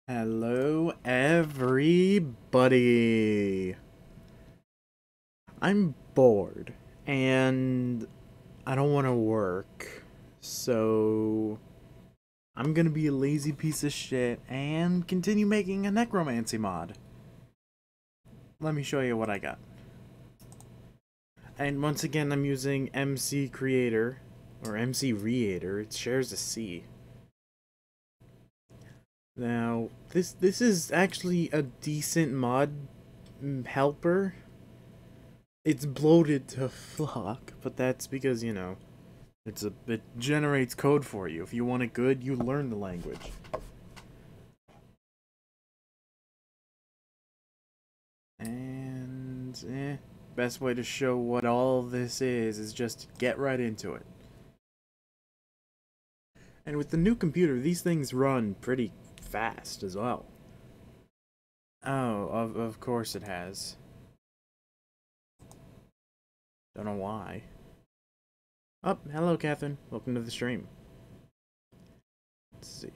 Hello, everybody. I'm bored and I don't want to work, so I'm gonna be a lazy piece of shit and continue making a necromancy mod. Let me show you what I got. And once again, I'm using MC Creator or MC Reator. It shares a C. Now, this is actually a decent mod helper. It's bloated to fuck, but that's because, it generates code for you. If you want it good, you learn the language. And best way to show what all this is just get right into it. And with the new computer, these things run pretty fast as well. Oh, of course it has. Don't know why. Oh, hello, Catherine. Welcome to the stream. Let's see.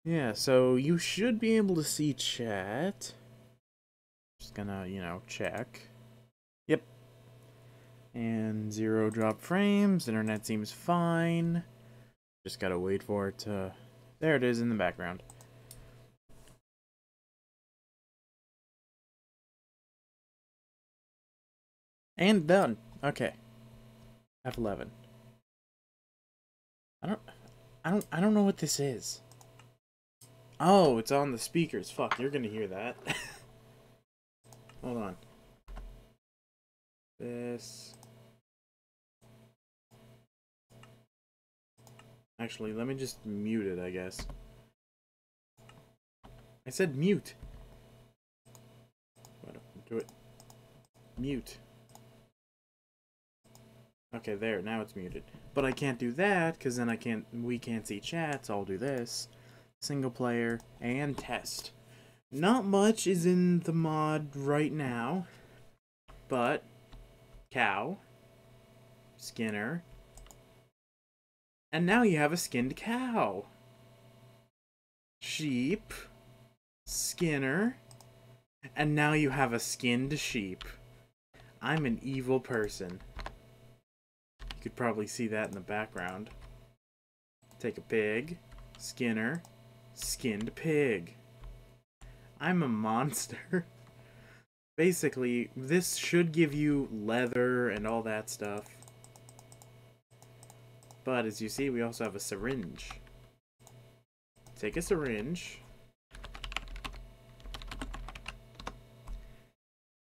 Yeah, so you should be able to see chat. Just gonna, check. Yep. And 0 drop frames. Internet seems fine. Just gotta wait for it to... There it is in the background. And done. Okay. F11. I don't know what this is. Oh, it's on the speakers. Fuck, you're gonna hear that. Hold on. This... Actually, let me just mute it, I guess. I said mute. Do it. Mute. Okay, there, now it's muted. But I can't do that, because then we can't see chat, so I'll do this. Single player, and test. Not much is in the mod right now, but cow, Skinner, and now you have a skinned cow. Sheep, Skinner, and now you have a skinned sheep. I'm an evil person. You could probably see that in the background. Take a pig, Skinner, skinned pig. I'm a monster. Basically, this should give you leather and all that stuff. But as you see, we also have a syringe. Take a syringe.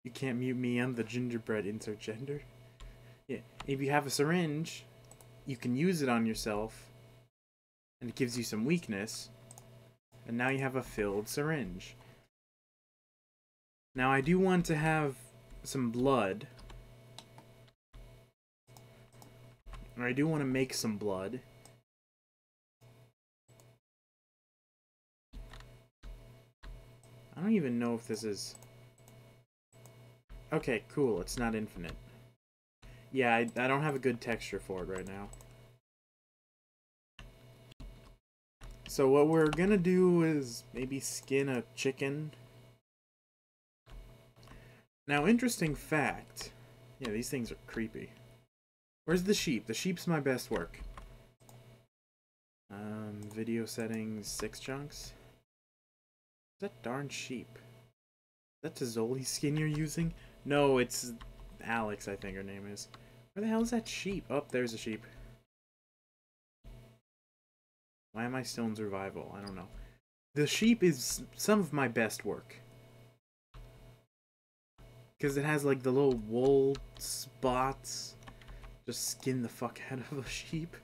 You can't mute me, I'm the gingerbread insert gender. Yeah, if you have a syringe, you can use it on yourself, and it gives you some weakness, and now you have a filled syringe. Now I do want to have some blood. Or I do want to make some blood. I don't even know if this is... Okay, cool, it's not infinite. Yeah, I don't have a good texture for it right now. So what we're gonna do is maybe skin a chicken. Now, interesting fact. Yeah, these things are creepy. Where's the sheep? The sheep's my best work. Video settings, 6 chunks. That darn sheep. Is that Tizzoli's skin you're using? No, it's Alex, I think her name is. Where the hell is that sheep? Oh, there's a sheep. Why am I still in survival? I don't know. The sheep is some of my best work. Because it has like the little wool spots. Just skin the fuck out of a sheep.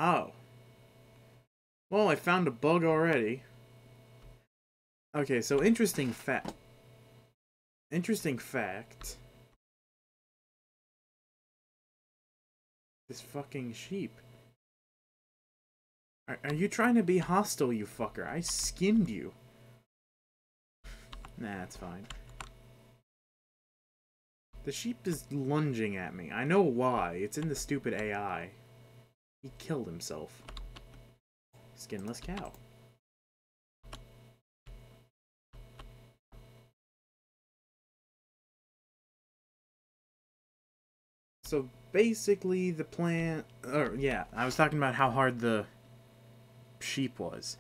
Oh. Well, I found a bug already. Okay, so interesting fact. Interesting fact. This fucking sheep. Are you trying to be hostile, you fucker? I skinned you. Nah, it's fine. The sheep is lunging at me. I know why. It's in the stupid AI. He killed himself. Skinless cow. So basically the plan... yeah, I was talking about how hard the sheep was.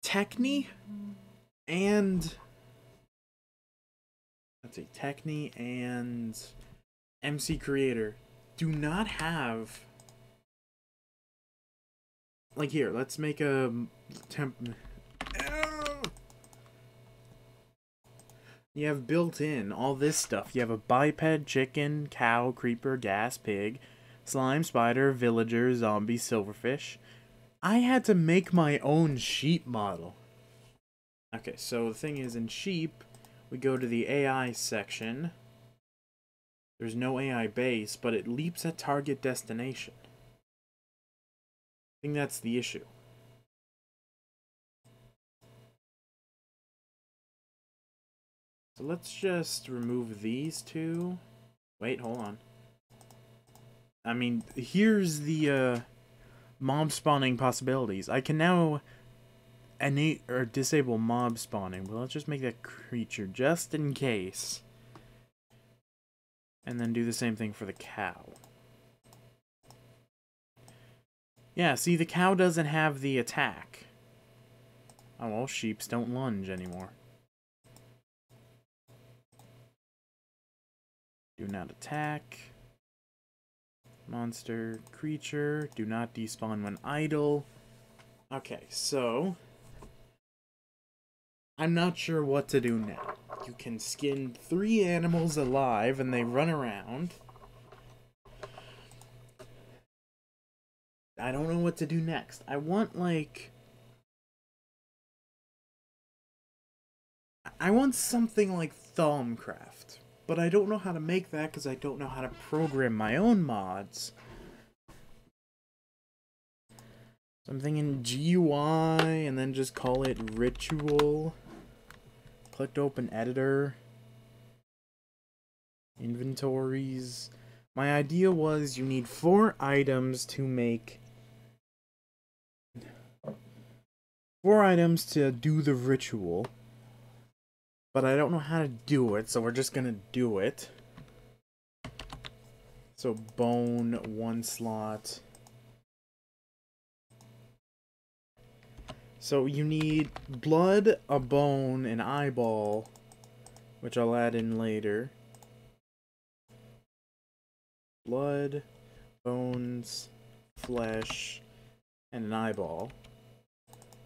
Techni and... let's see, Techni and MC Creator do not have... like here, let's make a you have built in all this stuff. You have a biped, chicken, cow, creeper, gas, pig, slime, spider, villager, zombie, silverfish. I had to make my own sheep model. Okay, so the thing is, in sheep, we go to the AI section. There's no AI base, but it leaps at target destination. I think that's the issue. So let's just remove these two. Wait, hold on. I mean, here's the mob spawning possibilities. I can now innate or disable mob spawning, but let's just make that creature just in case. And then do the same thing for the cow. Yeah, see, the cow doesn't have the attack. Oh, well, sheeps don't lunge anymore. Do not attack. Monster, creature, do not despawn when idle. Okay, so... I'm not sure what to do now. You can skin 3 animals alive and they run around. I don't know what to do next. I want, like... I want something like Thaumcraft. But I don't know how to make that because I don't know how to program my own mods. So I'm thinking GUI and then just call it Ritual. Click to open editor. Inventories. My idea was you need 4 items to make... 4 items to do the ritual. But I don't know how to do it, so we're just gonna do it. So bone, 1 slot. So you need blood, a bone, an eyeball, which I'll add in later. Blood, bones, flesh, and an eyeball.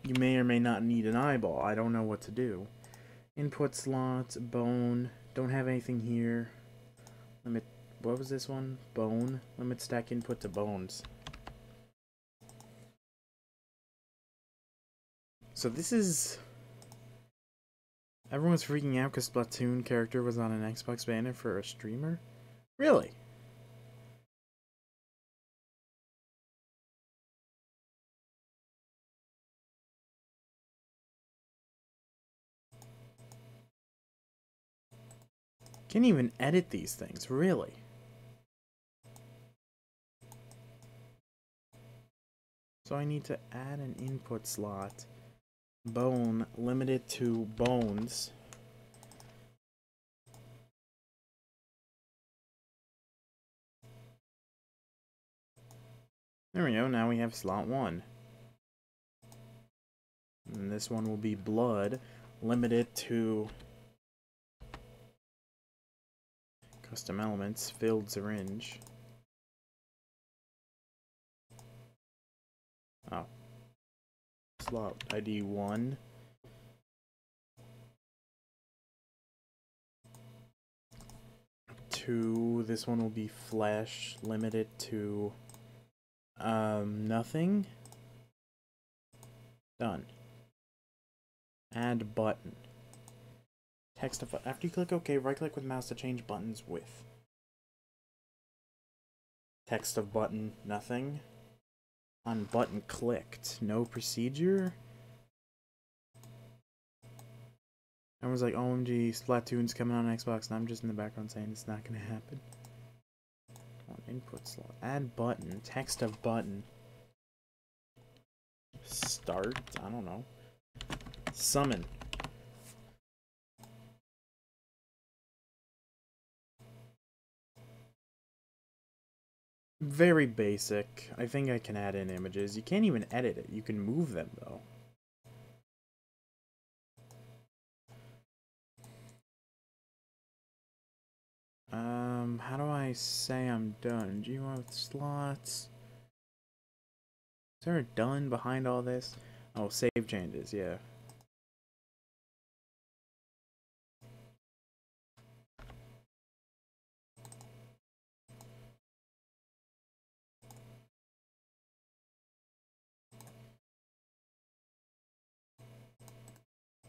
You may or may not need an eyeball. I don't know what to do. Input slots, bone. Don't have anything here. Limit. What was this one? Bone. Limit stack input to bones. So this is... Everyone's freaking out because Splatoon character was on an Xbox banner for a streamer? Really? Can't even edit these things, really? So I need to add an input slot. Bone, limited to bones. There we go, now we have slot 1. And this one will be blood, limited to custom elements, filled syringe. Oh. Slot ID 1. Two. This one will be flesh, limited to nothing. Done. Add button. Text of... After you click OK, right-click with mouse to change buttons with. Text of button, nothing. On button clicked. No procedure? I was like, OMG, Splatoon's coming on Xbox, and I'm just in the background saying it's not gonna happen. On input slot. Add button. Text of button. Start? I don't know. Summon. Very basic. I think I can add in images. You can't even edit it. You can move them, though. How do I say I'm done? Do you want slots? Is there a done behind all this? Oh, save changes, yeah.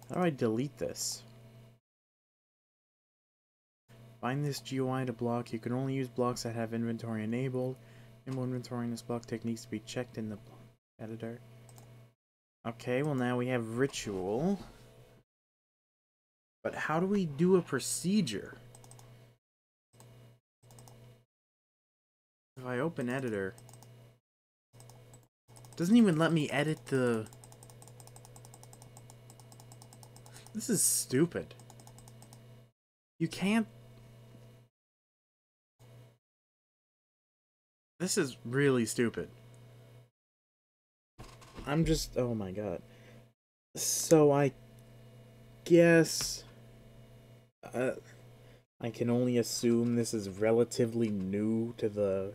How do I delete this? Find this GUI to block. You can only use blocks that have inventory enabled. Enable inventory in this block techniques to be checked in the editor. Okay, well now we have ritual. But how do we do a procedure? If I open editor, it doesn't even let me edit the... This is stupid. You can't... This is really stupid. I'm just... Oh my god. So I guess... I can only assume this is relatively new to the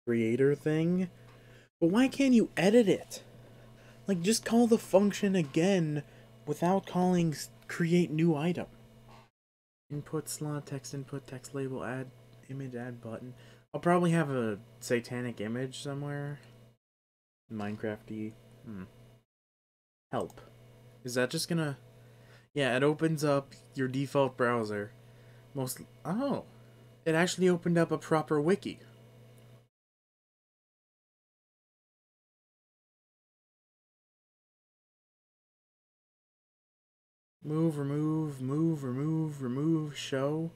creator thing. But why can't you edit it? Like, just call the function again without calling create new item. Input slot, text input, text label, add image, add button. I'll probably have a satanic image somewhere. Minecraft-y. Help. Is that just gonna... Yeah, it opens up your default browser. Oh. It actually opened up a proper wiki. Move, remove, move, remove, remove, show.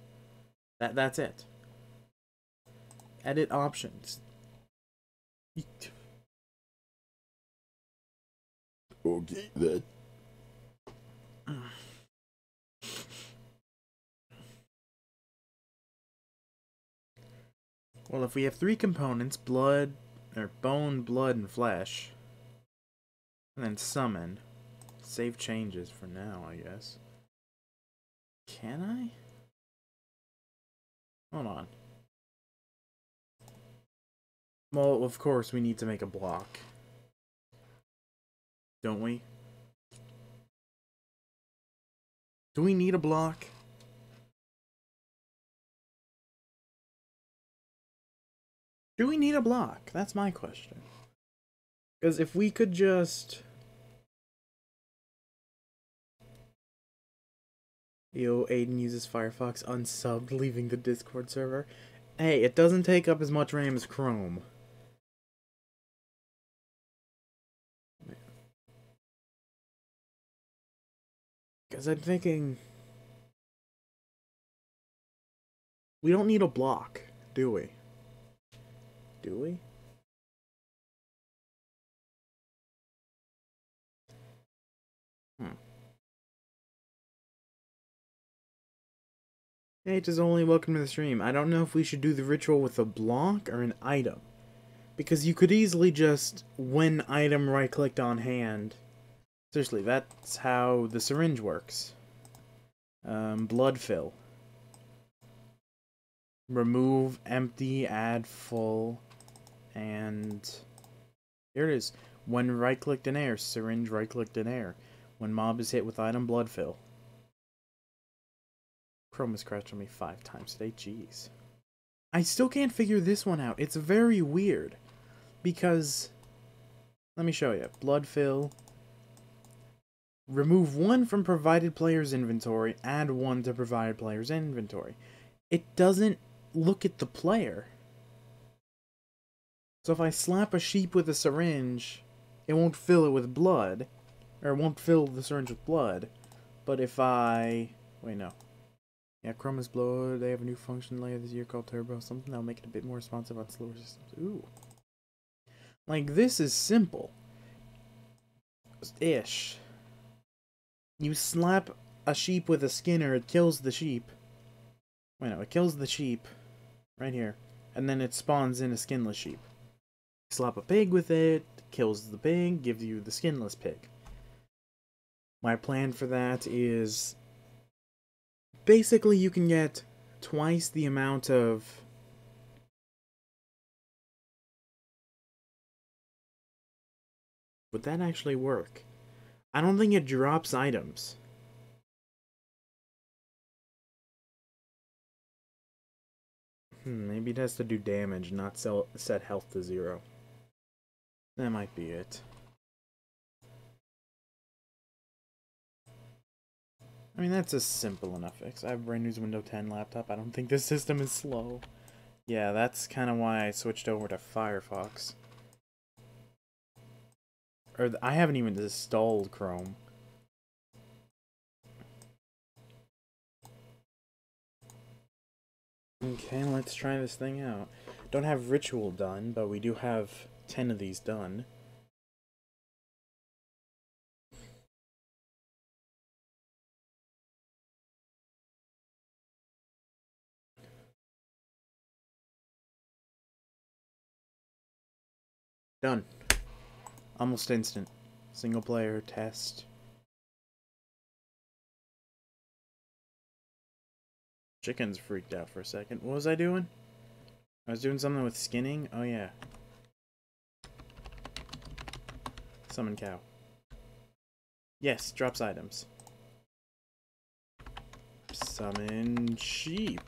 That's it. Edit options. Okay, then. Well, if we have 3 components, blood, or bone, blood, and flesh, and then summon, save changes for now, I guess. Can I? Hold on. Well, of course, we need to make a block. Don't we? Do we need a block? Do we need a block? That's my question. Because if we could just... Yo, Aiden uses Firefox unsubbed, leaving the Discord server. Hey, it doesn't take up as much RAM as Chrome. Because I'm thinking... We don't need a block, do we? Do we? Hey, it is only welcome to the stream. I don't know if we should do the ritual with a block or an item. Because you could easily just, when item right-clicked on hand... Seriously, that's how the syringe works. Blood fill. Remove, empty, add full, and... Here it is. When right-clicked in air, syringe right-clicked in air. When mob is hit with item, blood fill. Chrome has crashed on me 5 times today, jeez. I still can't figure this one out. It's very weird. Because... Let me show you. Blood fill. Remove 1 from provided player's inventory. Add 1 to provided player's inventory. It doesn't look at the player. So if I slap a sheep with a syringe, it won't fill it with blood. Or it won't fill the syringe with blood. But if I... Wait, no. Yeah, Chroma's blood, they have a new function later this year called Turbo. Something that'll make it a bit more responsive on slower systems. Ooh. Like, this is simple. Ish. You slap a sheep with a skinner, it kills the sheep. Wait, no, it kills the sheep. Right here. And then it spawns in a skinless sheep. Slap a pig with it, kills the pig, gives you the skinless pig. My plan for that is... Basically, you can get twice the amount of... Would that actually work? I don't think it drops items. Maybe it has to do damage, not set health to 0. That might be it. I mean, that's a simple enough fix. I have a brand new Windows 10 laptop. I don't think this system is slow. Yeah, that's kind of why I switched over to Firefox. Or, I haven't even installed Chrome. Okay, let's try this thing out. Don't have Ritual done, but we do have 10 of these done. Done. Almost instant. Single player test. Chicken's freaked out for a second. What was I doing? I was doing something with skinning? Oh yeah. Summon cow. Yes, drops items. Summon sheep.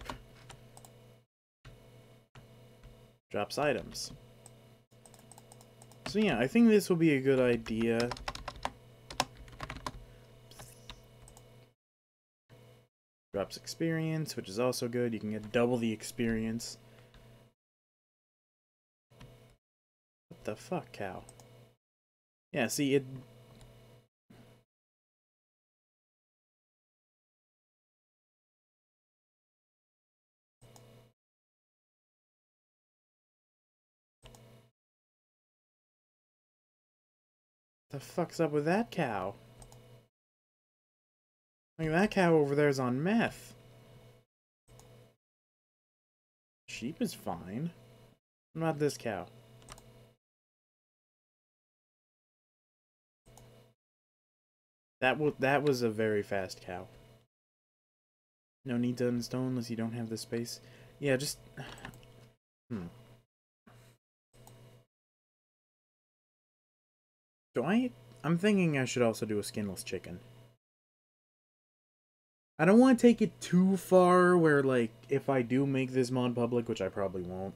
Drops items. So yeah, I think this will be a good idea. Drops experience, which is also good. You can get double the experience. What the fuck, cow? Yeah, see, it... The fuck's up with that cow? Like, that cow over there is on meth. Sheep is fine. What about this cow? That was a very fast cow. No need to uninstall unless you don't have the space. Yeah, just... I'm thinking I should also do a skinless chicken. I don't want to take it too far where, like, if I do make this mod public, which I probably won't.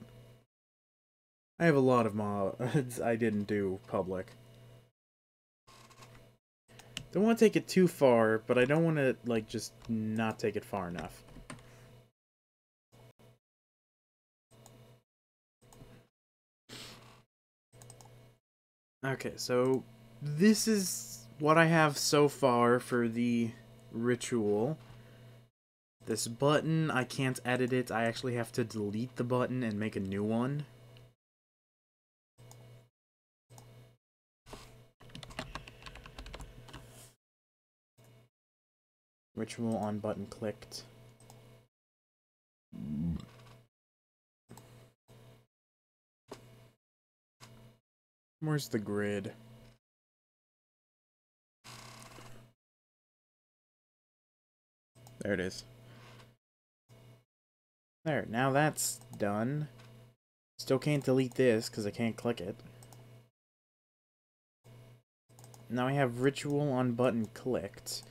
I have a lot of mods I didn't do public. Don't want to take it too far, but I don't want to, like, just not take it far enough. Okay, so this is what I have so far for the ritual. This button, I can't edit it. I actually have to delete the button and make a new one. Ritual on button clicked. Where's the grid? There it is. There, now that's done. Still can't delete this because I can't click it. Now I have ritual on button clicked.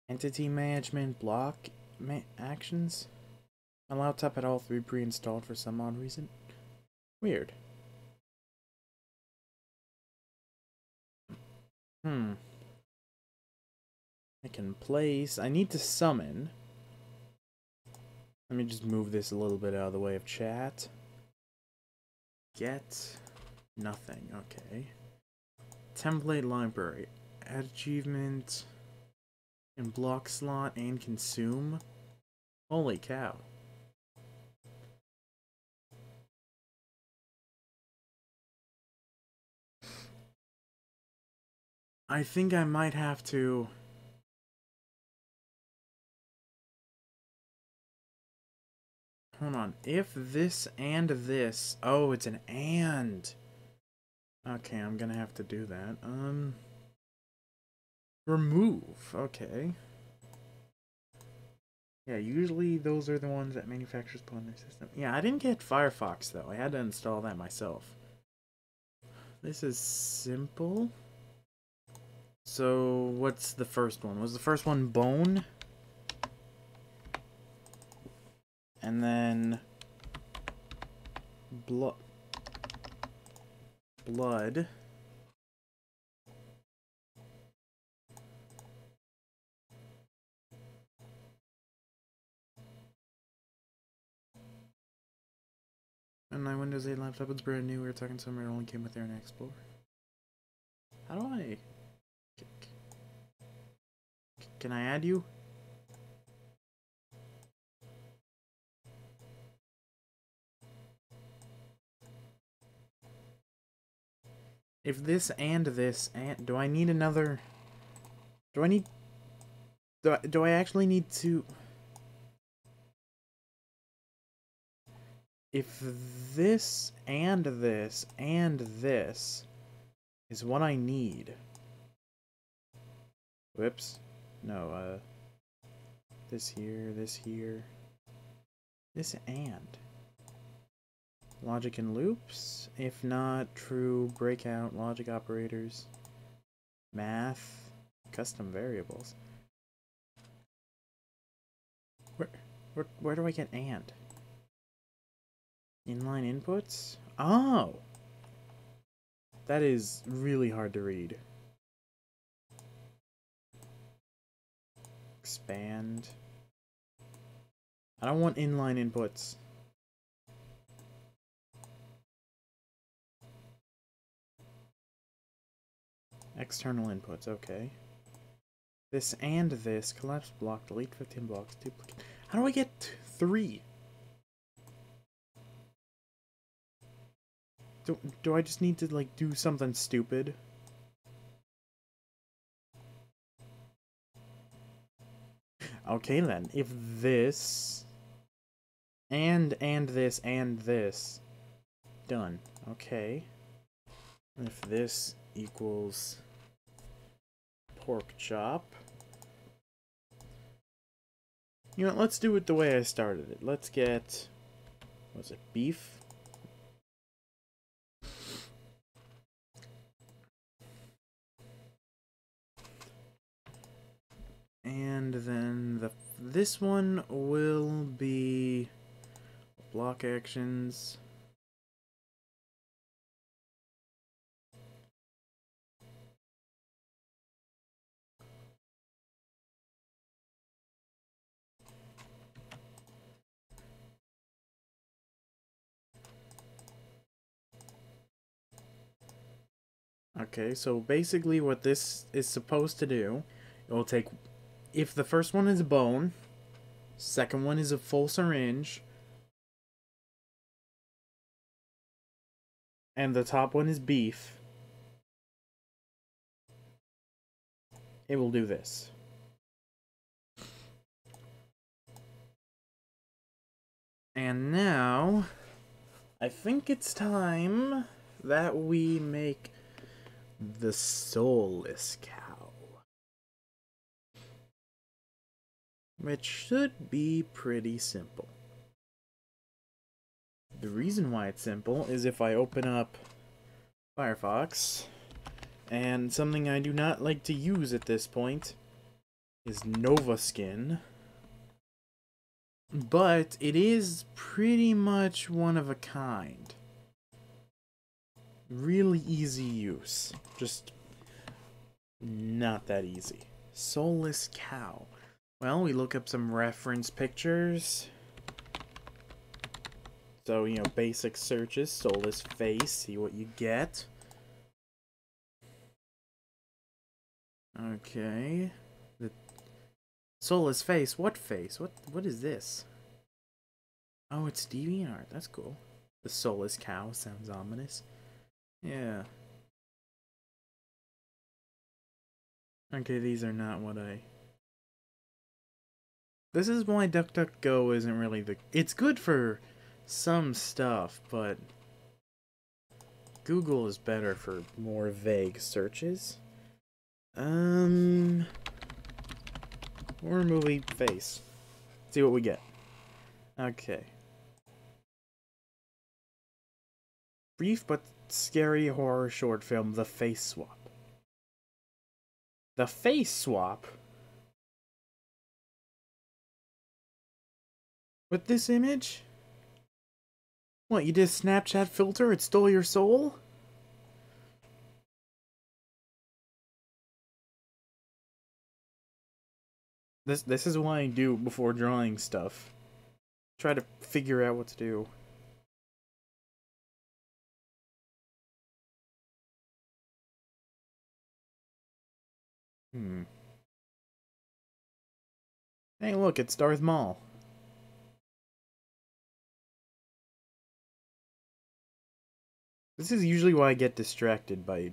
Entity management block actions. My laptop had all 3 pre-installed for some odd reason. Weird. I can place. I need to summon. Let me just move this a little bit out of the way of chat. Get Nothing, okay. Template library. Add achievement in block slot and consume. Holy cow. I think I might have to... Hold on. If this and this... Oh, it's an and. Okay, I'm gonna have to do that. Remove. Okay. Yeah, usually those are the ones that manufacturers put on their system. Yeah, I didn't get Firefox, though. I had to install that myself. This is simple. So, what's the first one? Was the first one bone? And then... Blood. And my Windows 8 laptop is brand new. We were talking to someone who only came with Internet Explorer. How do I... Can I add you? If this and this and... Do I need another... Do I need... Do I actually need to... If this and this and this is what I need... Whoops. No, this here, this and... Logic and loops? If not, true, breakout, logic operators, math, custom variables. Where do I get and? Inline inputs? Oh! That is really hard to read. Expand. I don't want inline inputs. External inputs, okay. This and this. Collapse block, delete 15 blocks, duplicate. How do I get 3? Do I just need to, like, do something stupid? Okay then, if this and this and this, done. Okay. If this equals pork chop, you know, let's do it the way I started it. Let's get, was it beef? And then this one will be block actions. Okay, so basically what this is supposed to do, it will take, if the first one is a bone, second one is a full syringe, and the top one is beef, it will do this. And now, I think it's time that we make the soulless cow. Which should be pretty simple. The reason why it's simple is if I open up Firefox, and something I do not like to use at this point is Nova Skin. But it is pretty much one of a kind. Really easy use. Just not that easy. Soulless cow. Well, we look up some reference pictures. So, you know, basic searches, soulless face, see what you get. Okay. The soulless face, what face? What is this? Oh, it's DeviantArt, that's cool. The soulless cow sounds ominous. Yeah. Okay, these are not what I... This is why DuckDuckGo isn't really the... It's good for some stuff, but... Google is better for more vague searches. Horror movie face. See what we get. Okay. Brief but scary horror short film, The Face Swap. The Face Swap? With this image? What, you did a Snapchat filter? It stole your soul? This is what I do before drawing stuff. Try to figure out what to do. Hey, look, it's Darth Maul. This is usually why I get distracted by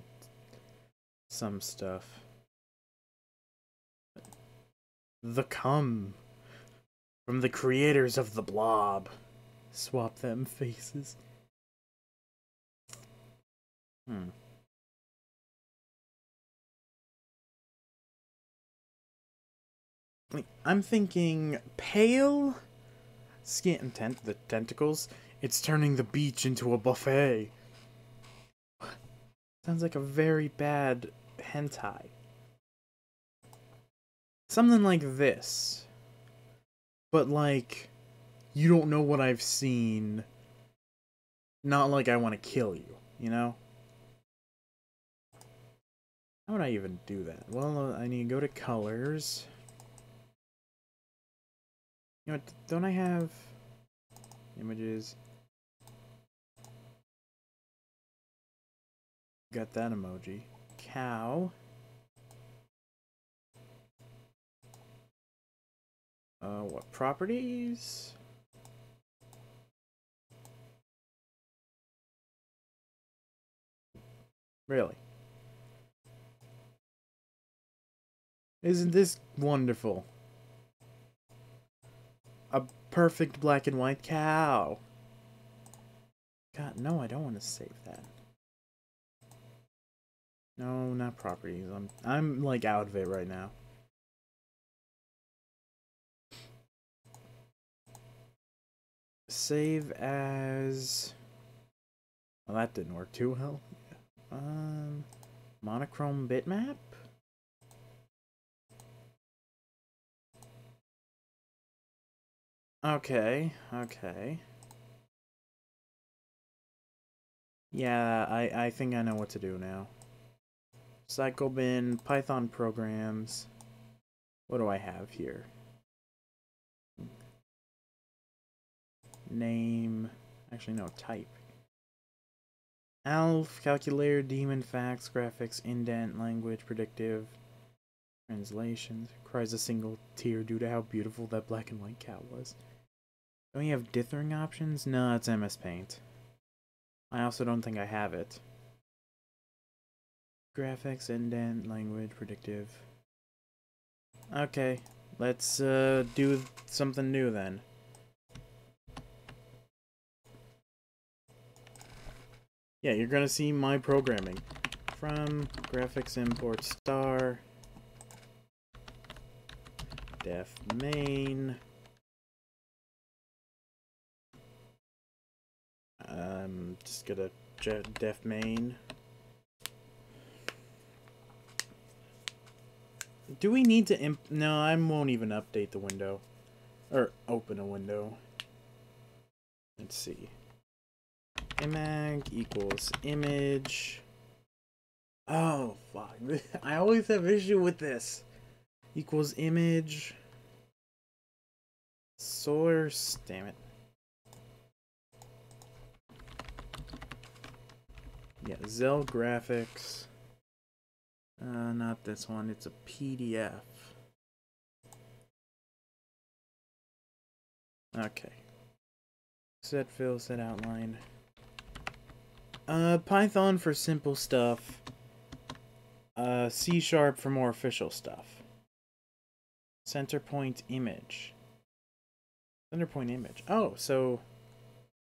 some stuff. The Cum. From the creators of the Blob. Swap them faces. I'm thinking pale skin the tentacles. It's turning the beach into a buffet. Sounds like a very bad hentai. Something like this. But like, you don't know what I've seen. Not like I want to kill you, you know? How would I even do that? Well, I need to go to colors. You know what, don't I have images? Got that emoji. Cow. What properties? Really? Isn't this wonderful? A perfect black and white cow. God, no, I don't want to save that. No, not properties. I'm like out of it right now. Save as... Well, that didn't work too well. Monochrome bitmap? Okay, okay. Yeah, I think I know what to do now. Cycle bin, Python programs. What do I have here? Name. Actually, no, type. Alf, calculator, daemon, facts, graphics, indent, language, predictive, translations. Cries a single tear due to how beautiful that black and white cow was. Don't you have dithering options? No, it's MS Paint. I also don't think I have it. Graphics, indent, language, predictive. Okay, let's do something new then. Yeah, you're gonna see my programming. From graphics import star def main. Just gonna def main. Do we need to no, I won't even update the window. Or open a window. Let's see. Imag equals image. Oh, fuck. I always have issue with this. Equals image. Source. Damn it. Yeah, Zell Graphics. Not this one. It's a PDF. Okay. Set fill, set outline. Python for simple stuff. C# for more official stuff. Center point image. Center point image. Oh, so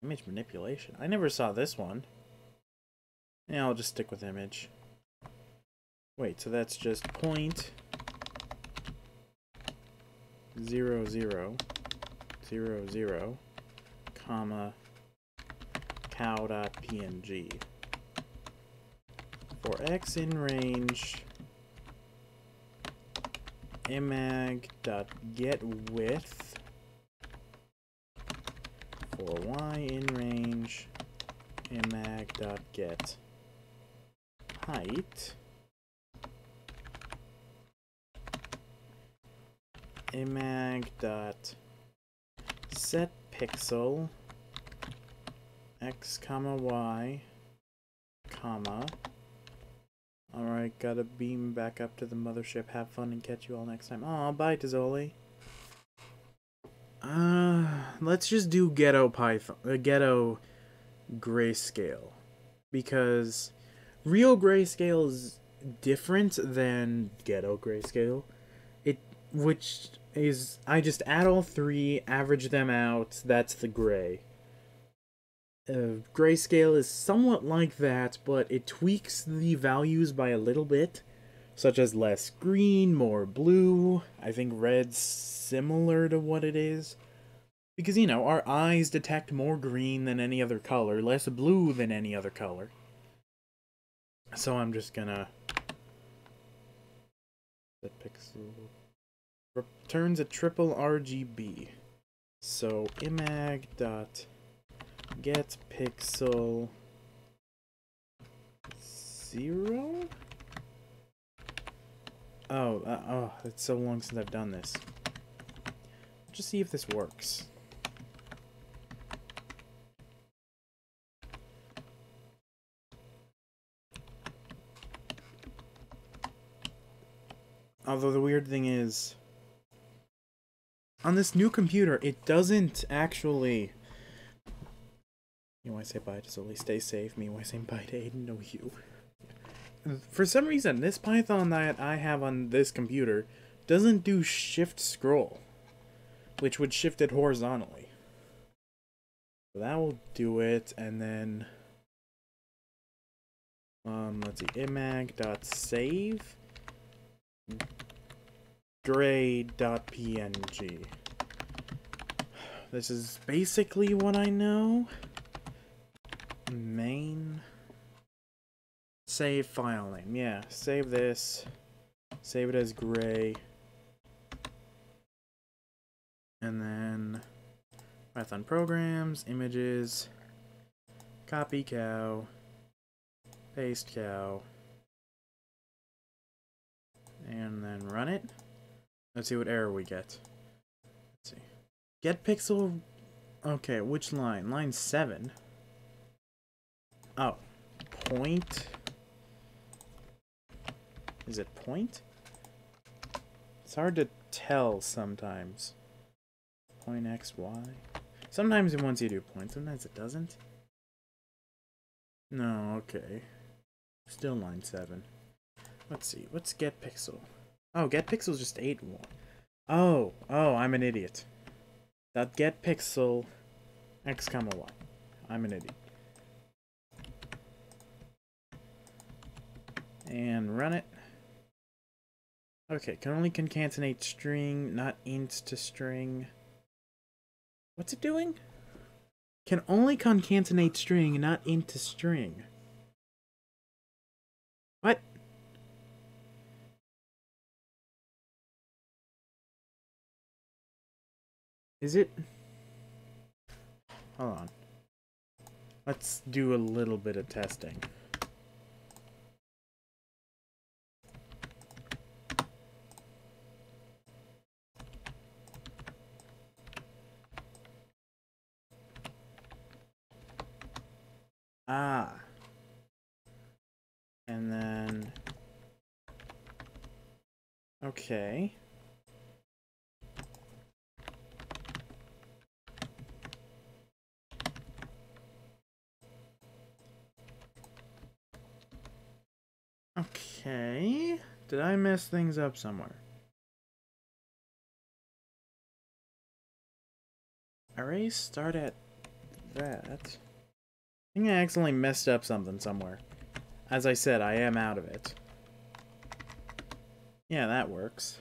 image manipulation. I never saw this one. Yeah, I'll just stick with image. Wait, so that's just point 0, 0, 0, 0, comma cow.png. For x in range, imag.getWidth. For y in range, imag.getHeight. Imag.setPixel x comma y comma. Alright, gotta beam back up to the mothership. Have fun and catch you all next time. Aw, bye, Tazoli. Let's just do ghetto Python, ghetto grayscale, because real grayscale is different than ghetto grayscale. Which is, I just add all three, average them out. That's the gray. Grayscale is somewhat like that, but it tweaks the values by a little bit, such as less green, more blue. I think red's similar to what it is. Because, you know, our eyes detect more green than any other color, less blue than any other color. So I'm just gonna... That pixel... returns a triple RGB. So imag.getPixel 0? Oh, it's so long since I've done this. Just see if this works. Although the weird thing is, on this new computer, it doesn't actually... You want to say bye to Sully, stay safe. Me want to say bye to Aiden, no you. For some reason, this Python that I have on this computer doesn't do shift scroll, which would shift it horizontally. So that will do it, and then... let's see, imag.save gray.png. This is basically what I know. Main. Save file name. Yeah, save this. Save it as gray. And then Python programs, images, copy cow, paste cow, and then run it. Let's see what error we get. Let's see. Get pixel. Okay, which line? Line 7. Oh, point. Is it point? It's hard to tell sometimes. Point X, Y. Sometimes it wants you to do point, sometimes it doesn't. No, okay. Still line 7. Let's see, what's get pixel? Oh, get pixel is just 8. Oh, I'm an idiot. That get pixel X comma Y. I'm an idiot. And run it. Okay, can only concatenate string, not int to string. What's it doing? Can only concatenate string, not int to string. What? Is it? Hold on. Let's do a little bit of testing. Ah. Okay. Okay. Did I mess things up somewhere? Arrays start at that. I think I accidentally messed up something somewhere. As I said, I am out of it. Yeah, that works.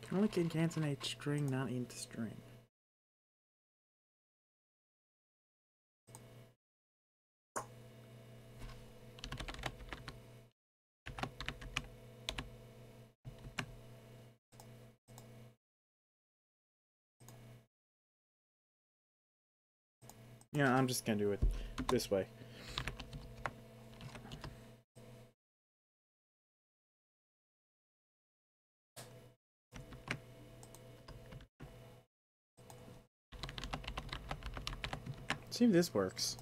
Can only concatenate string, not into string. Yeah, I'm just gonna do it this way. See if this works.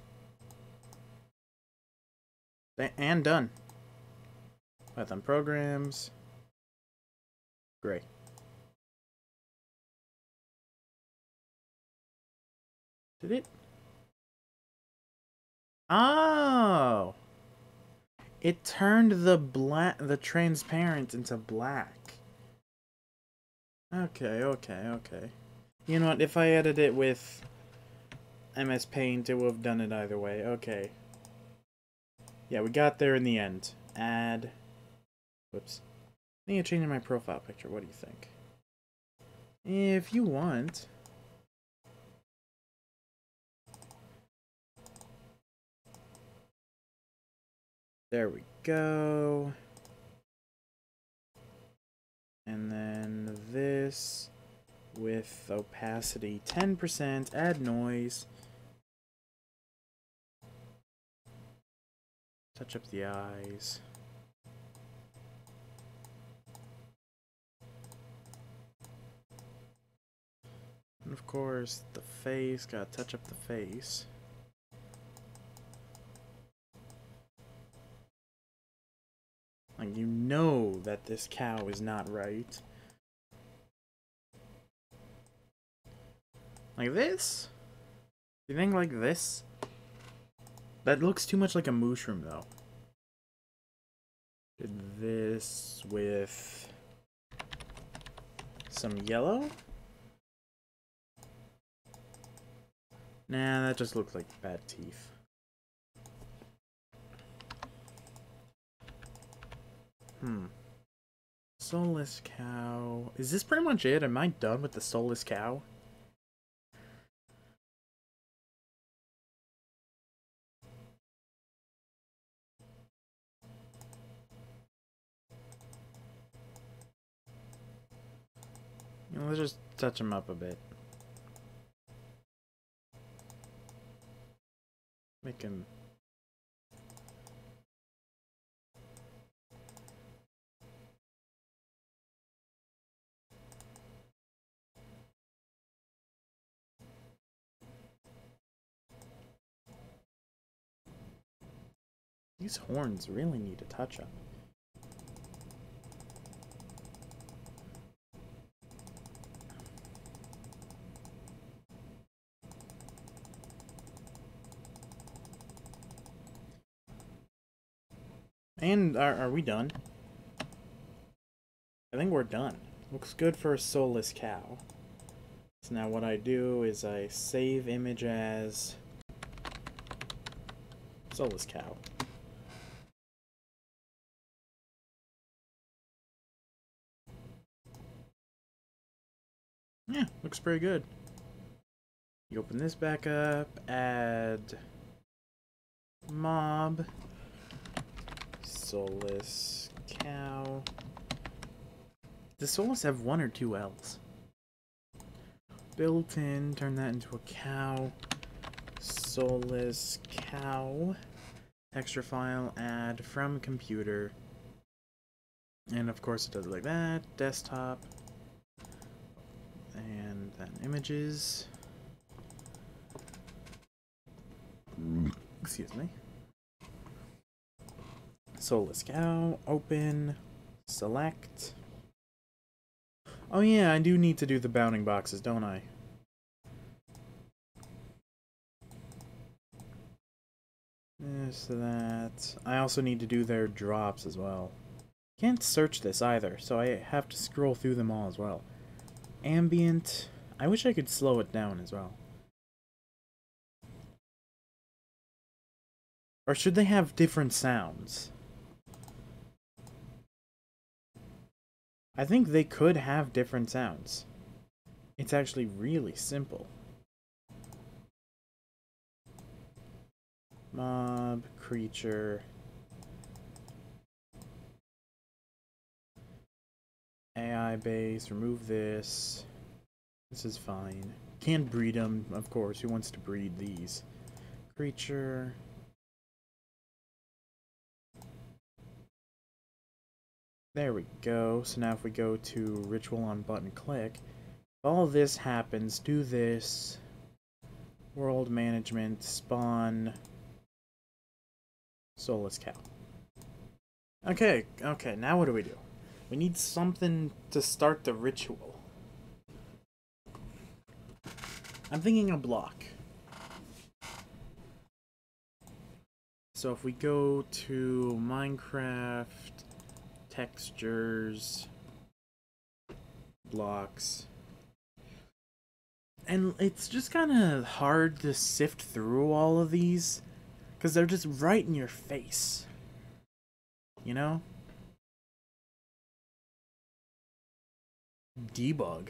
And done. Python programs. Great. Did it? Oh! It turned the transparent into black. Okay. You know what? If I edit it with MS Paint, it would have done it either way. Okay. Yeah, we got there in the end. Add. Whoops. I need to change my profile picture. What do you think? If you want. There we go. And then this with opacity 10%, add noise. Touch up the eyes. And of course, the face, gotta touch up the face. Like, you know that this cow is not right. Like this? You think like this? That looks too much like a mushroom, though. Did this with some yellow? Nah, that just looks like bad teeth. Soulless cow. Is this pretty much it? Am I done with the soulless cow? You know, let's just touch him up a bit. Make him... These horns really need a touch-up. And are we done? I think we're done. Looks good for a soulless cow. So now what I do is I save image as soulless cow. Yeah, looks pretty good. You open this back up, add mob, soulless cow. Does soulless have 1 or 2 L's? built in, turn that into a cow. Soulless cow. Texture file, add from computer. And of course it does it like that. Desktop. And then images. Excuse me. Soulless cow, open, select. Oh yeah, I do need to do the bounding boxes, don't I? This, that. I also need to do their drops as well. Can't search this either, so I have to scroll through them all as well. Ambient. I wish I could slow it down as well. Or should they have different sounds? I think they could have different sounds. It's actually really simple. Mob, creature, AI base, remove this. This is fine. Can't breed them, of course. Who wants to breed these? Creature. There we go. So now if we go to ritual on button click, all this happens, do this. World management, spawn, soulless cow. Okay, now what do we do? We need something to start the ritual. I'm thinking a block. So if we go to Minecraft, textures, blocks, and it's just kind of hard to sift through all of these because they're just right in your face, you know? Debug.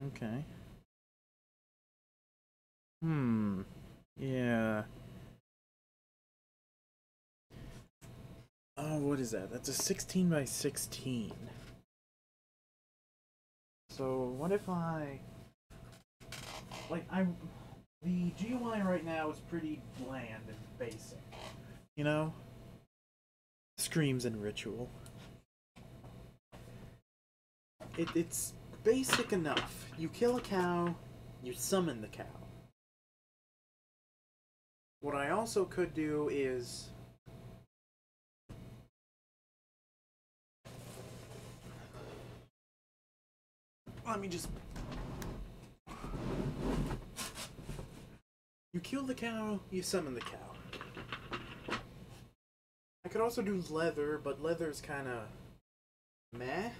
Okay. Yeah. Oh, what is that? That's a 16 by 16. So, what if I... The GUI right now is pretty bland and basic. You know? Screams and ritual. It's basic enough. You kill a cow, you summon the cow. What I also could do is... Let me just... You kill the cow, you summon the cow. I could also do leather, but leather's kinda... meh?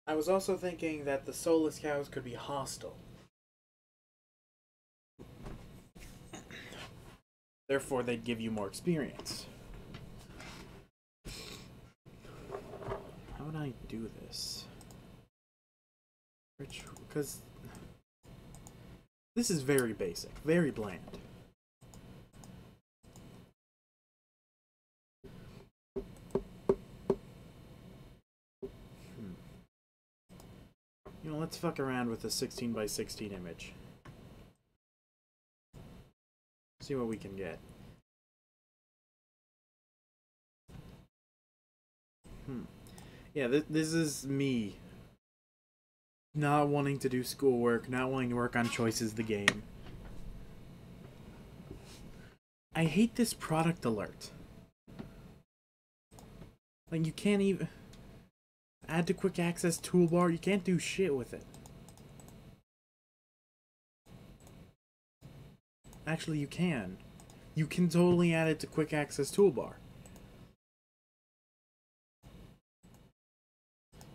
I was also thinking that the soulless cows could be hostile. Therefore, they'd give you more experience. How would I do this? Because this is very basic, very bland. You know, let's fuck around with a 16 by 16 image. See what we can get. Yeah, this is me. Not wanting to do schoolwork, not wanting to work on choices the game. I hate this product alert. Like, you can't even... Add to quick access toolbar, you can't do shit with it. Actually, you can. You can totally add it to quick access toolbar.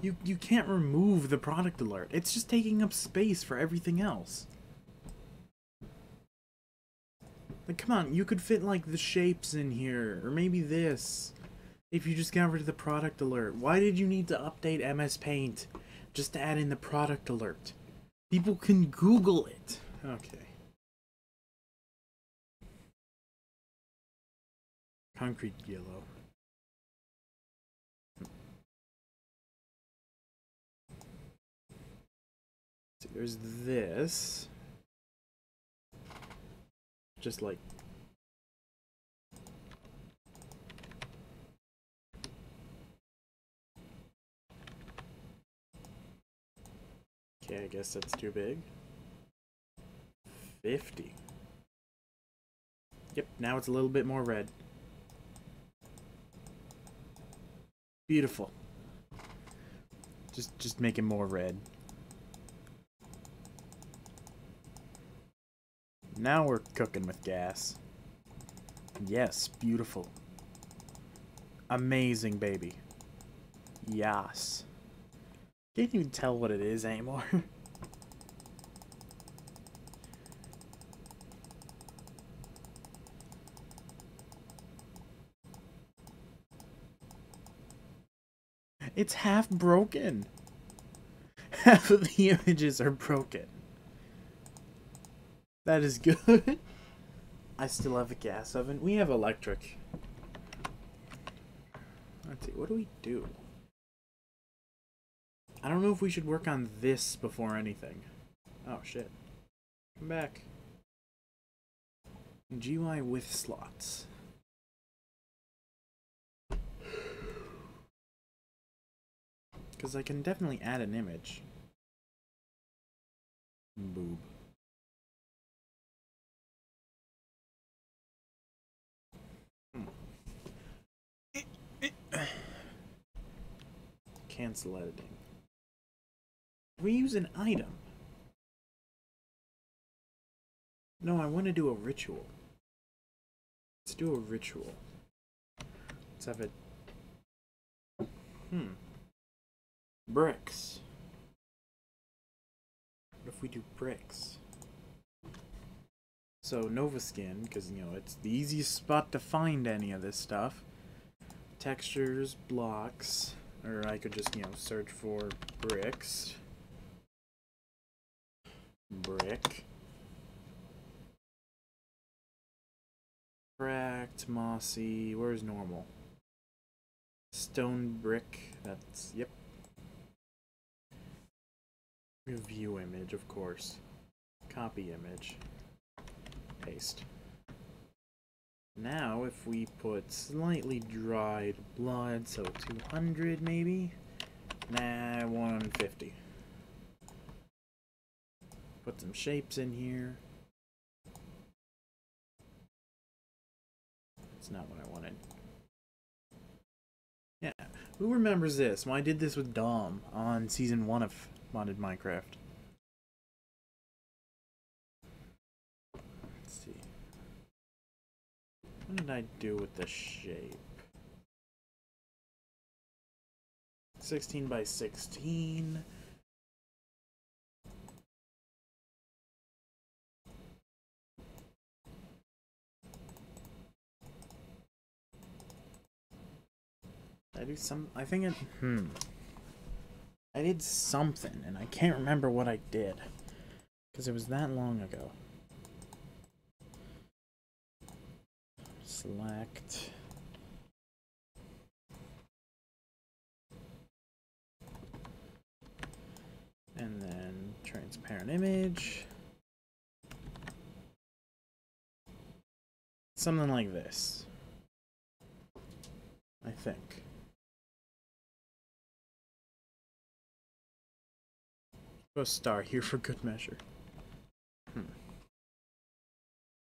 You can't remove the product alert. It's just taking up space for everything else. Like, come on, you could fit, like, the shapes in here, or maybe this, if you just got rid of the product alert. Why did you need to update MS Paint just to add in the product alert? People can Google it. Okay. Concrete yellow. So there's this. Just like... Okay, I guess that's too big. 50. Yep, now it's a little bit more red. Beautiful. Just make it more red. Now we're cooking with gas. Yes, beautiful. Amazing, baby. Yes. Can't even tell what it is anymore. It's half broken. Half of the images are broken. That is good. I still have a gas oven. We have electric. Let's see, what do we do? I don't know if we should work on this before anything. Oh, shit. Come back. GUI with slots. Because I can definitely add an image. Boob. Cancel editing. We use an item. No, I want to do a ritual. Let's do a ritual. Let's have it. Bricks. What if we do bricks? So Nova Skin, because you know it's the easiest spot to find any of this stuff. Textures, blocks, or I could just search for bricks. Brick. Cracked, mossy. Where's normal? Stone brick. That's yep. View image, of course. Copy image. Paste. Now, if we put slightly dried blood, so 200 maybe? Nah, 150. Put some shapes in here. That's not what I wanted. Yeah, who remembers this? Well, I did this with Dom on season 1 of Modded Minecraft. Let's see. What did I do with the shape? 16 by 16. I do some. I think it. I did something, and I can't remember what I did because it was that long ago. Select. And then transparent image. Something like this. I think. Put a star here for good measure.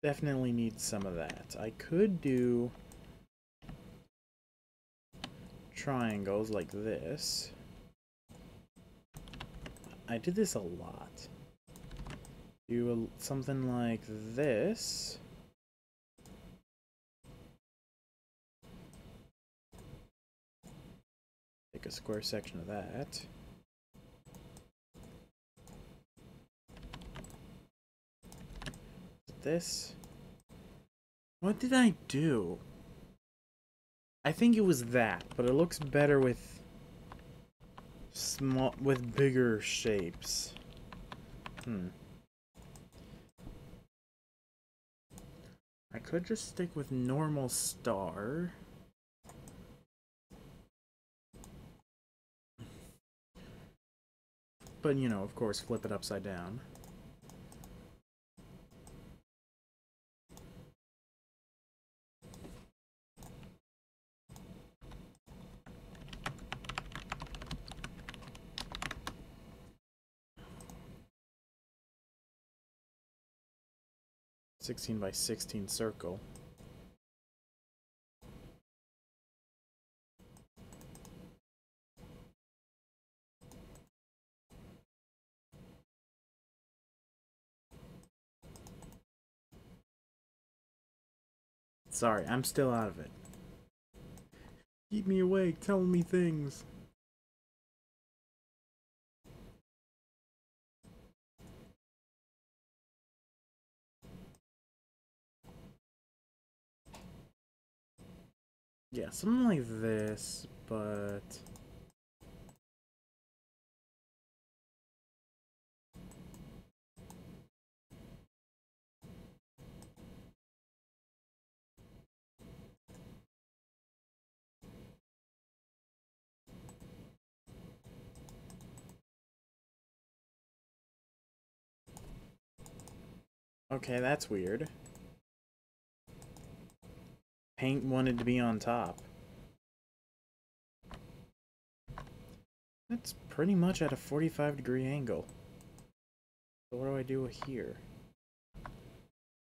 Definitely need some of that. I could do triangles like this. I did this a lot. Do something like this. Take a square section of that. This. What did I do? I think it was that, but it looks better with bigger shapes. I could just stick with normal star. But, you know, of course, flip it upside down. "16 by 16 circle." Sorry, I'm still out of it. Keep me awake, tell me things. Yeah, something like this, but... Okay, that's weird. Paint wanted to be on top. That's pretty much at a 45-degree angle. So what do I do here?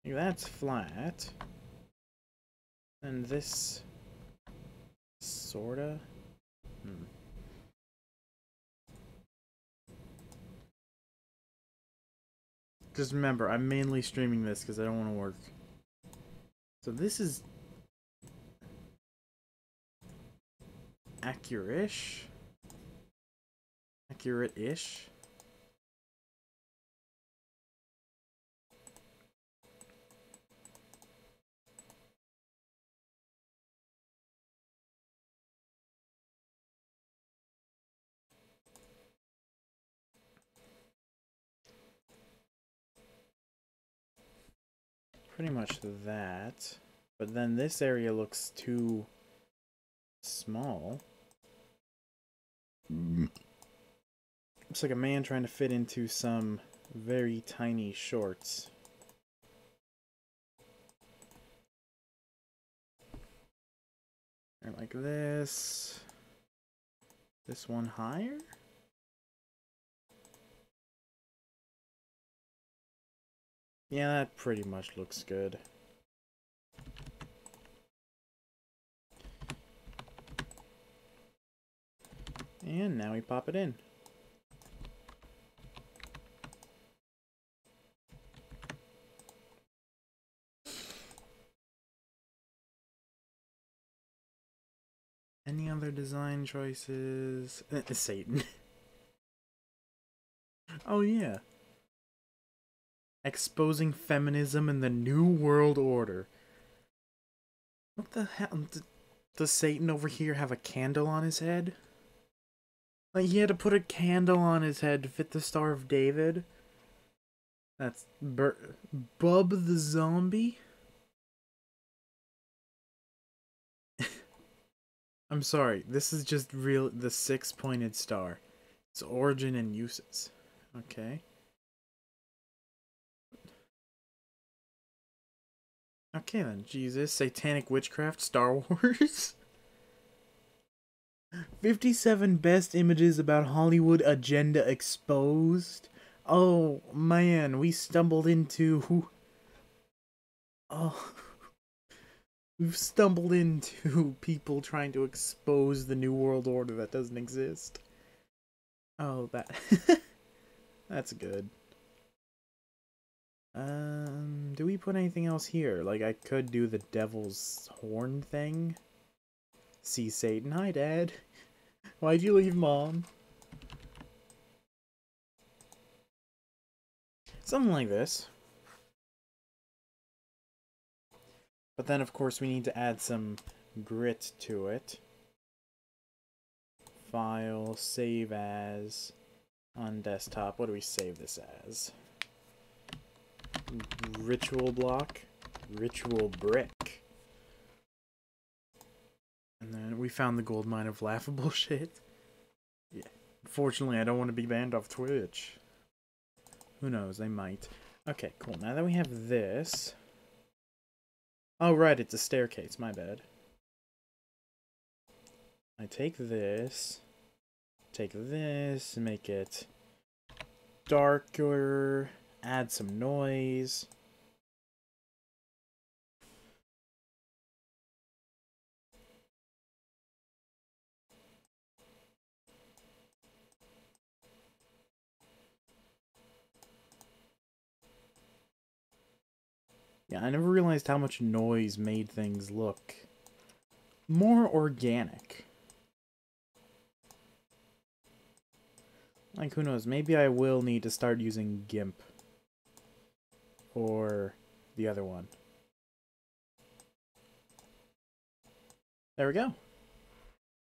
That's flat. And this... sorta? Just remember, I'm mainly streaming this because I don't want to work. So this is... accurate-ish? Accurate-ish? Pretty much that. But then this area looks too small. Looks like a man trying to fit into some very tiny shorts. Like this. This one higher? Yeah, that pretty much looks good. And now we pop it in. Any other design choices? Satan. Oh yeah. Exposing feminism in the New World Order. What the hell? Does Satan over here have a candle on his head? Like, he had to put a candle on his head to fit the Star of David? That's Bub the Zombie? I'm sorry, this is just the six-pointed star. Its origin and uses. Okay. Okay then, Jesus, satanic witchcraft, Star Wars. 57 best images about Hollywood agenda exposed. Oh man, we stumbled into... Oh... We've stumbled into people trying to expose the New World Order that doesn't exist. Oh, that... That's good. Do we put anything else here? Like, I could do the devil's horn thing. See Satan. Hi, Dad. Why'd you leave Mom? Something like this. But then, of course, we need to add some grit to it. File, save as, on desktop. What do we save this as? Ritual block. Ritual brick. And then we found the gold mine of laughable shit. Yeah. Fortunately, I don't want to be banned off Twitch. Who knows, they might. Okay, cool. Now that we have this... Oh, right, it's a staircase. My bad. I take this, make it darker, add some noise. Yeah, I never realized how much noise made things look more organic. Like, who knows, maybe I will need to start using GIMP. Or the other one. There we go.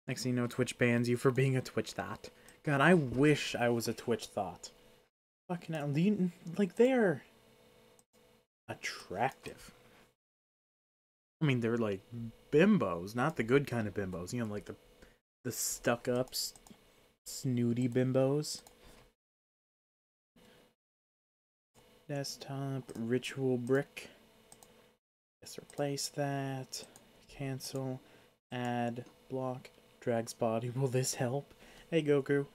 Next thing you know, Twitch bans you for being a Twitch thought. God, I wish I was a Twitch thought. Fucking hell, like, they're attractive. I mean, they're like bimbos, not the good kind of bimbos. You know, like the stuck-up, snooty bimbos. Desktop, ritual brick. Let's replace that. Cancel. Add. Block. Drags body. Will this help? Hey, Goku.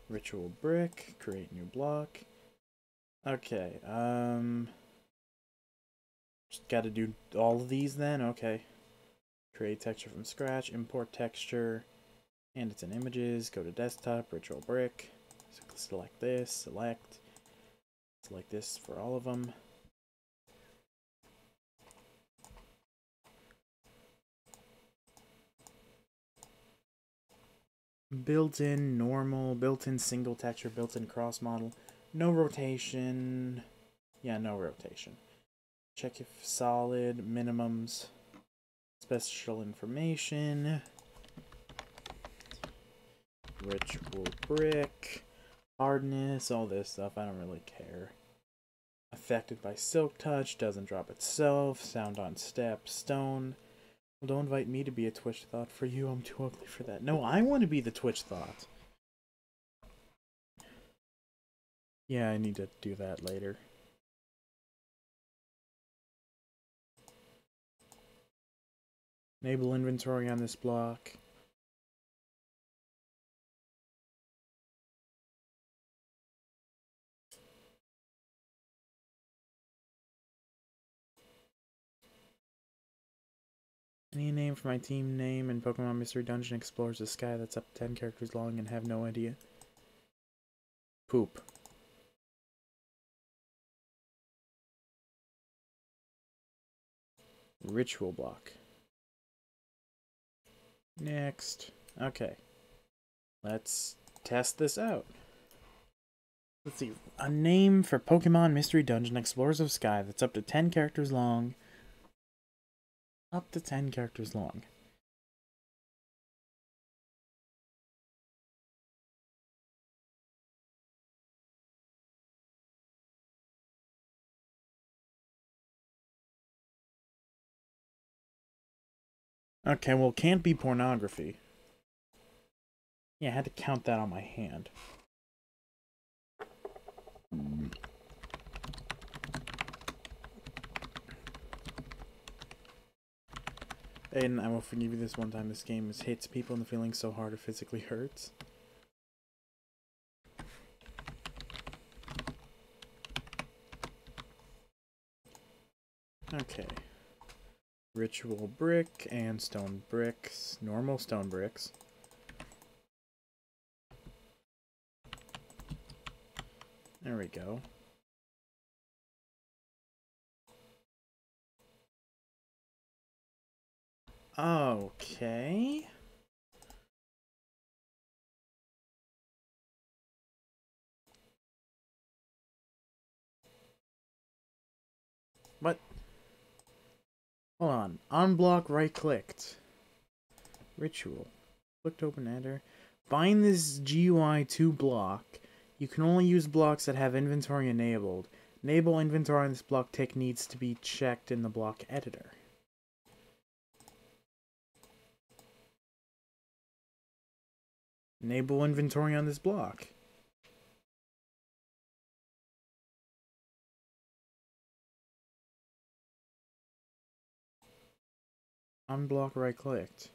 Ritual brick. Create new block. Okay, just gotta do all of these then? Okay. Create texture from scratch. Import texture. And it's in images. Go to desktop. Ritual brick. So select this. Select this for all of them. Built-in normal, built-in single texture, built-in cross model. No rotation. Yeah, no rotation. Check if solid, minimums, special information, ritual brick, hardness, all this stuff. I don't really care. Affected by silk touch, doesn't drop itself, sound on step, stone. Well, don't invite me to be a Twitch thought for you. I'm too ugly for that. No, I want to be the Twitch thought. Yeah, I need to do that later. Enable inventory on this block. Any name for my team name in Pokemon Mystery Dungeon explores the sky that's up 10 characters long and have no idea. Poop. Ritual block. Next. Okay. Let's test this out. Let's see. A name for Pokemon Mystery Dungeon Explorers of Sky that's up to 10 characters long. Up to 10 characters long. Okay, well, it can't be pornography. Yeah, I had to count that on my hand. Aiden, I will forgive you this one time. This game hits people and the feeling so hard it physically hurts. Okay. Ritual brick and stone bricks. Normal stone bricks. There we go. Okay. What? Hold on. Unblock, right-clicked. Ritual. Click to open enter. Bind this GUI to block. You can only use blocks that have inventory enabled. Enable inventory on this block tick needs to be checked in the block editor. Enable inventory on this block. Unblock right clicked.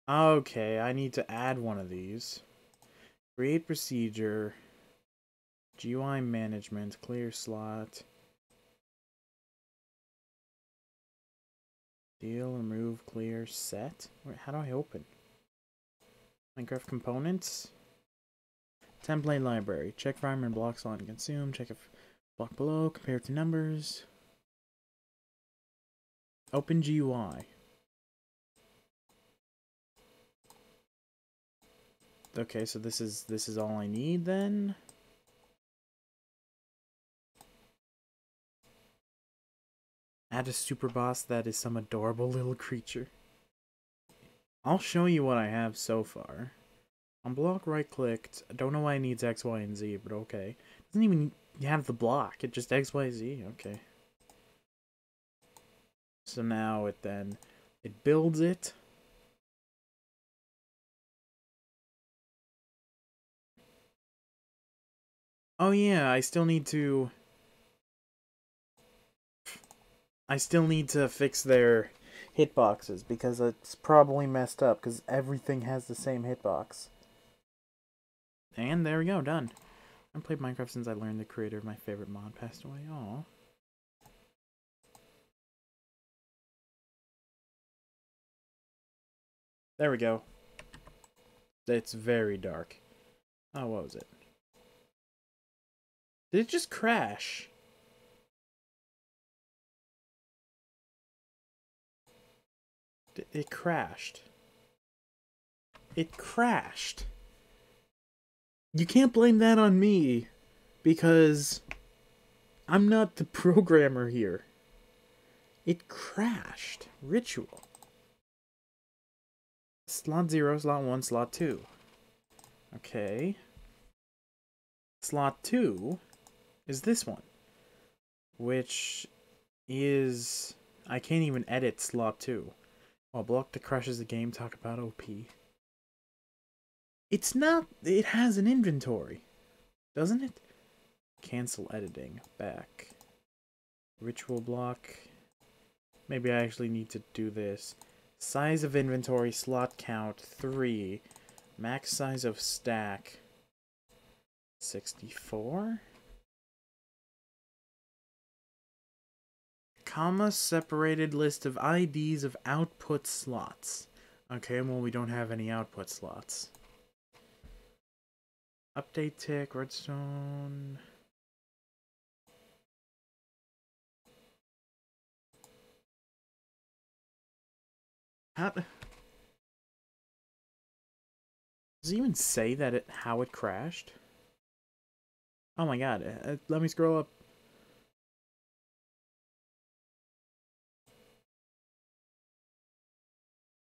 Okay, I need to add one of these. Create procedure. GUI management. Clear slot. Deal, remove, clear, set. Wait, how do I open? Minecraft components. Template library. Check environment blocks on consume. Check if block below. Compare to numbers. Open GUI. Okay, so this is all I need then. Add a super boss that is some adorable little creature. I'll show you what I have so far. On block right clicked. I don't know why it needs X, Y, and Z, but okay. It doesn't even have the block. It just X, Y, Z. Okay. So now it builds it. Oh yeah, I still need to fix their hitboxes because it's probably messed up because everything has the same hitbox. And there we go, done. I haven't played Minecraft since I learned the creator of my favorite mod passed away. Aw. There we go. It's very dark. Oh, what was it? Did it just crash? It crashed. It crashed. You can't blame that on me, because I'm not the programmer here. It crashed. Ritual. Slot 0, slot 1, slot 2. Okay. Slot 2 is this one, which is... I can't even edit slot 2. While block that crashes the game, talk about OP. It's not... It has an inventory, doesn't it? Cancel editing. Back. Ritual block. Maybe I actually need to do this. Size of inventory, slot count, 3. Max size of stack, 64. Comma separated list of IDs of output slots. Okay, well we don't have any output slots. Update tick, redstone. How does it even say that how it crashed? Oh my god, let me scroll up.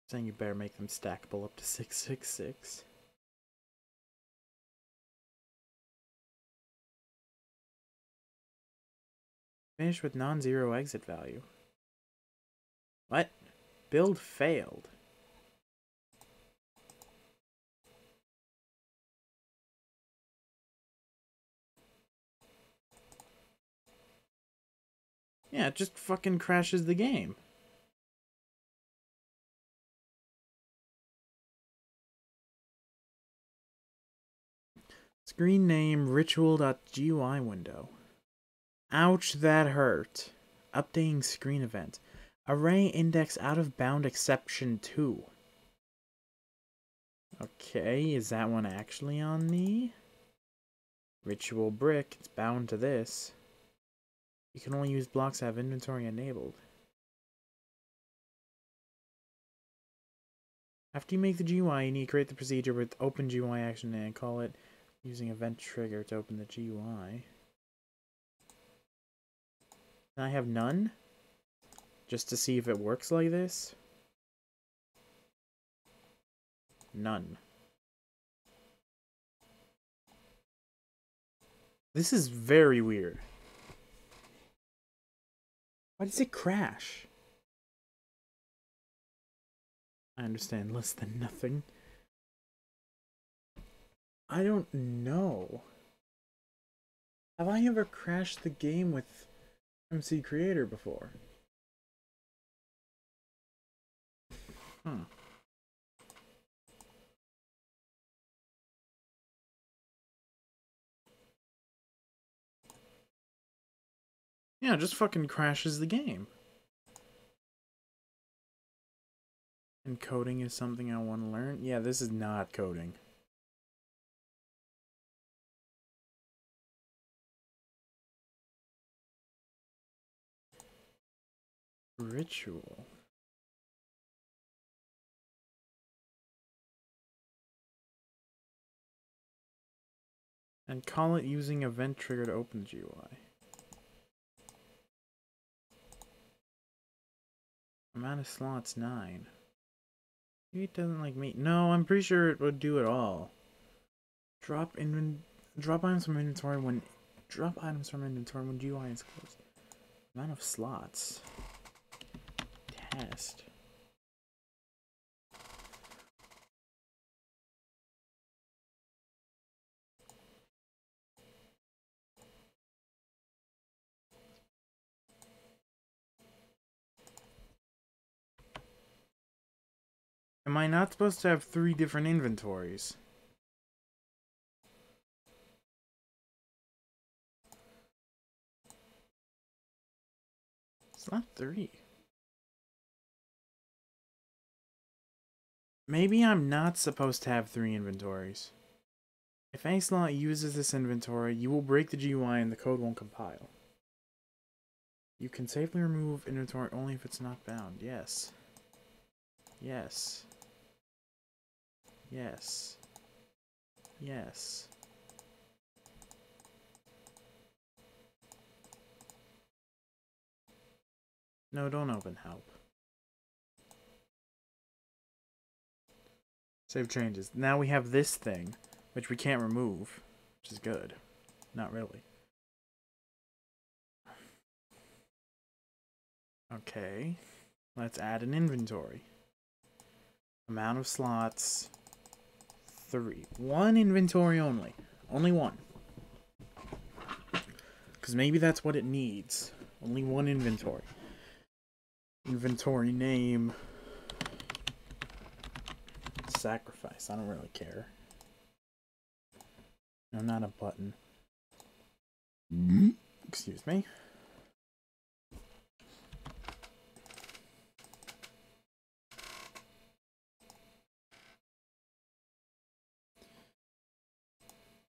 Saying you better make them stackable up to 666. Finish with non-zero exit value. What? Build failed. Yeah, it just fucking crashes the game. Screen name ritual.gui window. Ouch, that hurt. Updating screen event. Array index out of bound exception 2. Okay, is that one actually on me? Ritual brick, it's bound to this. You can only use blocks that have inventory enabled. After you make the GUI, you need to create the procedure with open GUI action and call it using event trigger to open the GUI. And I have none? Just to see if it works like this? None. This is very weird. Why does it crash? I understand less than nothing. I don't know. Have I ever crashed the game with MC Creator before? Yeah, it just fucking crashes the game. And coding is something I want to learn? Yeah, this is not coding. Ritual. And call it using event trigger to open the GUI. Amount of slots 9. Maybe it doesn't like me. No, I'm pretty sure it would do it all. Drop items from inventory when GUI is closed. Amount of slots. Test. Am I not supposed to have 3 different inventories? It's not 3. Maybe I'm not supposed to have 3 inventories. If any slot uses this inventory, you will break the GUI and the code won't compile. You can safely remove inventory only if it's not bound. Yes. Yes. Yes. Yes. No, don't open help. Save changes. Now we have this thing, which we can't remove, which is good. Not really. Okay. Let's add an inventory. Amount of slots 3. 1 inventory only. Only 1. Because maybe that's what it needs. Only 1 inventory. Inventory name. Sacrifice. I don't really care. No, not a button. Excuse me.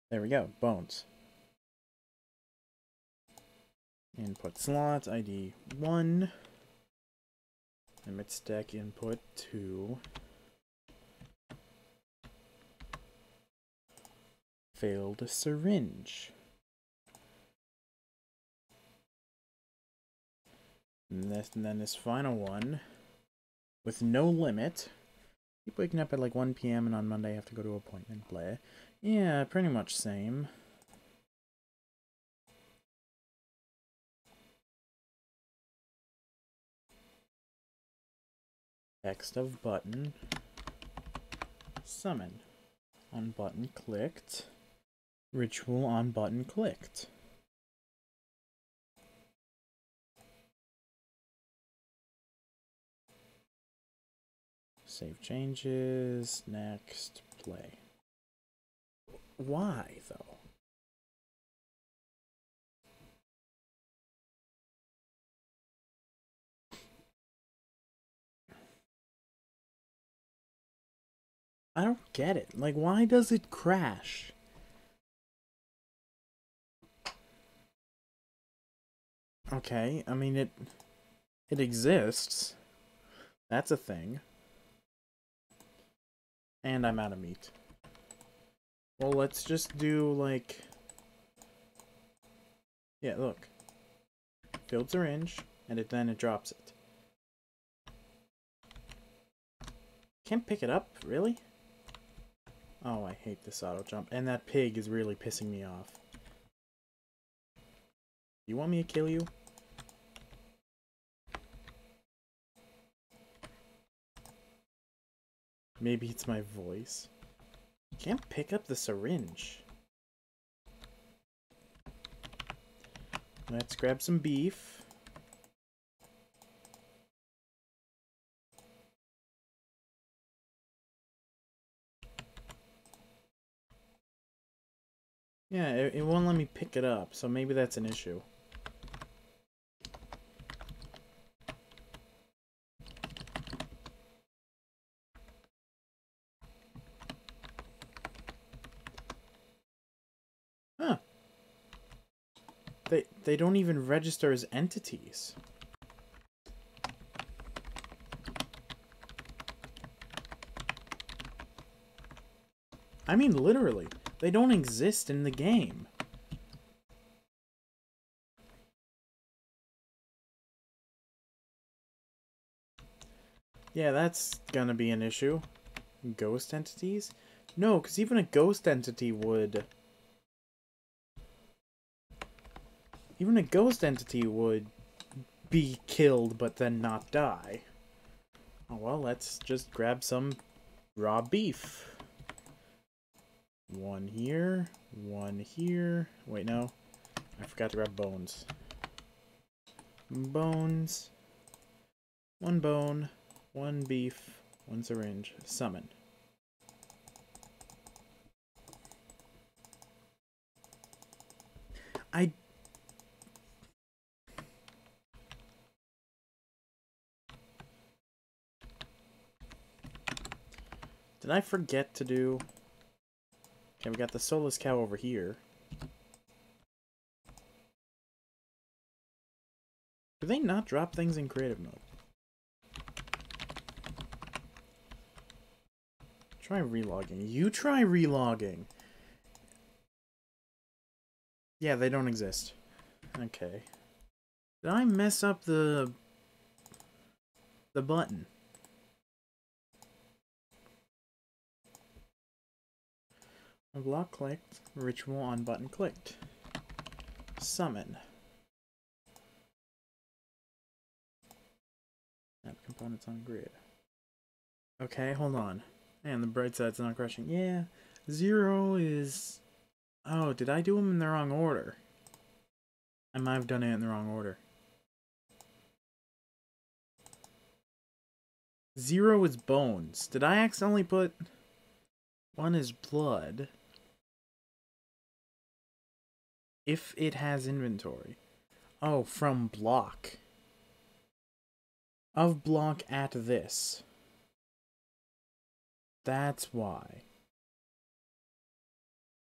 There we go. Bones. Input slot ID 1. Limit stack input 2. Failed syringe. And then this final one with no limit. Keep waking up at like 1 PM and on Monday I have to go to appointment. Blah. Yeah, pretty much same. Text of button. Summon. On button clicked. Ritual on button clicked. Save changes. Next. Play. Why, though? I don't get it. Like, why does it crash? Okay, I mean, it exists. That's a thing. And I'm out of meat. Well, let's just do, like... Yeah, look. Filled syringe, and then it drops it. Can't pick it up? Really? Oh, I hate this auto jump. And that pig is really pissing me off. You want me to kill you? Maybe it's my voice. Can't pick up the syringe. Let's grab some beef. Yeah, it won't let me pick it up, so maybe that's an issue. Huh. They don't even register as entities. I mean, literally. They don't exist in the game. Yeah, that's gonna be an issue. Ghost entities? No, because even a ghost entity would... Even a ghost entity would be killed but then not die. Oh well, let's just grab some raw beef. One here, one here. Wait, no. I forgot to grab bones. Bones. One bone, one beef, one syringe. Summon. Did I forget to do... Okay, we got the soulless cow over here. Do they not drop things in creative mode? Try relogging. You try relogging! Yeah, they don't exist. Okay. Did I mess up the button? Block clicked, ritual on button clicked. Summon. Add components on grid. Okay, hold on. And the bright side's not crashing. Yeah, 0 is... Oh, did I do them in the wrong order? I might have done it in the wrong order. 0 is bones. Did I accidentally put... 1 is blood? If it has inventory. Oh, from block. Of block at this. That's why.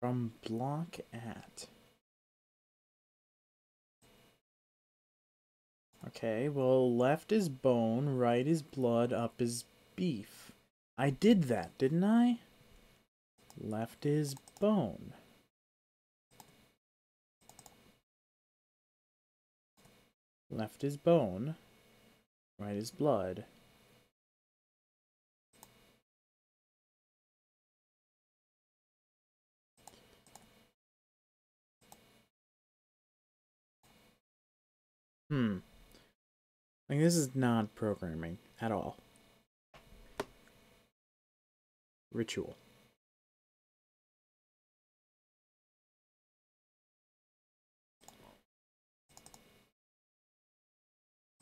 From block at. Okay, well, left is bone, right is blood, up is beef. I did that, didn't I? Left is bone. Left is bone, right is blood. Like, this is not programming at all. Ritual.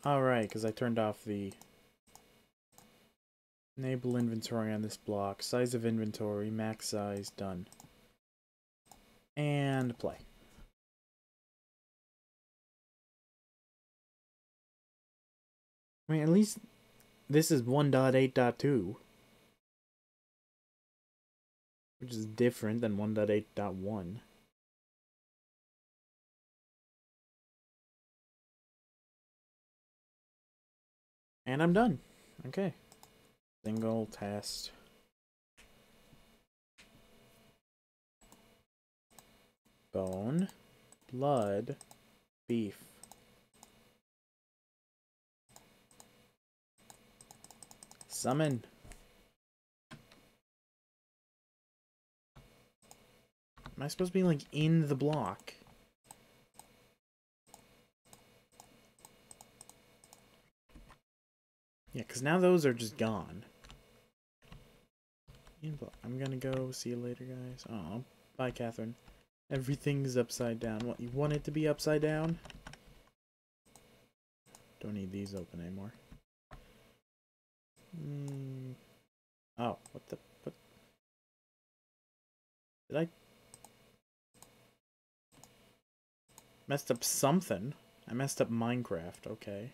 Alright, because I turned off the enable inventory on this block. Size of inventory, max size, done. And play. I mean, at least this is 1.8.2. Which is different than 1.8.1. And I'm done. Okay. Single test. Bone. Blood. Beef. Summon. Am I supposed to be, like, in the block? Yeah, because now those are just gone. I'm gonna go. See you later, guys. Oh, bye, Catherine. Everything's upside down. What, you want it to be upside down? Don't need these open anymore. Oh, what the... What? Did I... Messed up something. I messed up Minecraft, okay.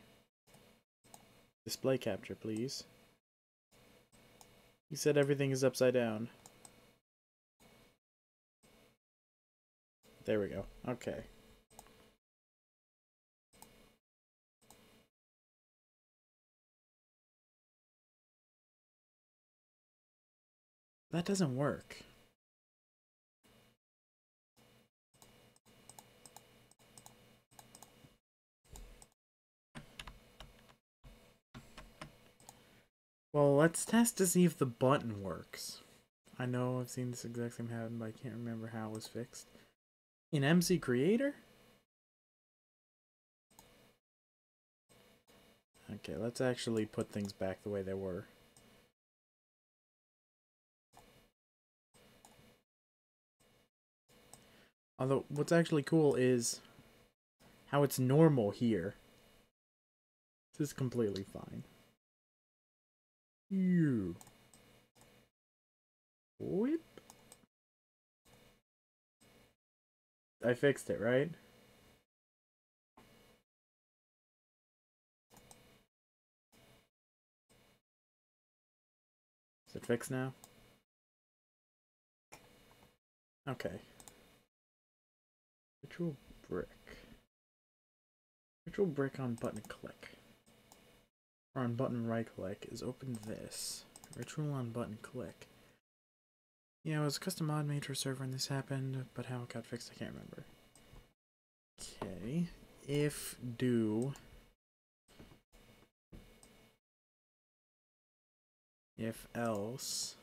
Display capture, please. You said everything is upside down. There we go. Okay. That doesn't work. Well, let's test to see if the button works. I know I've seen this exact same happen, but I can't remember how it was fixed. In MC Creator? Okay, let's actually put things back the way they were. Although, what's actually cool is how it's normal here. This is completely fine. You. Whip. I fixed it, right? Is it fixed now? Okay. Ritual brick. Ritual brick on button click. Or on button right click is open this. Ritual on button click. Yeah, it was a custom mod made for a server when this happened, but how it got fixed I can't remember. Okay. If do. If else.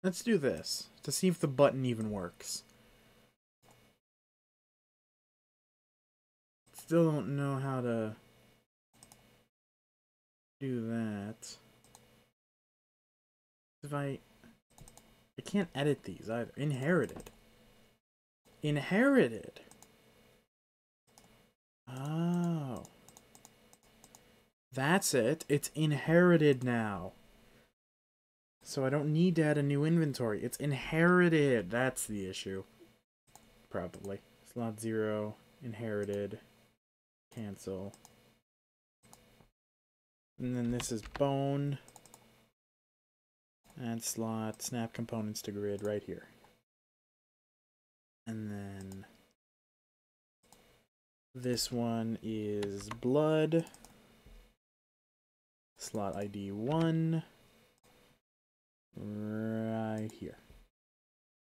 Let's do this to see if the button even works. Still don't know how to do that. If I can't edit these either. Inherited. Inherited. Oh. That's it. It's inherited now. So I don't need to add a new inventory. It's inherited. That's the issue. Probably. Slot 0. Inherited. Cancel. And then this is bone. Add slot. Snap components to grid right here. And then this one is blood. Slot ID 1. Right here.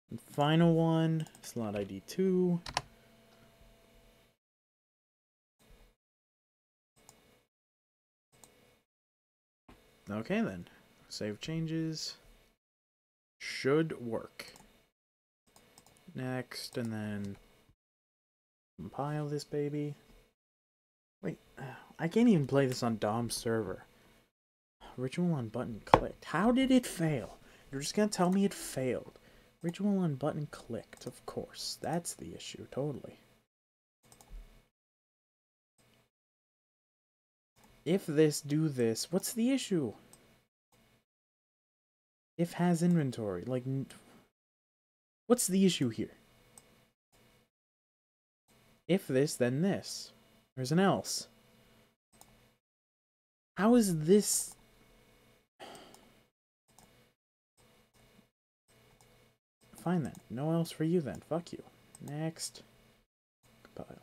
And final one, slot ID 2. Okay then. Save changes. Should work. Next, and then compile this baby. Wait, I can't even play this on Dom's server. Ritual on button clicked. How did it fail? You're just gonna tell me it failed. Ritual on button clicked, of course. That's the issue, totally. If this, do this. What's the issue? If has inventory. Like, what's the issue here? If this, then this. There's an else. How is this... Fine then. No else for you then. Fuck you. Next. Compile.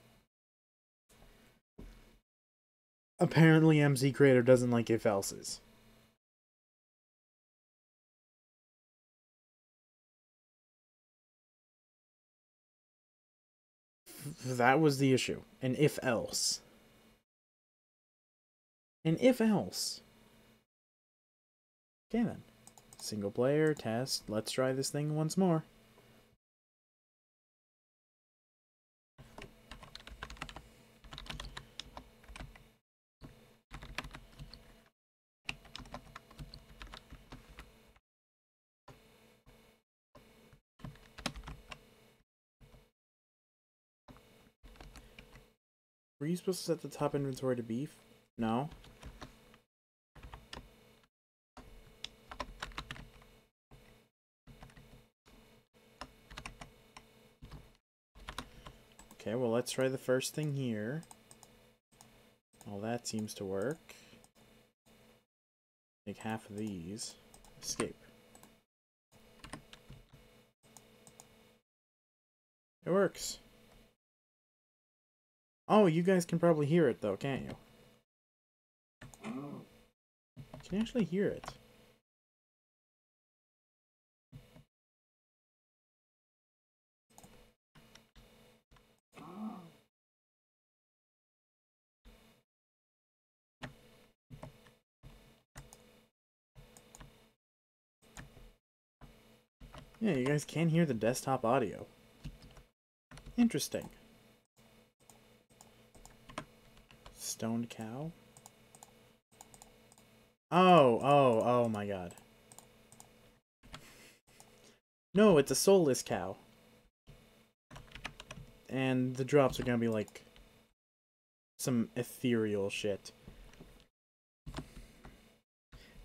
Apparently MC Creator doesn't like if else's. That was the issue. An if-else. An if-else. Okay then. Single player, test. Let's try this thing once more. Were you supposed to set the top inventory to beef? No. Okay, well, let's try the first thing here. Well, that seems to work. Make half of these. Escape. It works. Oh, you guys can probably hear it, though, can't you? Can you actually hear it? Yeah, you guys can hear the desktop audio. Interesting. Stoned cow? Oh my god. No, it's a soulless cow. And the drops are gonna be like some ethereal shit.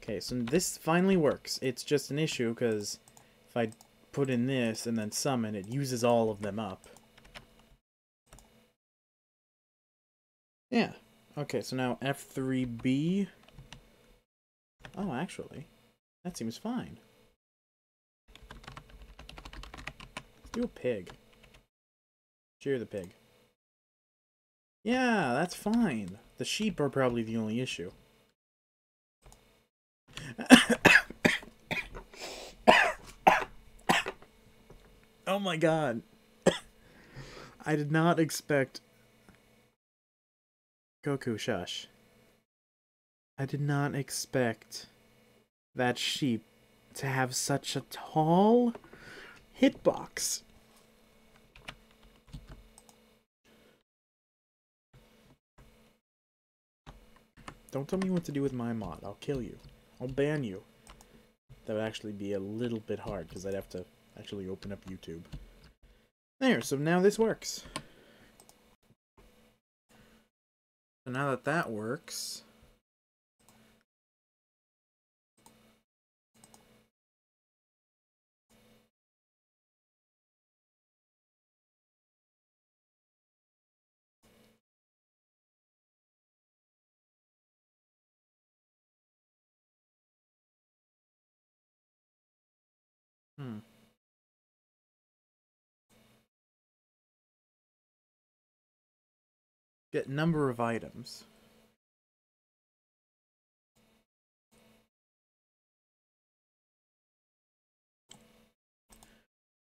Okay, so this finally works. It's just an issue because if I put in this and then summon, it uses all of them up. Yeah. Okay, so now F3B. Oh, actually, that seems fine. Let's do a pig. Cheer the pig. Yeah, that's fine. The sheep are probably the only issue. Oh my god. I did not expect... Goku, shush. I did not expect that sheep to have such a tall hitbox. Don't tell me what to do with my mod. I'll kill you. I'll ban you. That would actually be a little bit hard because I'd have to actually open up YouTube. There, so now this works. So now that that works... Get number of items.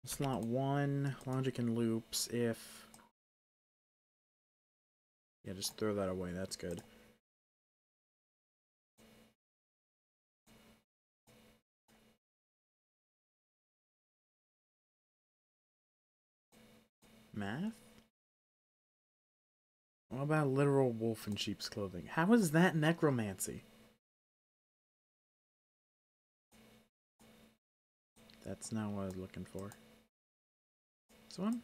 Slot 1, logic and loops, if... Yeah, just throw that away, that's good. Math? What about literal wolf in sheep's clothing? How is that necromancy? That's not what I was looking for. This one?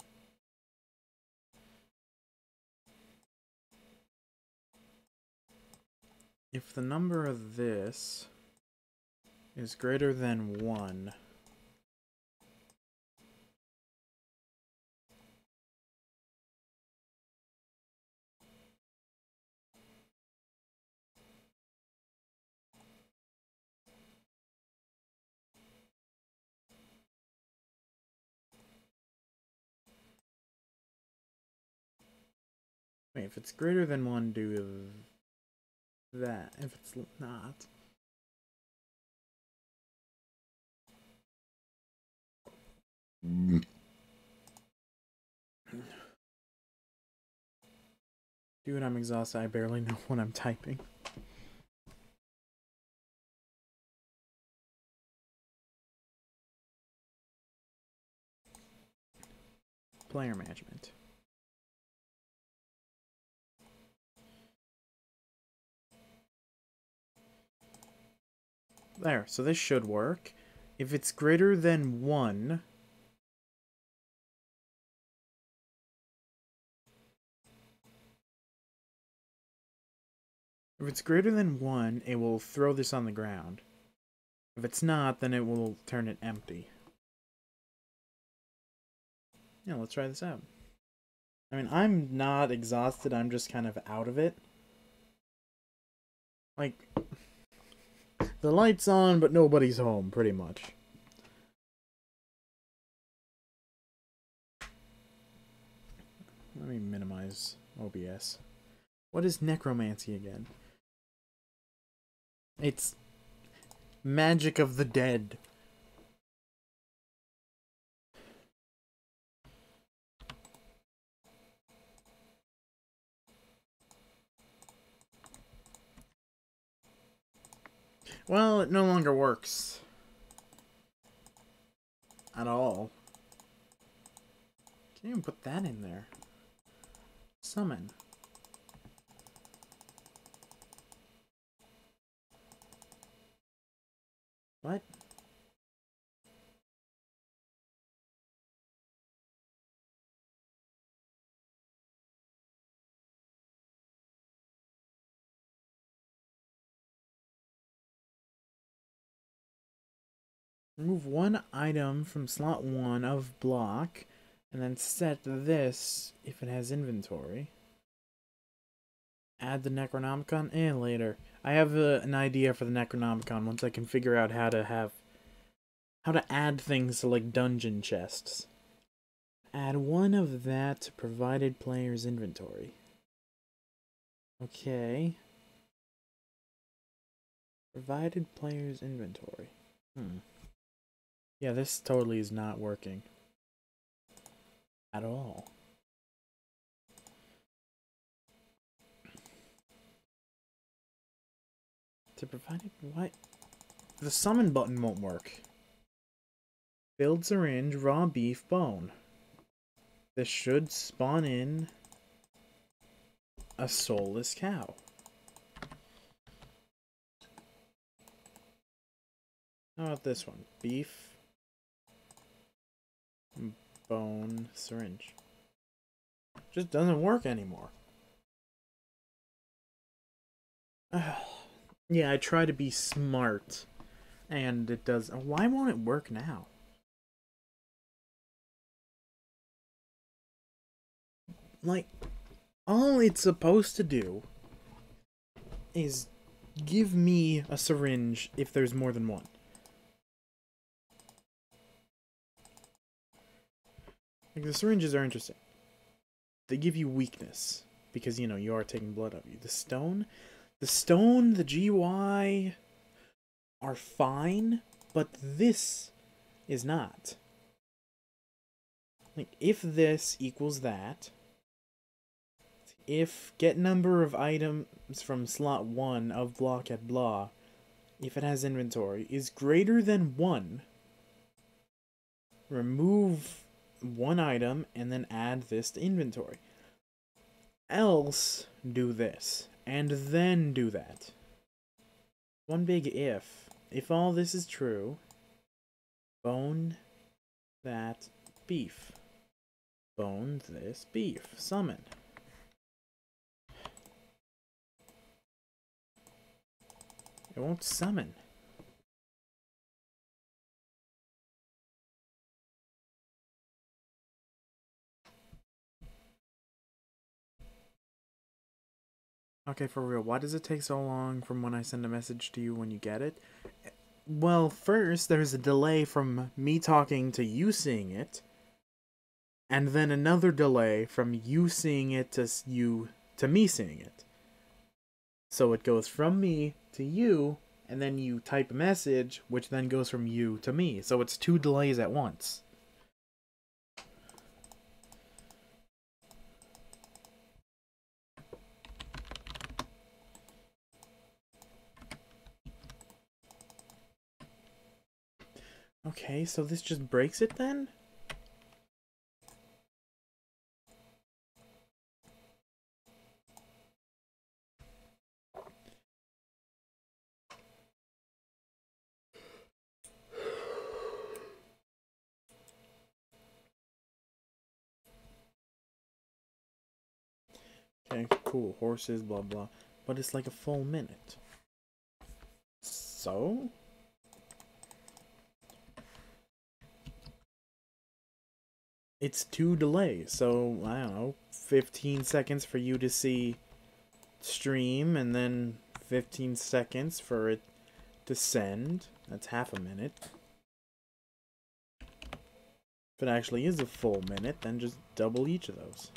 If the number of this is greater than 1... Wait, if it's greater than 1, do that. If it's not... Dude, I'm exhausted. I barely know what I'm typing. Player management. There, so this should work. If it's greater than 1... If it's greater than 1, it will throw this on the ground. If it's not, then it will turn it empty. Yeah, let's try this out. I mean, I'm not exhausted, I'm just kind of out of it. Like, the light's on, but nobody's home, pretty much. Let me minimize OBS. What is necromancy again? It's magic of the dead. Well, it no longer works. At all. Can't even put that in there. Summon. What? Remove one item from slot 1 of block, and then set this if it has inventory. Add the Necronomicon in later. I have an idea for the Necronomicon once I can figure out how to add things to like dungeon chests. Add one of that to provided player's inventory. Okay. Provided player's inventory. Yeah, this totally is not working. At all. To provide it, what? The summon button won't work. Filled syringe, raw beef, bone. This should spawn in a soulless cow. How about this one? Beef, bone, syringe. Just doesn't work anymore. Yeah, I try to be smart, and it does. Why won't it work now? Like, all it's supposed to do is give me a syringe if there's more than one. Like, the syringes are interesting. They give you weakness, because, you know, you are taking blood out of you. The stone, the GY are fine, but this is not. Like, if this equals that, if get number of items from slot 1 of block at blah, if it has inventory, is greater than 1, remove one item and then add this to inventory. Else, do this, and then do that. One big if. If all this is true, bone that beef. Bone this beef. Summon. It won't summon. Okay, for real, why does it take so long from when I send a message to you when you get it? Well, first, there's a delay from me talking to you seeing it, and then another delay from you seeing it to me seeing it. So it goes from me to you, and then you type a message, which then goes from you to me. So it's 2 delays at once. Okay, so this just breaks it then? Okay, cool. Horses, blah blah. But it's like a full minute. So? It's 2 delays, so I don't know, 15 seconds for you to see stream, and then 15 seconds for it to send. That's half a minute. If it actually is a full minute, then just double each of those.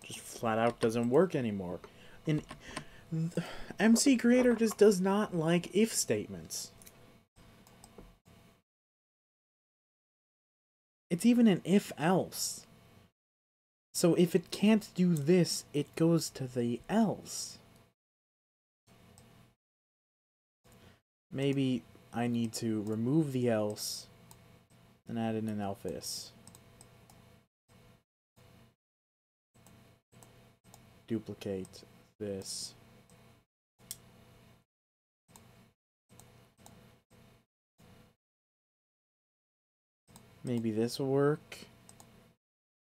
Just flat out doesn't work anymore. And MC Creator just does not like if statements. It's even an if else. So if it can't do this, it goes to the else. Maybe I need to remove the else and add in an else. Duplicate this. Maybe this will work.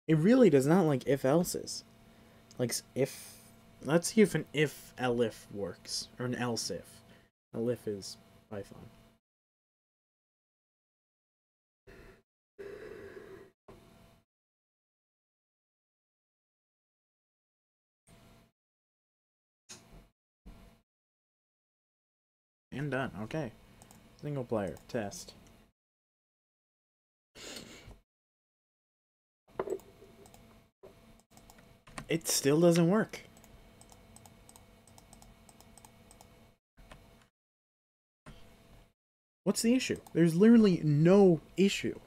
It really does not like if else's. Like if. Let's see if an if elif works. Or an else if. Elif is Python. And done. Okay. Single player. Test. It still doesn't work. What's the issue? There's literally no issue.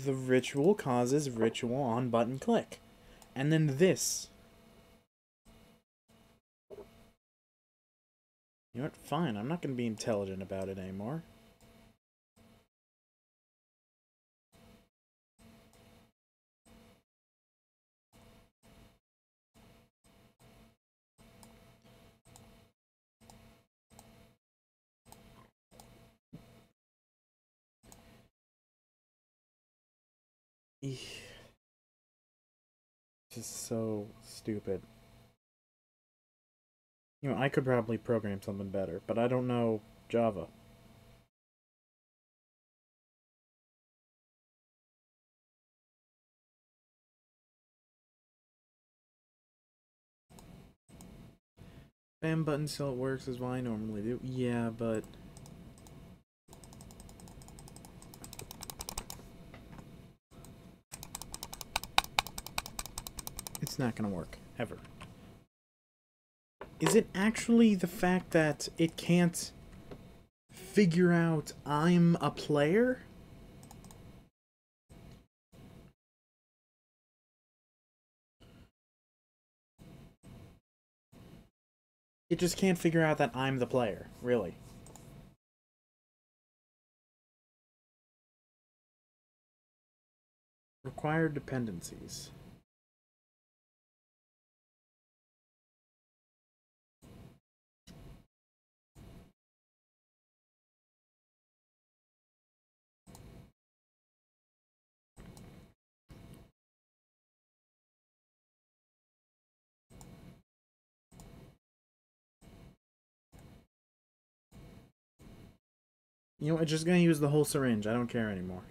The ritual causes ritual on button click. And then this. You know what? Fine. I'm not going to be intelligent about it anymore. Just so stupid. You know, I could probably program something better, but I don't know Java. Spam button still works as well I normally do. Yeah, but it's not gonna work, ever. Is it actually the fact that it can't figure out I'm a player? It just can't figure out that I'm the player, really. Required dependencies. You know, I'm just gonna use the whole syringe. I don't care anymore.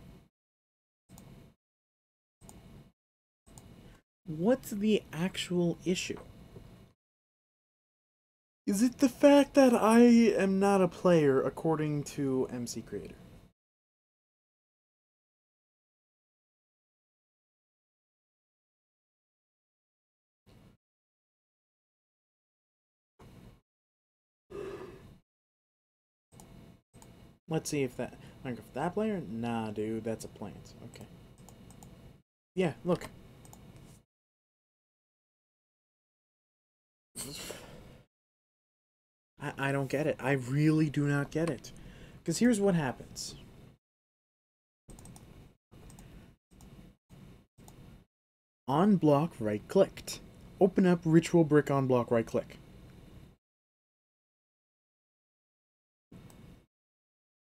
What's the actual issue? Is it the fact that I am not a player according to MC Creator? Let's see if that... Minecraft, that player? Nah, dude, that's a plant. Okay. Yeah, look. I don't get it. I really do not get it. Because here's what happens. On block, right-clicked. Open up ritual brick on block, right-click.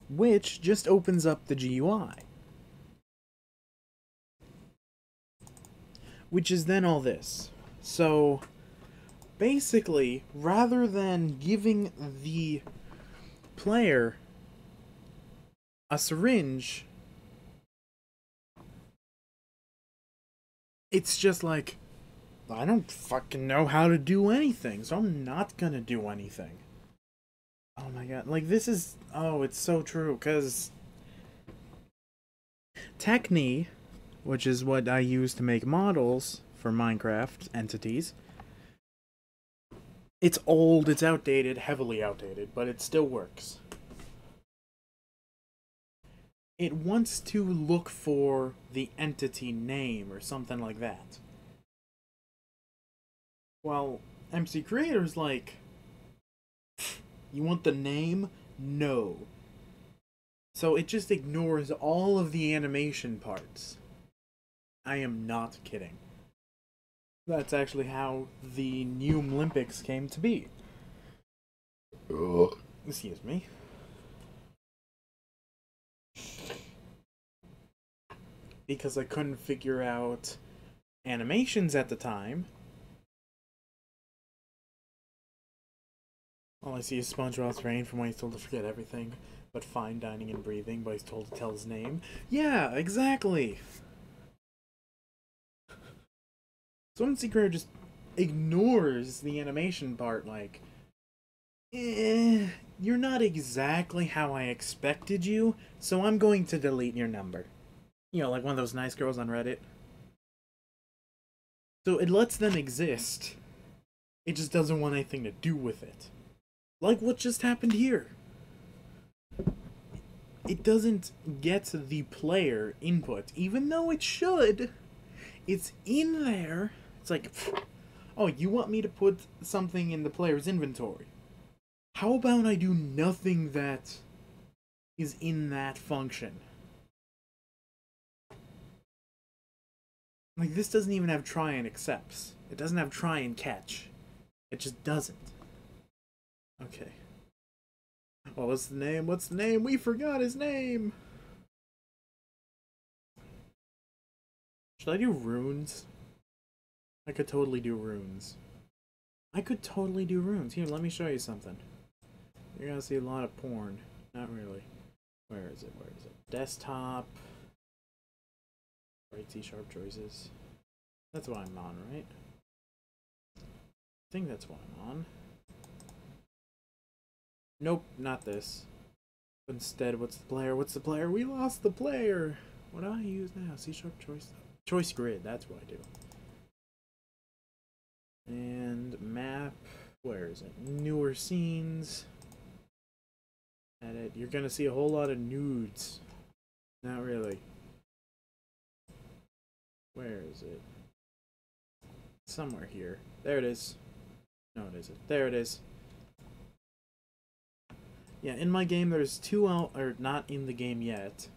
Which just opens up the GUI. Which is then all this. So, basically, rather than giving the player a syringe, it's just like, I don't fucking know how to do anything, so I'm not gonna do anything. Oh my god, like this is, oh, it's so true, because Techne, which is what I use to make models for Minecraft entities, it's old, it's outdated, heavily outdated, but it still works. It wants to look for the entity name or something like that. Well, MC Creator's like, you want the name? No. So it just ignores all of the animation parts. I am not kidding. That's actually how the new Olympics came to be. Ugh. Excuse me. Because I couldn't figure out animations at the time. All I see is SpongeBob's brain from when he's told to forget everything but fine dining and breathing, but he's told to tell his name. Yeah, exactly! So MC Creator just ignores the animation part, like, you're not exactly how I expected you, so I'm going to delete your number. You know, like one of those nice girls on Reddit. So it lets them exist. It just doesn't want anything to do with it. Like what just happened here. It doesn't get the player input, even though it should. It's in there. It's like, oh, you want me to put something in the player's inventory? How about I do nothing that is in that function? Like, this doesn't even have try and accepts. It doesn't have try and catch. It just doesn't. Okay. Oh, what's the name? What's the name? We forgot his name! Should I do runes? I could totally do runes. I could totally do runes. Here, let me show you something. You're gonna see a lot of porn. Not really. Where is it? Where is it? Desktop. Right, C-sharp choices. That's what I'm on, right? I think that's what I'm on. Nope, not this. Instead, what's the player? What's the player? We lost the player! What do I use now? C-sharp choice? Choice grid, that's what I do. And map. Where is it? Newer scenes. Edit. You're gonna see a whole lot of nudes. Not really. Where is it? Somewhere here. There it is. No, it isn't. There it is. Yeah, in my game there's two or not in the game yet.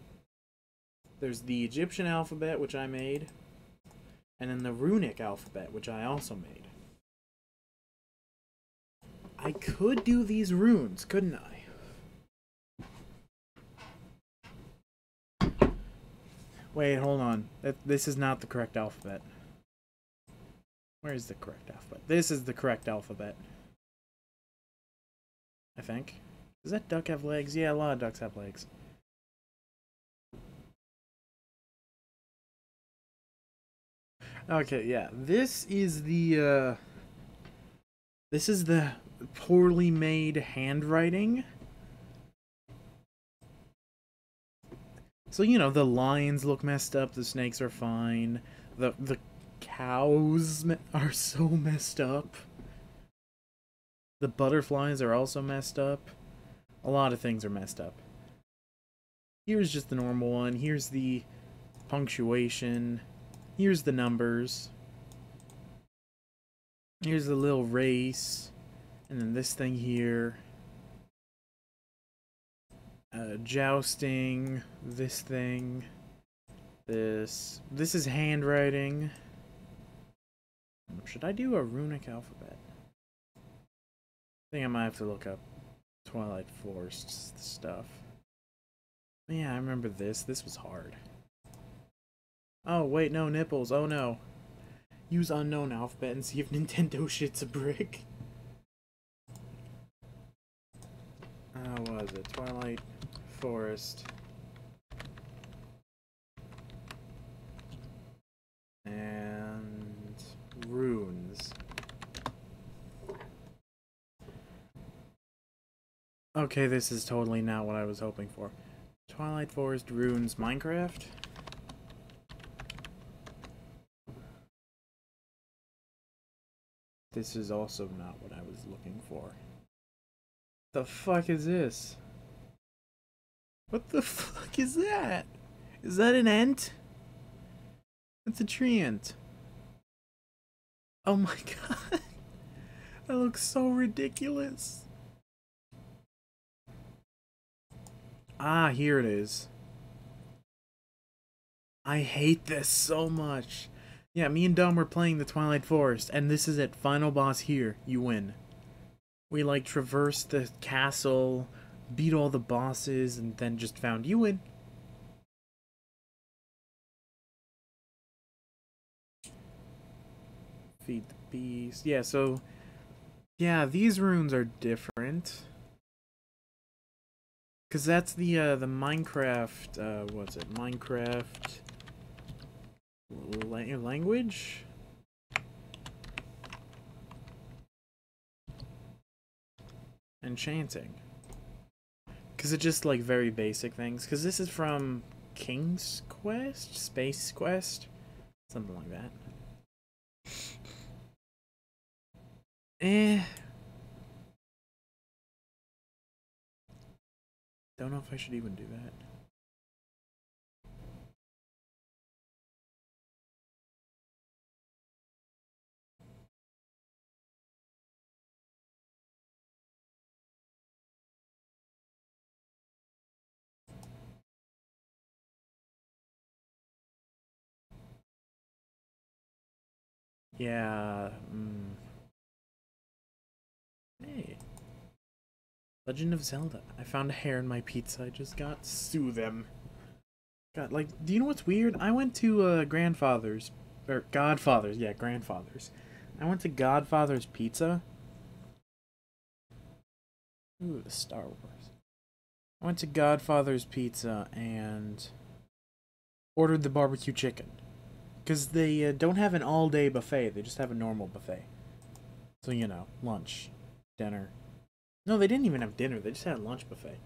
There's the Egyptian alphabet, which I made, and then the runic alphabet, which I also made. I could do these runes, couldn't I? Wait, hold on. This is not the correct alphabet. Where is the correct alphabet? This is the correct alphabet. I think. Does that duck have legs? Yeah, a lot of ducks have legs. Okay, yeah. This is the poorly made handwriting. So, you know, the lions look messed up, the snakes are fine, the cows are so messed up. The butterflies are also messed up. A lot of things are messed up. Here's just the normal one. Here's the punctuation. Here's the numbers. Here's the little race. And then this thing here. Jousting. This thing. This is handwriting. Should I do a runic alphabet? I think I might have to look up Twilight Forest stuff. Yeah, I remember this. This was hard. Oh, wait, no, nipples. Oh, no. Use unknown alphabet and see if Nintendo shits a brick. What was it? Twilight Forest. And runes. Okay, this is totally not what I was hoping for. Twilight Forest runes Minecraft? This is also not what I was looking for. The fuck is this? What the fuck is that? Is that an ant? It's a tree ant. Oh my god. That looks so ridiculous. Ah, here it is. I hate this so much. Yeah, me and Dom were playing the Twilight Forest, and this is it. Final boss here. You win. We, like, traversed the castle, beat all the bosses, and then just found you win. Feed the beast. Yeah, so... yeah, these runes are different. Because that's the Minecraft, what's it? Minecraft... language? Enchanting. Because it's just, like, very basic things. Because this is from King's Quest? Space Quest? Something like that. Don't know if I should even do that. Yeah, Hey. Legend of Zelda. I found a hair in my pizza I just got. Sue them. God, like, do you know what's weird? I went to, Grandfather's. Or, Godfather's. Yeah, Grandfather's. I went to Godfather's Pizza. Ooh, the Star Wars. I went to Godfather's Pizza and ordered the barbecue chicken. Because they don't have an all-day buffet. They just have a normal buffet. So, you know, lunch, dinner. No, they didn't even have dinner. They just had a lunch buffet.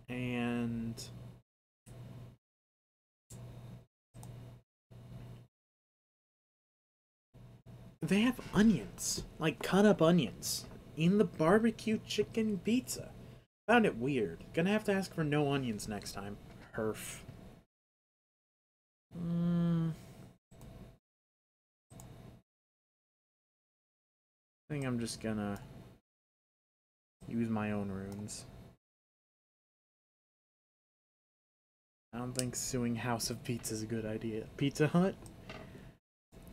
And... they have onions. Like, cut up onions. In the barbecue chicken pizza. Found it weird. Gonna have to ask for no onions next time. Herf. I think I'm just gonna use my own runes. I don't think suing House of Pizza is a good idea. Pizza Hut?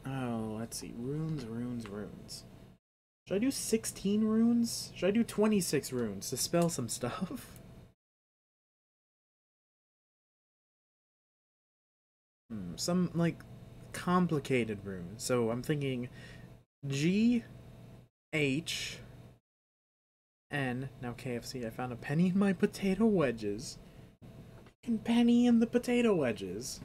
Oh, let's see. Runes. Should I do 16 runes? Should I do 26 runes to spell some stuff? Some, like, complicated runes. So I'm thinking G, H, N. Now KFC, I found a penny in my potato wedges. Fucking penny in the potato wedges.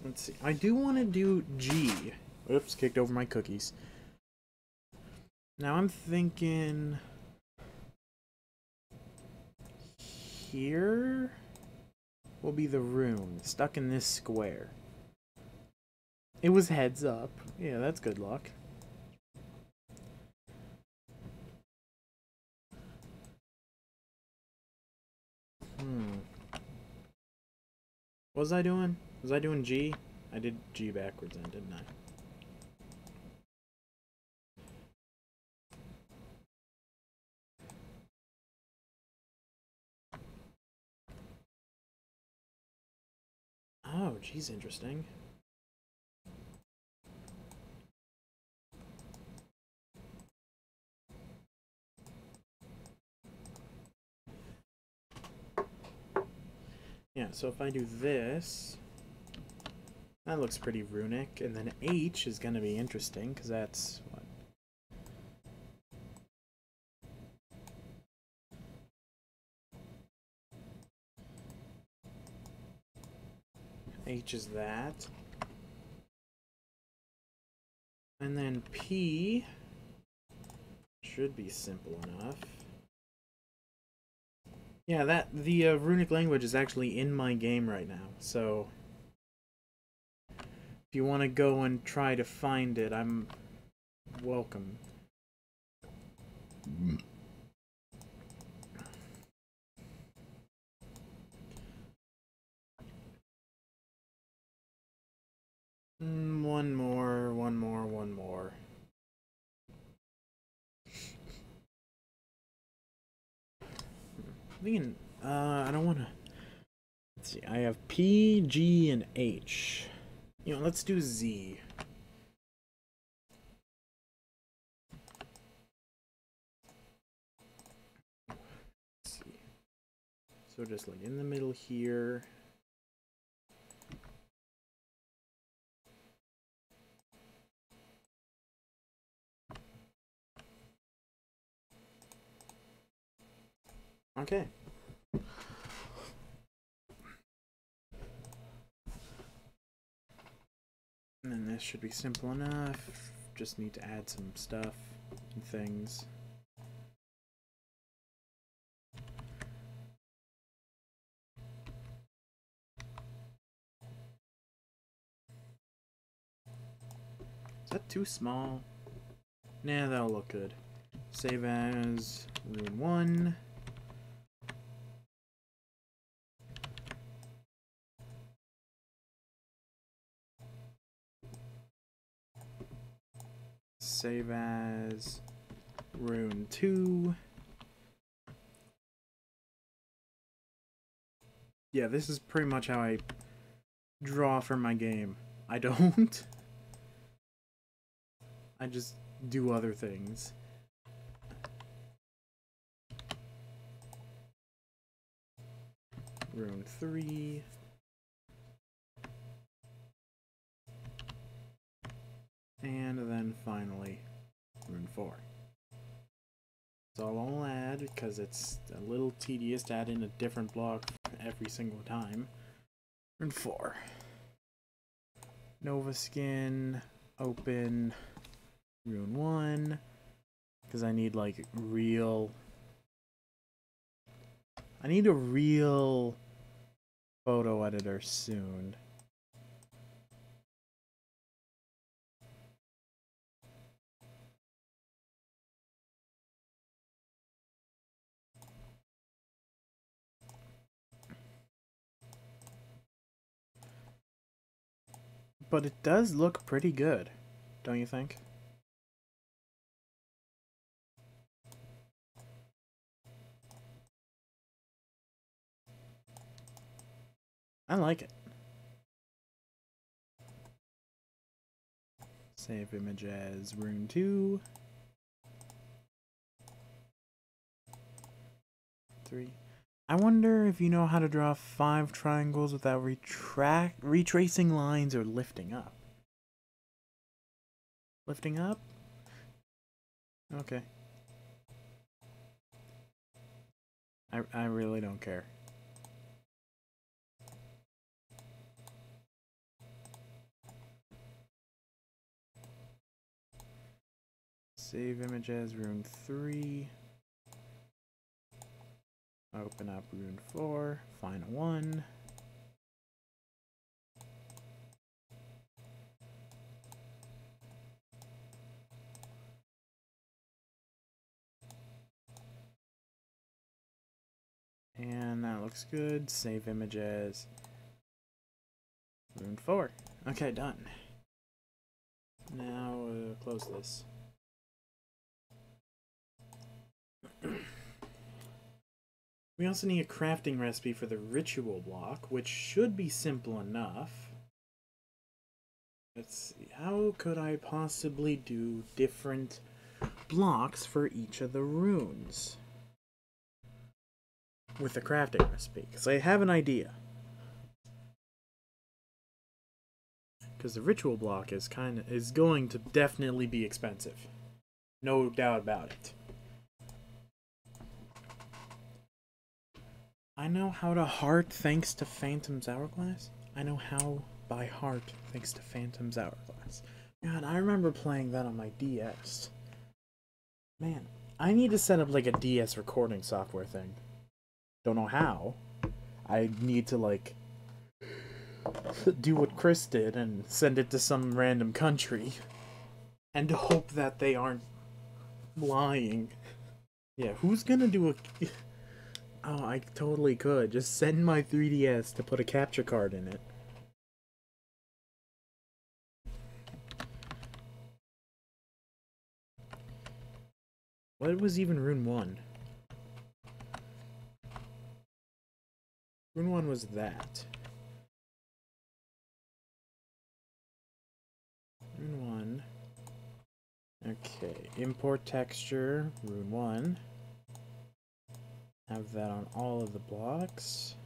Let's see. I do want to do G. Oops, kicked over my cookies. Now I'm thinking... here will be the rune stuck in this square. It was heads up. Yeah, that's good luck. What was I doing? Was I doing G? I did G backwards then, didn't I? Oh, G's interesting. Yeah, so if I do this, that looks pretty runic, and then H is going to be interesting, because that's, what? H is that. And then P should be simple enough. Yeah, the runic language is actually in my game right now, so if you want to go and try to find it, I'm welcome. One more. I'm thinking, I don't want to. Let's see, I have P, G, and H. You know, let's do Z. Let's see. So just like in the middle here. Okay. And then this should be simple enough. Just need to add some stuff and things. Is that too small? Nah, that'll look good. Save as rune 1. Save as rune 2. Yeah, this is pretty much how I draw for my game. I don't. I just do other things. Rune 3. And then finally, rune 4. So I'll add, because it's a little tedious to add in a different block every single time. Rune 4. Nova skin, open, rune 1. Because I need like real... I need a real photo editor soon. But it does look pretty good, don't you think? I like it. Save image as rune 2. 3. I wonder if you know how to draw 5 triangles without retracing lines or lifting up. Lifting up? Okay. I really don't care. Save image as rune 3. Open up rune 4, find 1. And that looks good. Save image as rune 4. Okay, done. Now close this. We also need a crafting recipe for the ritual block, which should be simple enough. Let's see, how could I possibly do different blocks for each of the runes with the crafting recipe? Because I have an idea. Because the ritual block is going to definitely be expensive. No doubt about it. I know how to heart thanks to Phantom's Hourglass. I know how by heart thanks to Phantom's Hourglass. God, I remember playing that on my DS. Man, I need to set up like a DS recording software thing. Don't know how. I need to like do what Chris did and send it to some random country and hope that they aren't lying. Yeah, who's gonna do a... Oh, I totally could. Just send my 3DS to put a capture card in it. What was even Rune 1? Rune 1 was that. Rune 1. Okay, import texture, Rune 1. Have that on all of the blocks.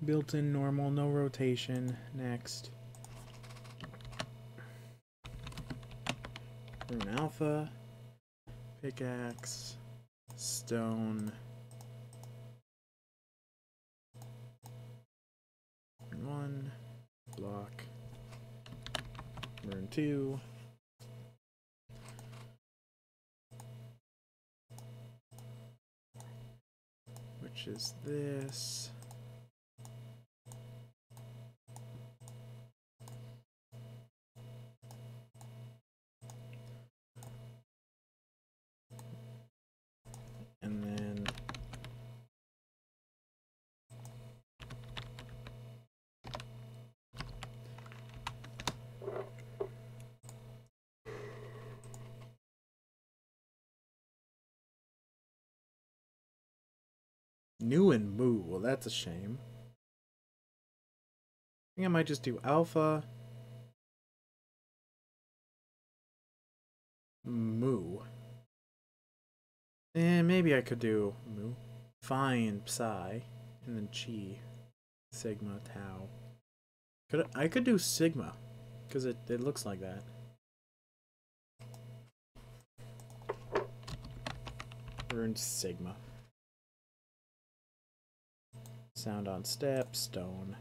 Built-in normal, no rotation. Next. Rune Alpha. Pickaxe. Stone. Rune 1. Block. Rune 2. Which is this. And then New and Moo. Well, that's a shame. I think I might just do Alpha. Moo. And maybe I could do Moo. Phi, Psi. And then Chi. Sigma, Tau. I could do Sigma. Because it looks like that. Rune Sigma. Sound on step, stone.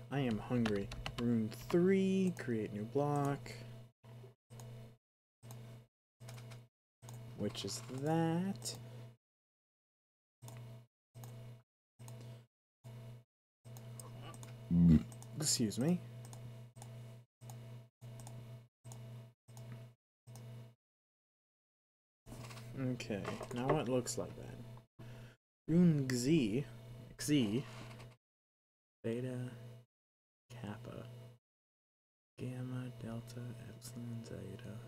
I am hungry. Rune 3, create new block. Which is that. Excuse me. Okay, now it looks like that. Rune Xi. Xi. Beta. Kappa. Gamma, Delta, Epsilon, Zeta.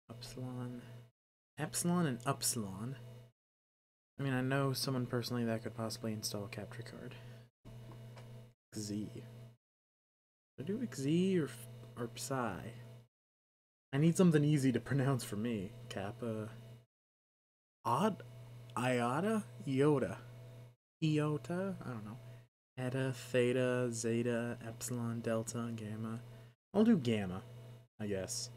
Upsilon. Epsilon and Upsilon. I mean, I know someone personally that could possibly install a capture card. Xi. Should I do Xi or Psi? I need something easy to pronounce for me. Kappa. Iota? Iota. Iota? I don't know. Eta, Theta, Zeta, Epsilon, Delta, Gamma. I'll do Gamma, I guess.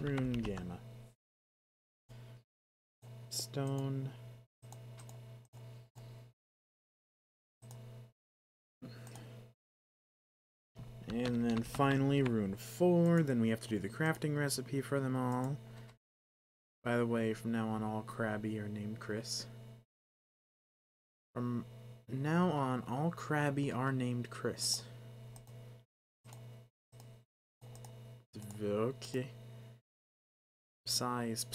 Rune Gamma. Stone. And then finally Rune 4. Then we have to do the crafting recipe for them all. By the way, from now on all Krabby are named Chris. From now on all Krabby are named Chris. Okay. Psy is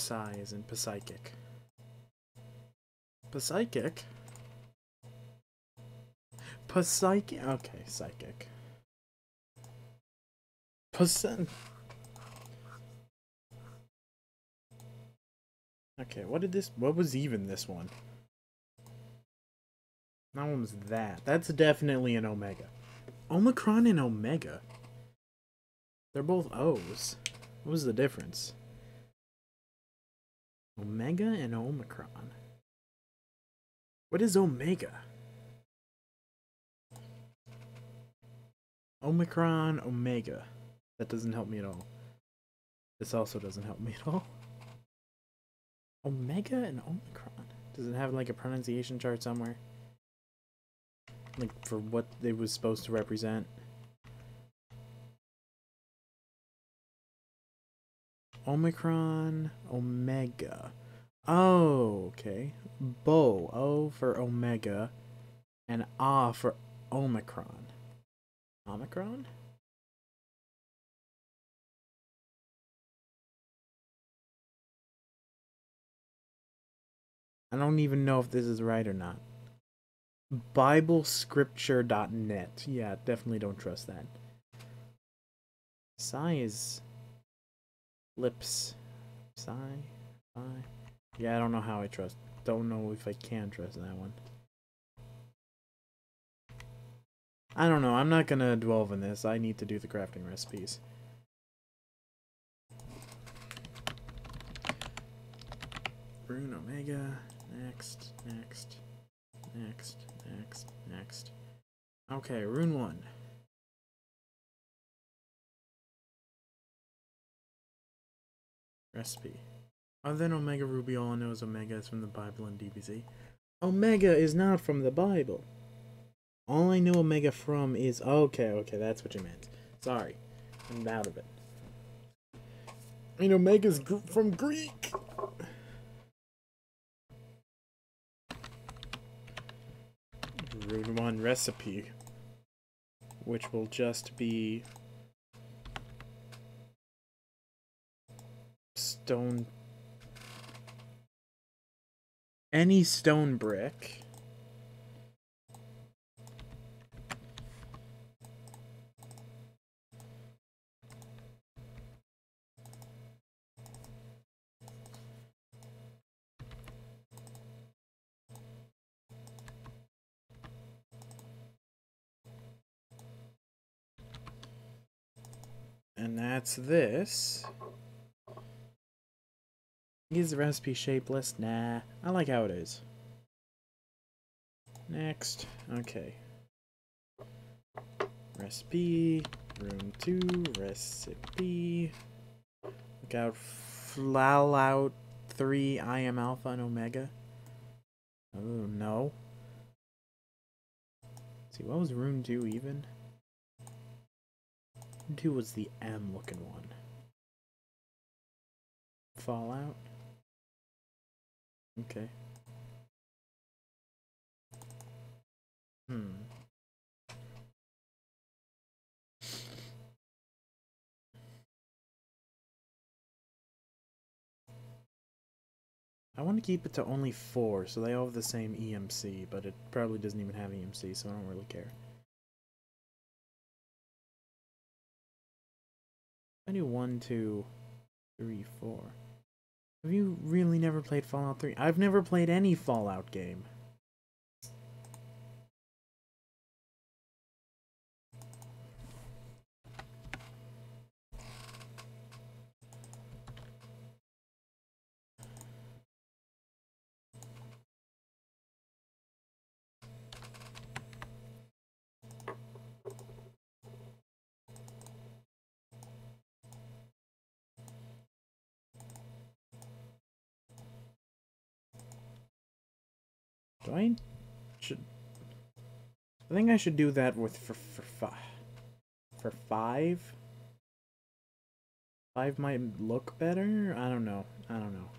and Psychic. Psychic? Psychic? Okay, Psychic. Okay, what was even this one? That one was that. That's definitely an Omega. Omicron and Omega? They're both O's. What was the difference? Omega and Omicron. What is Omega? Omicron, Omega. That doesn't help me at all. This also doesn't help me at all. Omega and Omicron. Does it have like a pronunciation chart somewhere? Like for what it was supposed to represent? Omicron, Omega. Oh, okay. Bo, O for Omega, and Ah for Omicron. Omicron? I don't even know if this is right or not. BibleScripture.net. Yeah, definitely don't trust that. Psy is lips. Psy. Yeah, I don't know how I trust. Don't know if I can trust that one. I don't know. I'm not gonna dwell on this. I need to do the crafting recipes. Rune Omega. Next. Okay, Rune 1. Recipe. Other than Omega Ruby, all I know is Omega is from the Bible and DBZ. Omega is not from the Bible. All I know Omega from is... Okay, that's what you meant. Sorry. I'm out of it. I mean, Omega's from Greek! Rune 1 recipe. Which will just be... stone... any stone brick. And that's this. Is the recipe shapeless? Nah, I like how it is. Next. Okay. Recipe. Room 2. Recipe. Look out. Fallout 3. I am Alpha and Omega. Oh, no. Let's see, what was Rune 2 even? Rune 2 was the M looking one. Fallout. Okay. I want to keep it to only 4, so they all have the same EMC, but it probably doesn't even have EMC, so I don't really care. I do 1, 2, 3, 4. Have you really never played Fallout 3? I've never played any Fallout game. I should... I think I should do that with for 5? 5 might look better? I don't know. I don't know.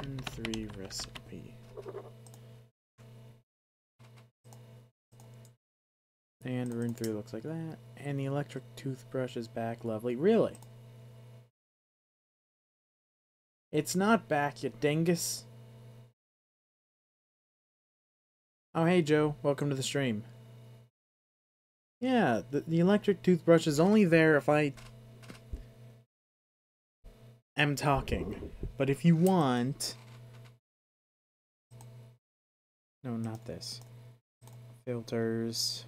Rune 3 recipe. And Rune 3 looks like that. And the electric toothbrush is back. Lovely. Really? It's not back, you dingus. Oh, hey, Joe. Welcome to the stream. Yeah, the electric toothbrush is only there if I am talking. But if you want... No, not this. Filters.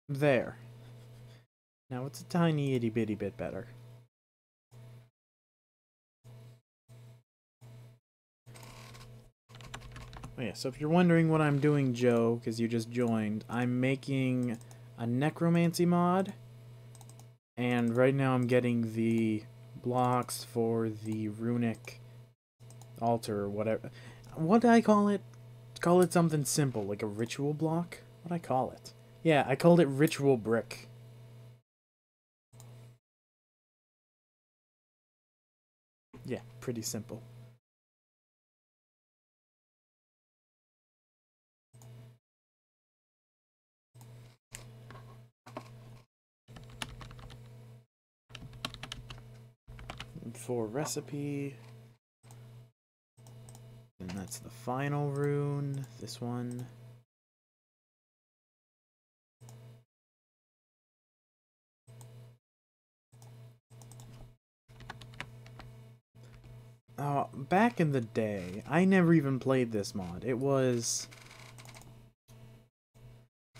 There. Now it's a tiny itty bitty bit better. Oh yeah, so if you're wondering what I'm doing, Joe, because you just joined, I'm making a Necromancy mod. And right now I'm getting the blocks for the runic altar or whatever. What do I call it? Call it something simple, like a ritual block? What do I call it? Yeah, I called it ritual brick. Yeah, pretty simple. For recipe. And that's the final rune. This one. Back in the day, I never even played this mod. It was...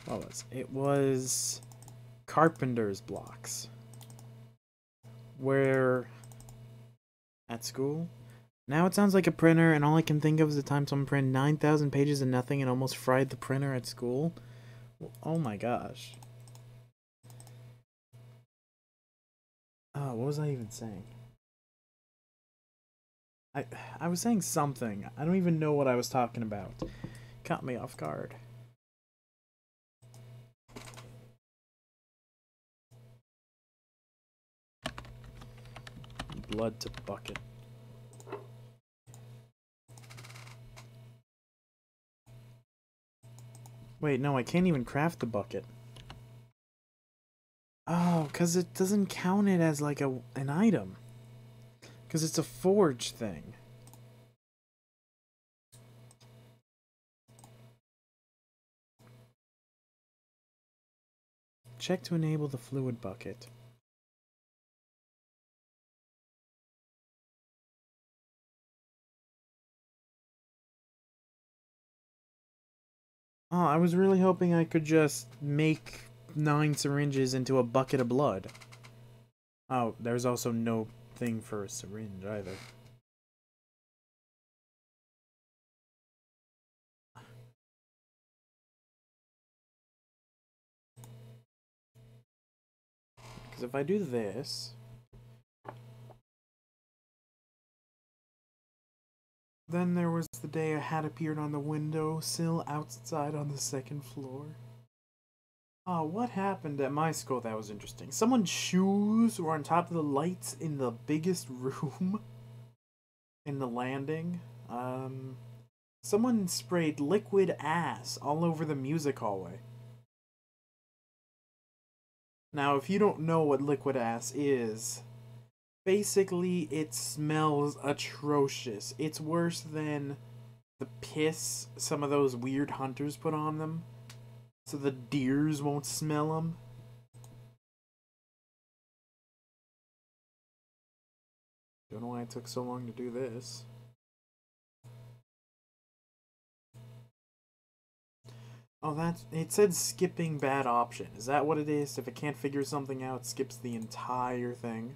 What was it? It was... Carpenter's blocks. Where... At school? Now it sounds like a printer, and all I can think of is the time someone printed 9,000 pages of nothing and almost fried the printer at school. Oh my gosh. Oh, what was I even saying? I was saying something. I don't even know what I was talking about. Caught me off guard. Blood to bucket. Wait, no, I can't even craft the bucket. Oh, because it doesn't count it as like an item. Because it's a forge thing. Check to enable the fluid bucket. Oh, I was really hoping I could just make 9 syringes into a bucket of blood. Oh, there's also no thing for a syringe either. Because if I do this... Then there was the day a hat appeared on the windowsill outside on the 2nd floor. Oh, what happened at my school that was interesting? Someone's shoes were on top of the lights in the biggest room in the landing. Someone sprayed liquid ass all over the music hallway. Now, if you don't know what liquid ass is, basically it smells atrocious. It's worse than the piss some of those weird hunters put on them, so the deers won't smell them. Don't know why it took so long to do this. Oh, it said skipping bad option. Is that what it is? If it can't figure something out, it skips the entire thing.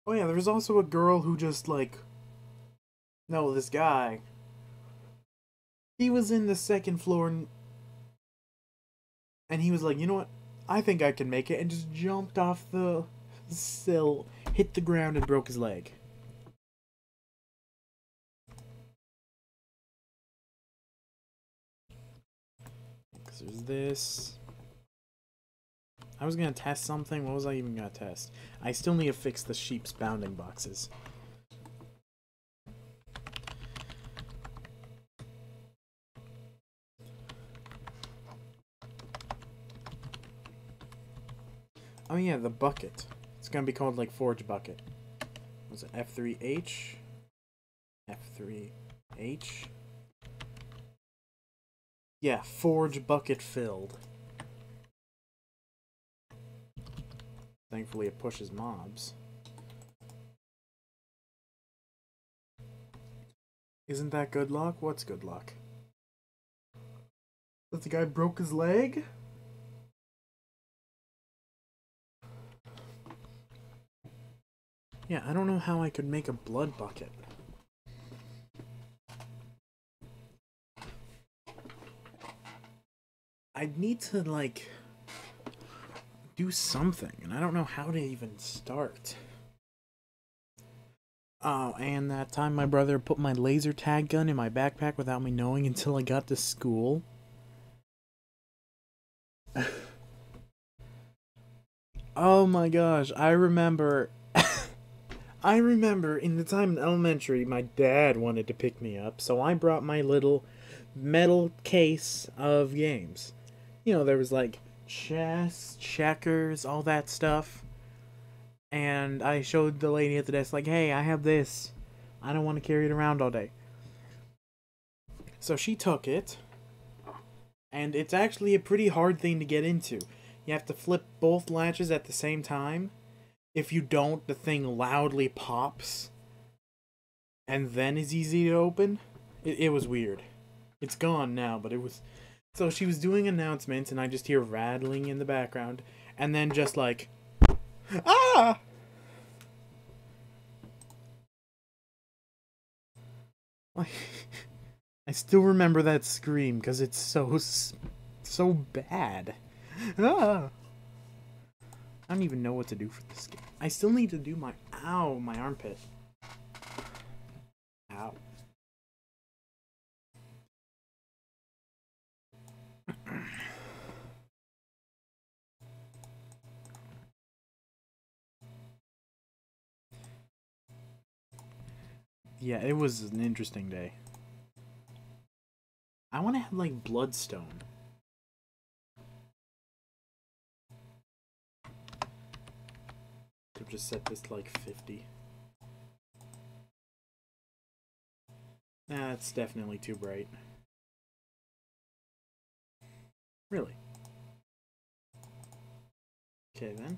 Oh yeah, there was also a girl who just, like, No, this guy. He was in the second floor and he was like, you know what? I think I can make it, and just jumped off the sill, hit the ground, and broke his leg. Because there's this. I was gonna test something. What was I even gonna test? I still need to fix the sheep's bounding boxes. Oh yeah, the bucket. It's gonna be called like Forge Bucket. Was it F3H? F3H? Yeah, Forge Bucket Filled. Thankfully it pushes mobs. Isn't that good luck? What's good luck? That the guy broke his leg? Yeah, I don't know how I could make a blood bucket. I'd need to, like, do something, and I don't know how to even start. Oh, and that time my brother put my laser tag gun in my backpack without me knowing until I got to school. Oh my gosh, I remember in the time in elementary, my dad wanted to pick me up, so I brought my little metal case of games. You know, there was like chess, checkers, all that stuff. And I showed the lady at the desk, like, hey, I have this. I don't want to carry it around all day. So she took it, and it's actually a pretty hard thing to get into. You have to flip both latches at the same time. If you don't, the thing loudly pops, and then is easy to open. It was weird. It's gone now, but it was... So she was doing announcements, and I just hear rattling in the background, and then just like... Ah! I still remember that scream, because it's so bad. Ah! I don't even know what to do for this game. I still need to do my... Ow, my armpit. Ow. Yeah, it was an interesting day. I want to have, like, bloodstone. Could just set this to, like, 50. Nah, it's definitely too bright. Really? Okay, then.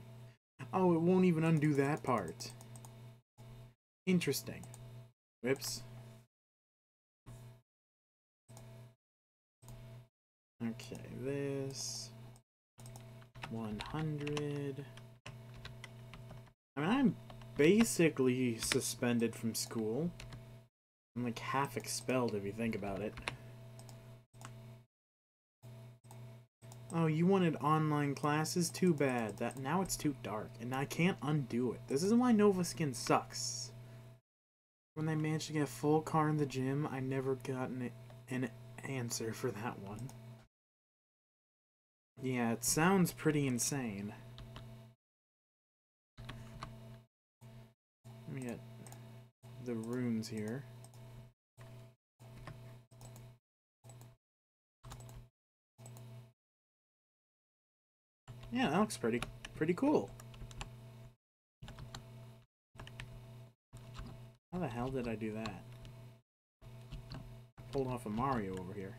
Oh, it won't even undo that part. Interesting. Whoops. Okay, this... 100... I mean, I'm basically suspended from school. I'm like half expelled if you think about it. Oh, you wanted online classes? Too bad. That now it's too dark, and I can't undo it. This is why Nova Skin sucks. When I managed to get a full car in the gym, I never got an answer for that one. Yeah, it sounds pretty insane. Let me get the runes here. Yeah, that looks pretty cool. How the hell did I do that? Pulled off a Mario over here.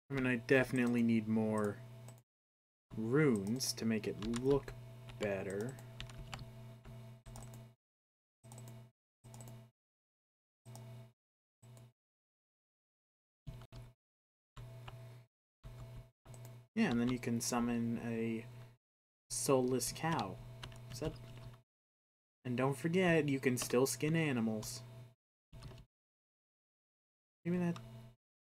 I mean, I definitely need more runes to make it look better. Yeah, and then you can summon a Soulless cow. Except, and don't forget, you can still skin animals. Maybe that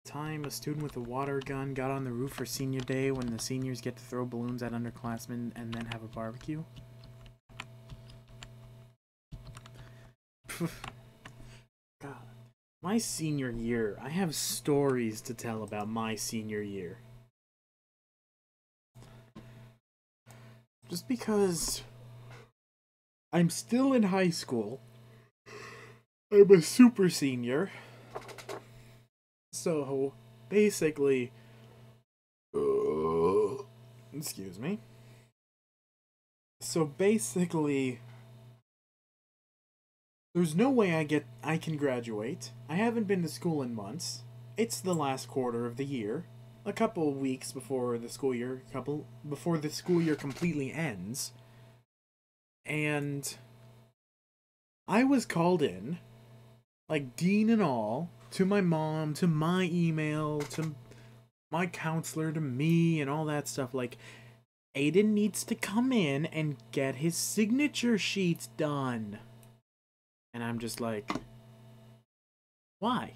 time a student with a water gun got on the roof for senior day when the seniors get to throw balloons at underclassmen and then have a barbecue. God. My senior year. I have stories to tell about my senior year. Just because I'm still in high school, I'm a super senior. So, basically, excuse me. So basically, there's no way I can graduate. I haven't been to school in months. It's the last quarter of the year. A couple of weeks before the school year completely ends. And I was called in, like dean and all, to my mom, to my email, to my counselor, to me, and all that stuff. Like, Aiden needs to come in and get his signature sheets done. And I'm just like, why?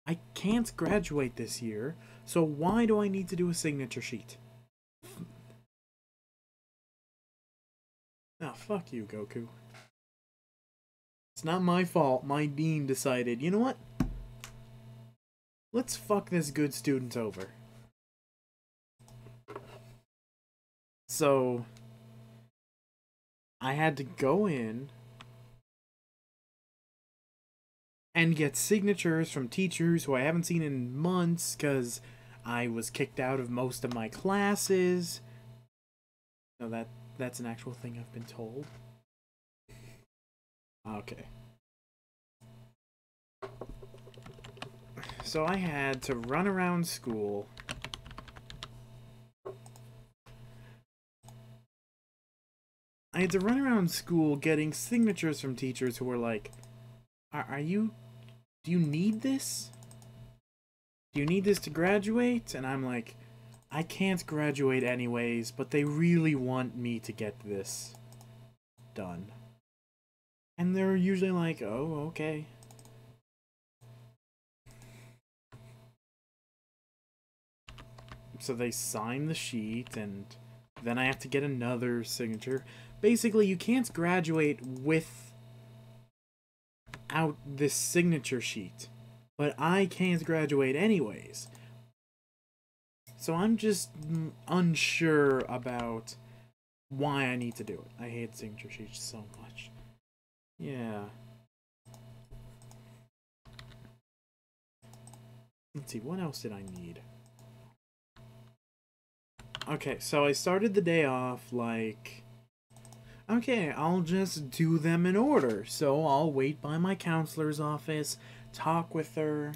I can't graduate this year, so why do I need to do a signature sheet? Ah, fuck you, Goku. It's not my fault. My dean decided, you know what? Let's fuck this good student over. So, I had to go in and get signatures from teachers who I haven't seen in months because I was kicked out of most of my classes. So that's an actual thing I've been told. Okay. So I had to run around school. I had to run around school getting signatures from teachers who were like, do you need this? Do you need this to graduate? And I'm like, I can't graduate anyways, but they really want me to get this done. And they're usually like, oh, okay. So they sign the sheet, and then I have to get another signature. Basically, you can't graduate without this signature sheet. But I can't graduate anyways. So I'm just unsure about why I need to do it. I hate signature sheets so much. Yeah. Let's see, what else did I need? Okay, so I started the day off like, okay, I'll just do them in order. So I'll wait by my counselor's office, talk with her.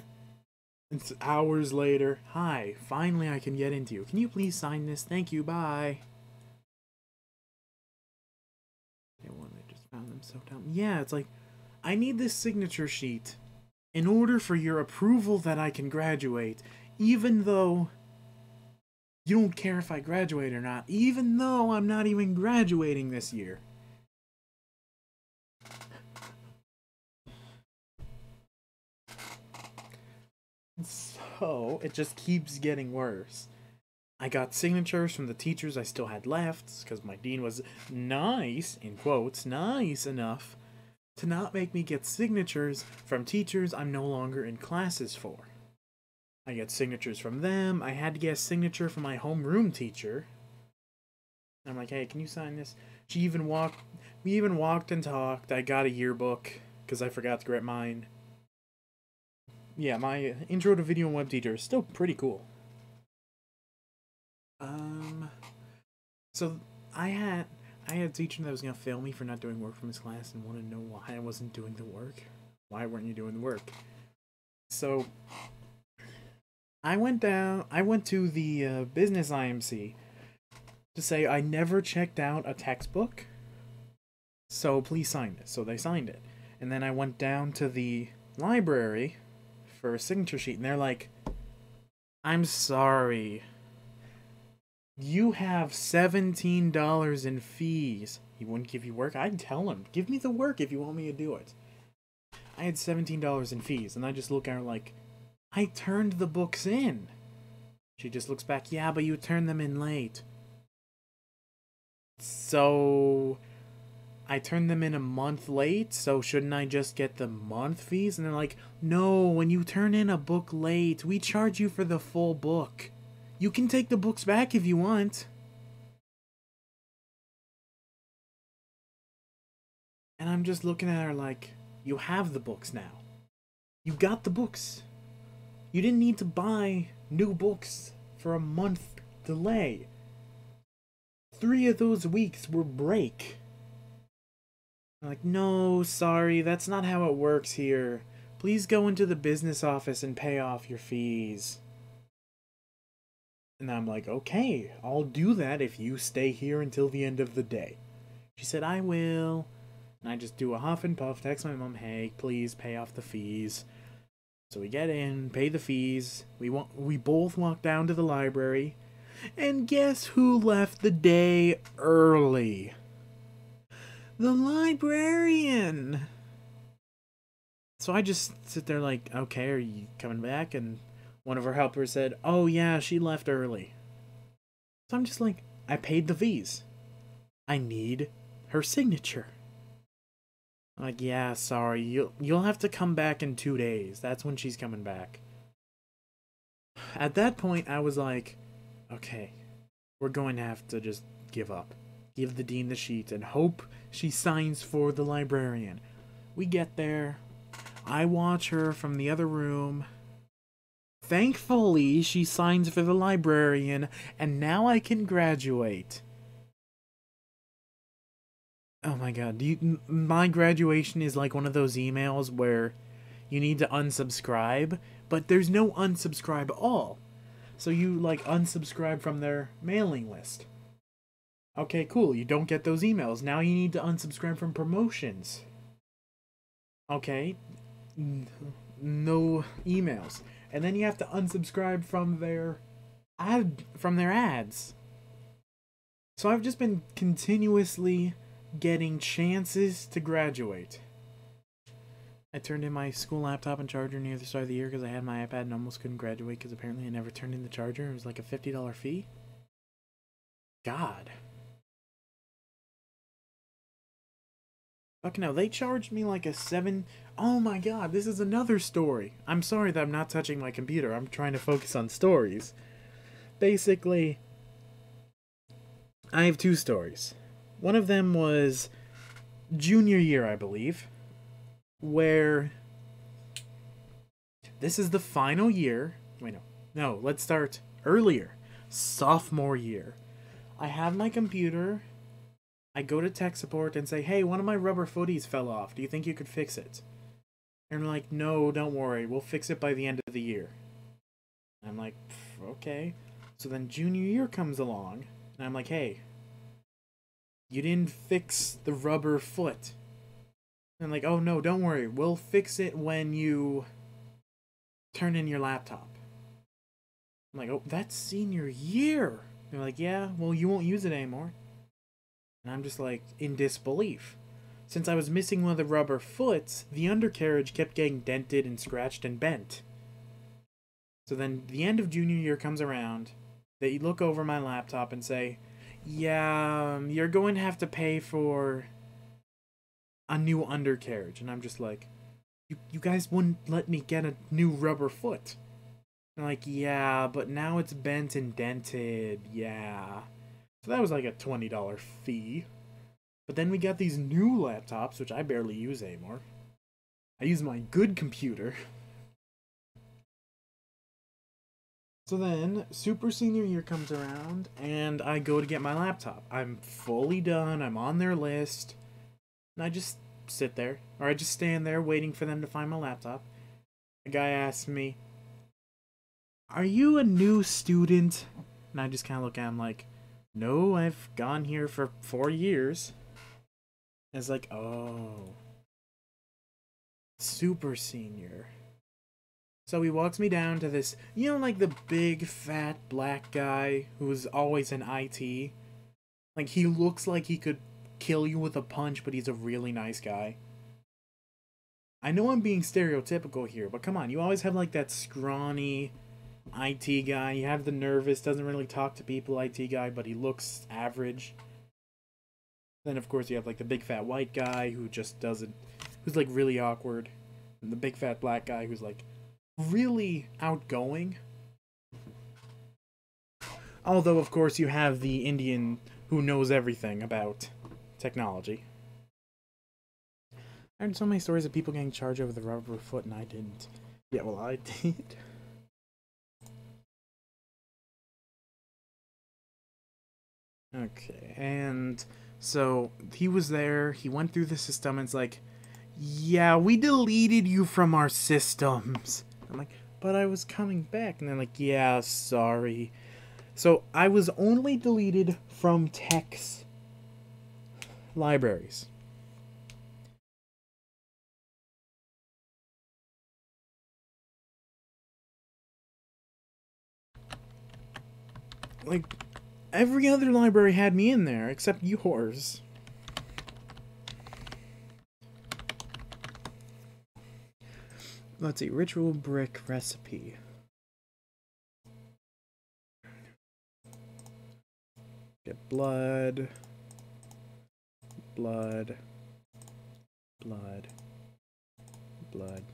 It's hours later. Hi, finally I can get into you. Can you please sign this? Thank you, bye. They just found them so dumb. Yeah, it's like, I need this signature sheet in order for your approval that I can graduate, even though you don't care if I graduate or not, even though I'm not even graduating this year. So, it just keeps getting worse. I got signatures from the teachers I still had left, because my dean was nice, in quotes, nice enough to not make me get signatures from teachers I'm no longer in classes for. I get signatures from them. I had to get a signature from my homeroom teacher. I'm like, hey, can you sign this? We even walked and talked. I got a yearbook, because I forgot to grab mine. Yeah, my intro to video and web teacher is still pretty cool. So I had a teacher that was gonna fail me for not doing work from his class and wanted to know why I wasn't doing the work. Why weren't you doing the work? So I went to the business IMC to say I never checked out a textbook, so please sign this. So they signed it. And then I went down to the library for a signature sheet, and they're like, I'm sorry, You have $17 in fees. He wouldn't give you work? I'd tell him, give me the work if you want me to do it. I had $17 in fees, and I just look at her like, I turned the books in. She just looks back, yeah, but you turned them in late. So, I turned them in a month late, so shouldn't I just get the month fees? And they're like, no, when you turn in a book late, we charge you for the full book. You can take the books back if you want. And I'm just looking at her like, you have the books now. You got the books. You didn't need to buy new books for a month delay. 3 of those weeks were break. I'm like, no, sorry, that's not how it works here. Please go into the business office and pay off your fees. And I'm like, okay, I'll do that if you stay here until the end of the day. She said, I will. And I just do a huff and puff, text my mom, hey, please pay off the fees. So we get in, pay the fees. We both walk down to the library. And guess who left the day early? The librarian! So I just sit there like, okay, are you coming back? And one of her helpers said, oh yeah, she left early. So I'm just like, I paid the fees. I need her signature. I'm like, yeah, sorry, you'll have to come back in 2 days. That's when she's coming back. At that point, I was like, okay, we're going to have to just give up. Give the dean the sheet and hope she signs for the librarian. We get there. I watch her from the other room. Thankfully, she signs for the librarian, and now I can graduate. Oh my god, my graduation is like one of those emails where you need to unsubscribe, but there's no unsubscribe all. So you, like, unsubscribe from their mailing list. Okay, cool, you don't get those emails. Now you need to unsubscribe from promotions. Okay, no emails. And then you have to unsubscribe from their ads. So I've just been continuously getting chances to graduate. I turned in my school laptop and charger near the start of the year because I had my iPad and almost couldn't graduate because apparently I never turned in the charger. It was like a $50 fee. God. Fucking hell, they charged me like a $7... Oh my god, this is another story. I'm sorry that I'm not touching my computer. I'm trying to focus on stories. Basically, I have 2 stories. One of them was junior year, I believe, where this is the final year. Wait, no, let's start earlier. Sophomore year. I have my computer. I go to tech support and say, hey, one of my rubber footies fell off. Do you think you could fix it? And they're like, no, don't worry. We'll fix it by the end of the year. And I'm like, okay. So then junior year comes along, and I'm like, hey, you didn't fix the rubber foot. And I'm like, oh no, don't worry. We'll fix it when you turn in your laptop. I'm like, oh, that's senior year. They're like, yeah, well, you won't use it anymore. And I'm just like, in disbelief. Since I was missing one of the rubber foots, the undercarriage kept getting dented and scratched and bent. So then the end of junior year comes around. They look over my laptop and say, yeah, you're going to have to pay for a new undercarriage. And I'm just like, you guys wouldn't let me get a new rubber foot. And like, yeah, but now it's bent and dented, yeah. So that was like a $20 fee. But then we got these new laptops, which I barely use anymore. I use my good computer. So then, super senior year comes around, and I go to get my laptop. I'm fully done, I'm on their list, and I just sit there, or I just stand there waiting for them to find my laptop. A guy asks me, are you a new student? And I just kind of look at him like, no, I've gone here for 4 years. And it's like, oh. Super senior. So he walks me down to this, you know, like the big fat black guy who's always in IT? Like, he looks like he could kill you with a punch, but he's a really nice guy. I know I'm being stereotypical here, but come on, you always have like that scrawny IT guy. You have the nervous, doesn't really talk to people IT guy, but he looks average. Then, of course, you have like the big fat white guy who just doesn't, who's like really awkward. And the big fat black guy who's like really outgoing. Although, of course, you have the Indian who knows everything about technology. I heard so many stories of people getting charged over the rubber foot, and I didn't. Yeah, well, I did. Okay, and so he was there, he went through the system, and it's like, yeah, we deleted you from our systems. I'm like, but I was coming back. And they're like, yeah, sorry. So I was only deleted from tech's libraries. Like, every other library had me in there, except yours. Let's see, ritual brick recipe. Get blood. Blood. Blood. Blood.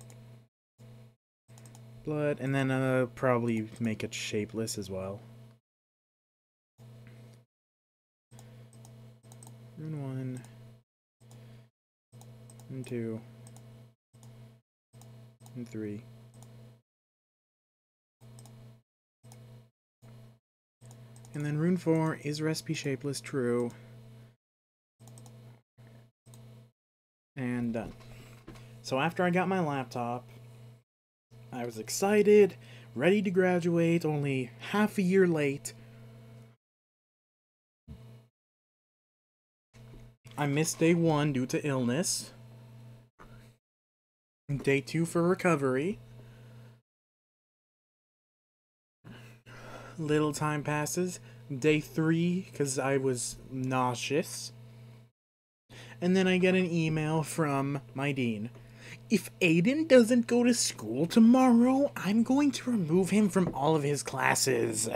Blood, and then probably make it shapeless as well. Rune 1. And 2. And 3. And then rune 4 is recipe shapeless, true. And done. So after I got my laptop, I was excited, ready to graduate, only half a year late. I missed day 1 due to illness. Day 2 for recovery. Little time passes. Day 3, because I was nauseous. And then I get an email from my dean. If Aiden doesn't go to school tomorrow, I'm going to remove him from all of his classes.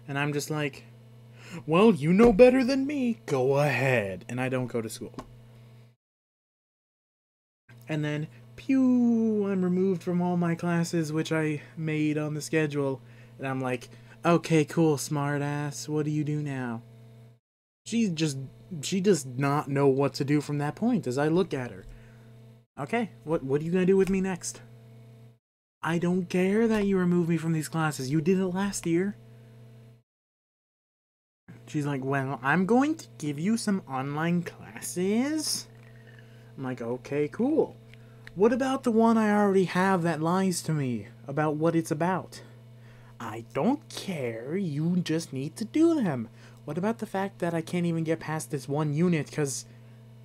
And I'm just like, well, you know better than me. Go ahead. And I don't go to school. And then, pew, I'm removed from all my classes, which I made on the schedule. And I'm like, okay, cool, smartass. What do you do now? She does not know what to do from that point as I look at her. Okay, what are you gonna do with me next? I don't care that you remove me from these classes. You did it last year. She's like, well, I'm going to give you some online classes. I'm like, okay, cool. What about the one I already have that lies to me about what it's about? I don't care. You just need to do them. What about the fact that I can't even get past this one unit because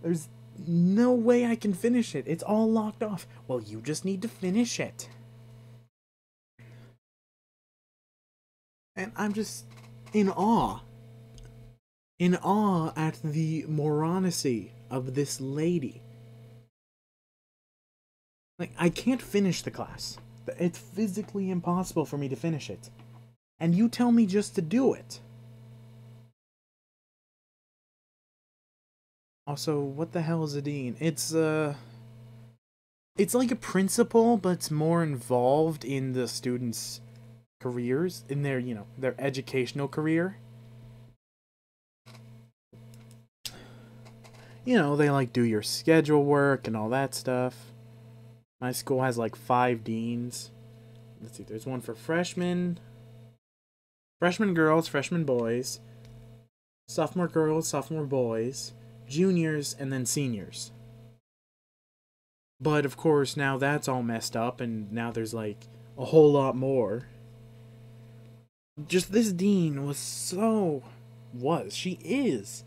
there's no way I can finish it. It's all locked off. Well, you just need to finish it. And I'm just in awe. In awe at the moronacy of this lady. Like, I can't finish the class. It's physically impossible for me to finish it. And you tell me just to do it. Also, what the hell is a dean? It's like a principal, but it's more involved in the students' careers, in their, you know, their educational career. You know, they like do your schedule work and all that stuff. My school has like 5 deans. Let's see, there's one for freshmen, freshman girls, freshman boys, sophomore girls, sophomore boys, juniors, and then seniors. But of course, now that's all messed up, and now there's like a whole lot more. Just this dean she is.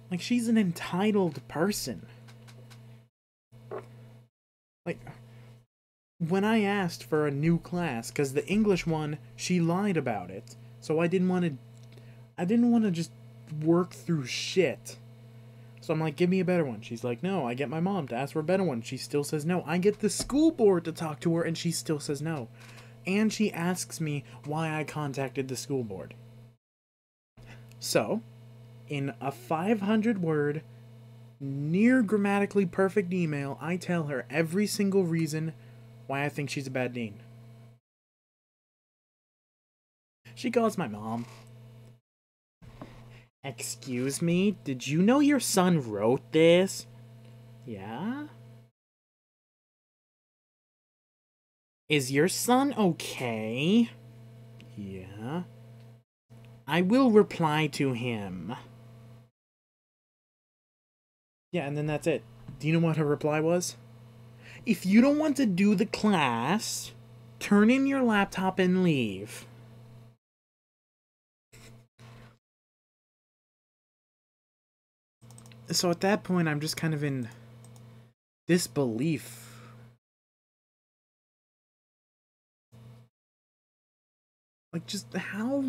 Like, she's an entitled person. Like, when I asked for a new class, because the English one, she lied about it. So I didn't want to just work through shit. So I'm like, give me a better one. She's like, no. I get my mom to ask for a better one. She still says no. I get the school board to talk to her, and she still says no. And she asks me why I contacted the school board. So, in a 500-word, near grammatically perfect email, I tell her every single reason why I think she's a bad dean. She calls my mom. Excuse me, did you know your son wrote this? Yeah? Is your son okay? Yeah. I will reply to him. Yeah, and then that's it. Do you know what her reply was? If you don't want to do the class, turn in your laptop and leave. So at that point, I'm just kind of in disbelief. Like, just how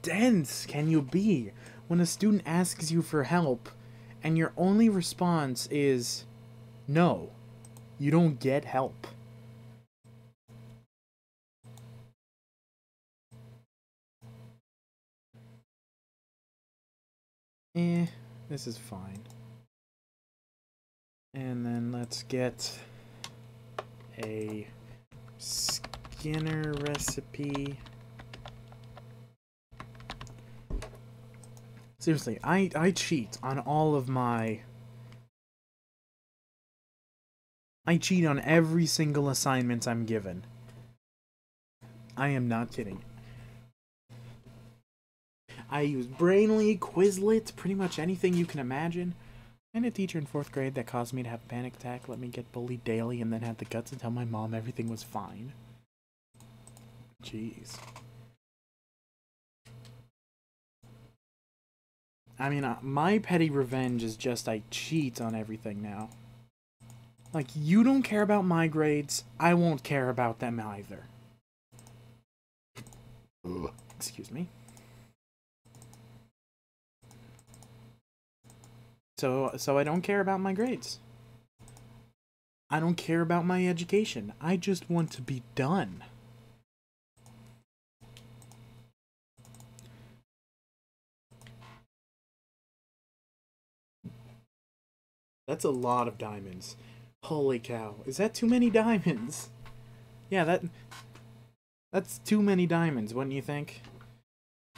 dense can you be when a student asks you for help and your only response is no, you don't get help? This is fine. And then let's get a Skinner recipe. Seriously, I cheat on all of my... I cheat on every single assignment I'm given. I am not kidding. I use Brainly, Quizlet, pretty much anything you can imagine. And a teacher in 4th grade that caused me to have a panic attack, let me get bullied daily, and then had the guts to tell my mom everything was fine. Jeez. I mean, my petty revenge is just I cheat on everything now. Like, you don't care about my grades, I won't care about them either. Ugh. Excuse me. So I don't care about my grades. I don't care about my education. I just want to be done. That's a lot of diamonds. Holy cow. Is that too many diamonds? Yeah, that's too many diamonds, wouldn't you think?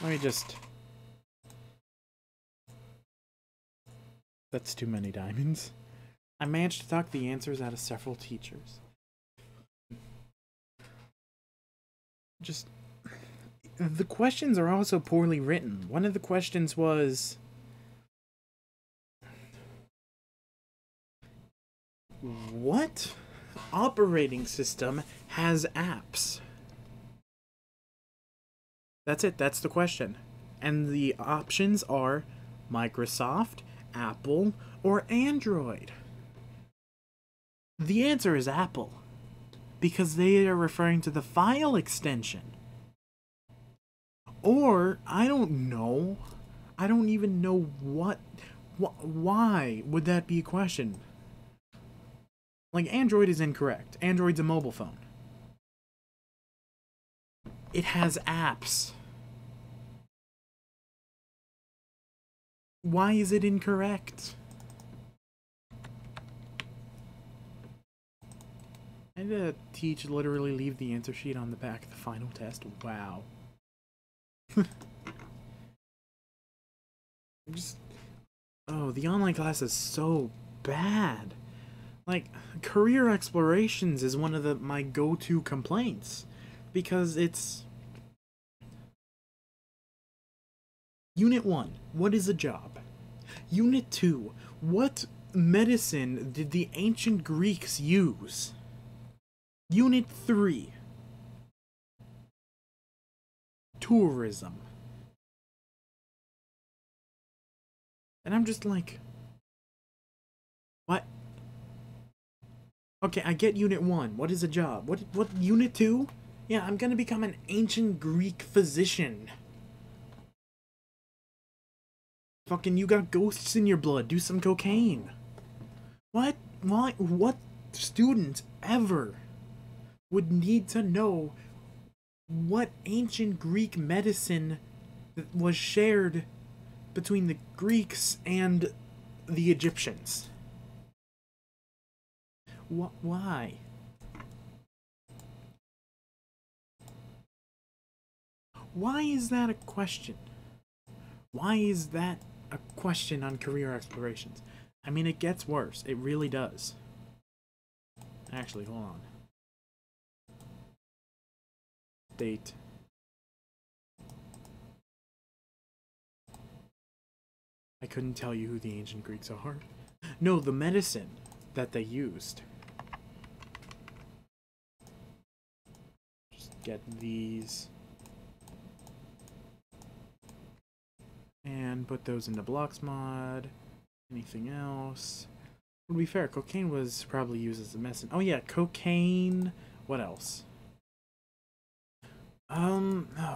Let me just... That's too many diamonds. I managed to talk the answers out of several teachers. Just... The questions are also poorly written. One of the questions was... What operating system has apps? That's it, that's the question. And the options are Microsoft, Apple, or Android. The answer is Apple, because they are referring to the file extension. Or, I don't know. I don't even know why would that be a question? Like, Android is incorrect. Android's a mobile phone. It has apps. Why is it incorrect? I had a teacher literally leave the answer sheet on the back of the final test. Wow. Oh, the online class is so bad. Like, career explorations is one of my go-to complaints. Because it's... Unit 1, what is a job? Unit 2, what medicine did the ancient Greeks use? Unit 3, tourism. And I'm just like... What? Okay, I get Unit 1. What is a job? What Unit 2? Yeah, I'm gonna become an ancient Greek physician. Fucking, you got ghosts in your blood. Do some cocaine. What? Why? What student ever would need to know what ancient Greek medicine was shared between the Greeks and the Egyptians? Why? Why is that a question? Why is that a question on career explorations? I mean, it gets worse. It really does. Actually, hold on. Date. I couldn't tell you who the ancient Greeks are. No, the medicine that they used. Just get these. And put those into blocks mod. Anything else? To be fair, cocaine was probably used as a medicine. Oh yeah, cocaine. What else?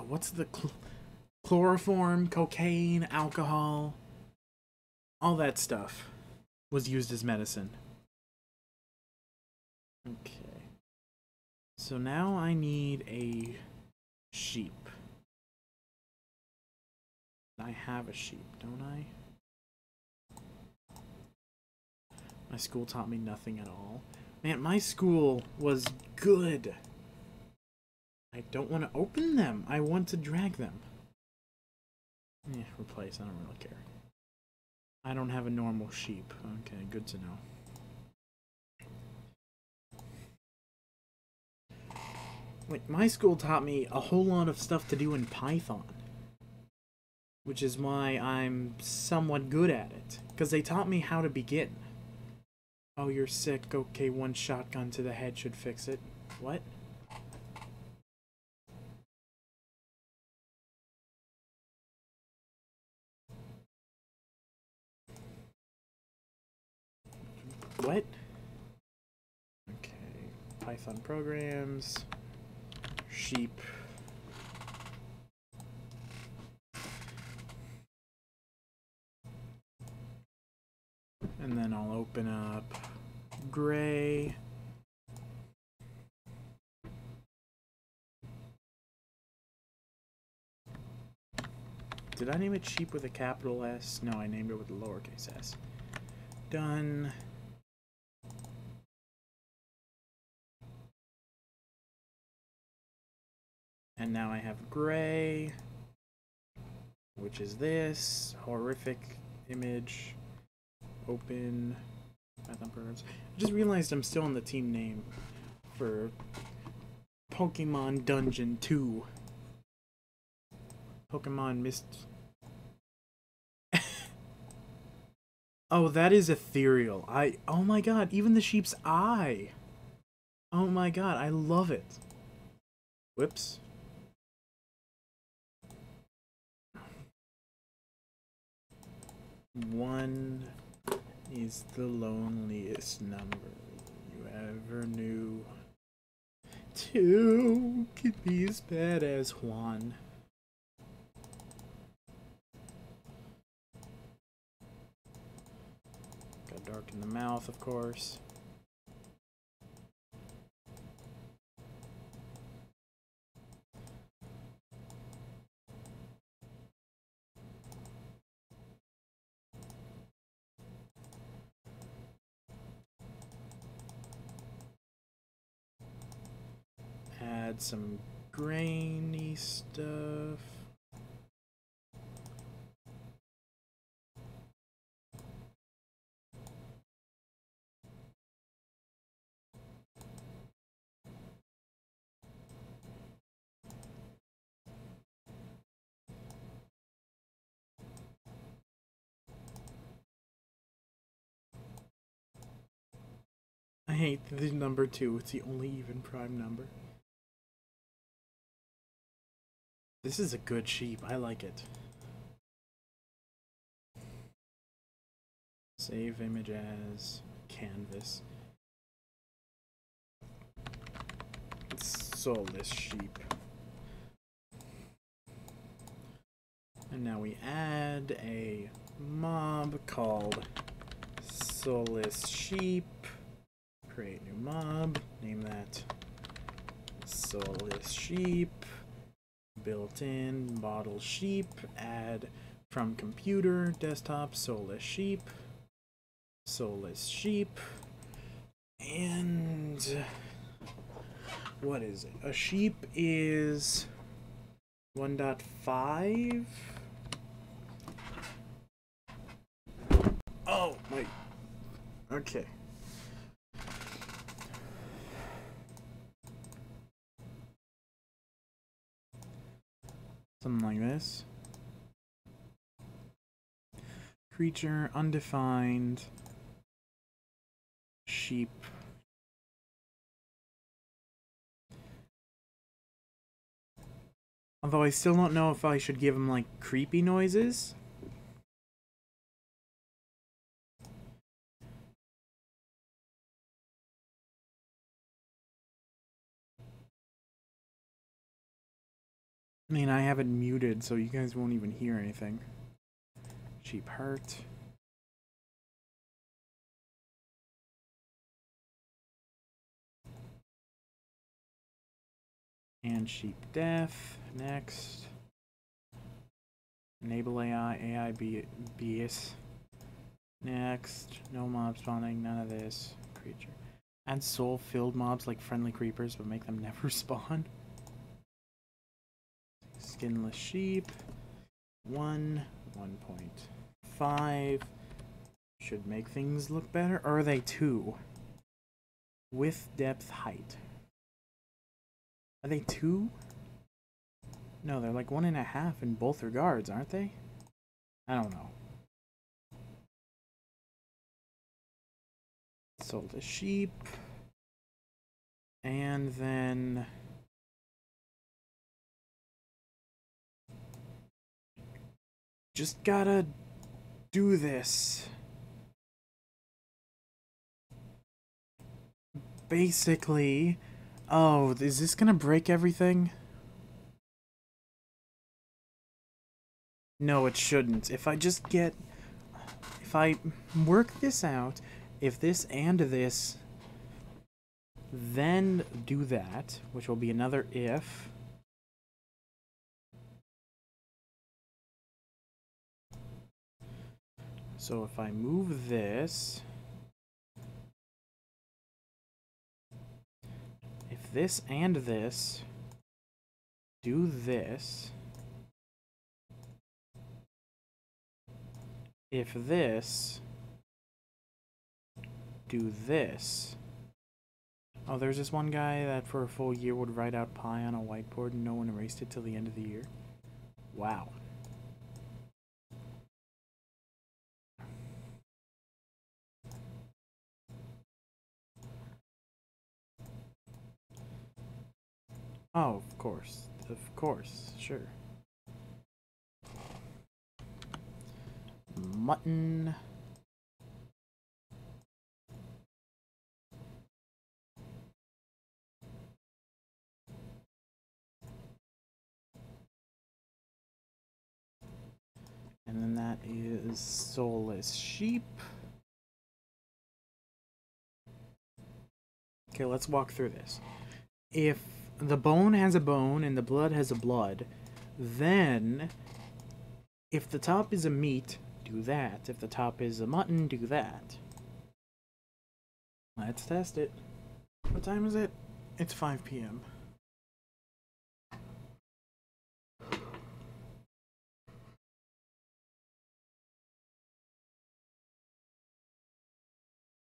What's the chloroform, cocaine, alcohol, all that stuff was used as medicine. Okay. So now I need a sheep. I have a sheep, don't I? My school taught me nothing at all. Man, my school was good. I don't want to open them. I want to drag them. Yeah, replace. I don't really care. I don't have a normal sheep. Okay, good to know. Like, my school taught me a whole lot of stuff to do in Python. Which is why I'm somewhat good at it. Because they taught me how to begin. Oh, you're sick. Okay, one shotgun to the head should fix it. What? What? Okay. Python programs. Sheep. And then I'll open up gray. Did I name it sheep with a capital S? No, I named it with a lowercase s. Done. And now I have gray, which is this horrific image. Open Python programs. I just realized I'm still in the team name for Pokemon Dungeon 2. Pokemon Mist. Oh, that is ethereal. Oh my god, even the sheep's eye. Oh my god, I love it. Whoops. One is the loneliest number you ever knew. Two could be as bad as one. Got dark in the mouth, of course. Add some grainy stuff. I hate the number 2. It's the only even prime number. This is a good sheep. I like it. Save image as canvas. soulless sheep. And now we add a mob called soulless sheep. Create new mob. Name that soulless sheep. Built-in model sheep. Add from computer, desktop, soulless sheep. Soulless sheep. And what is it? A sheep is 1.5. Oh, wait. Okay. Something like this. Creature, undefined, sheep. Although I still don't know if I should give him, like, creepy noises. I mean, I have it muted, so you guys won't even hear anything. Sheep heart. And sheep death. Next. Enable AI BS. Next. No mob spawning, none of this. Creature. Add soul-filled mobs like friendly creepers, but make them never spawn. Skinless sheep. 1.5. Should make things look better. Or are they 2? Width, depth, height. Are they 2? No, they're like 1.5 in both regards, aren't they? I don't know. Sold a sheep. And then just gotta do this. Basically. Oh, is this gonna break everything? No, it shouldn't. If I just get... If I work this out, if this and this, then do that, which will be another if. So if I move this... If this and this do this... If this do this... Oh, there's this one guy that for a full year would write out pi on a whiteboard and no one erased it till the end of the year. Wow. Oh, of course. Of course. Sure. Mutton. And then that is soulless sheep. Okay, let's walk through this. If the bone has a bone and the blood has a blood, then if the top is a meat, do that. If the top is a mutton, do that. Let's test it. What time is it? It's 5 p.m.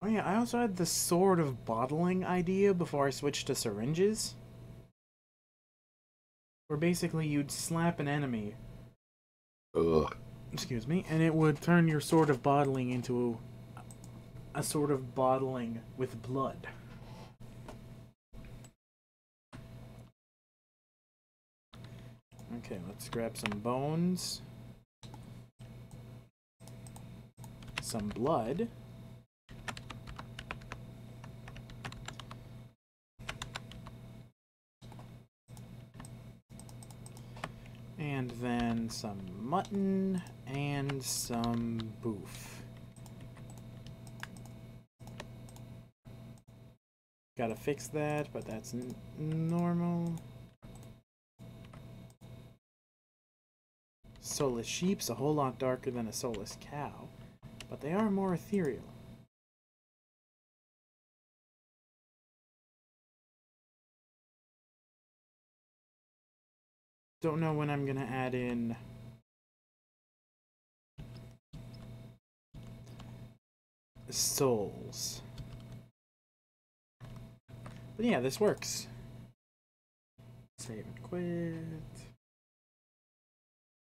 Oh yeah, I also had the sort of bottling idea before I switched to syringes. Where basically you'd slap an enemy. Ugh. Excuse me, and it would turn your sort of bottling into a sort of bottling with blood. Okay, let's grab some bones. Some blood. and some mutton and some beef. Gotta fix that, but that's normal. Soulless sheep's a whole lot darker than a soulless cow, but they are more ethereal. Don't know when I'm gonna add in souls. But yeah, this works. Save and quit.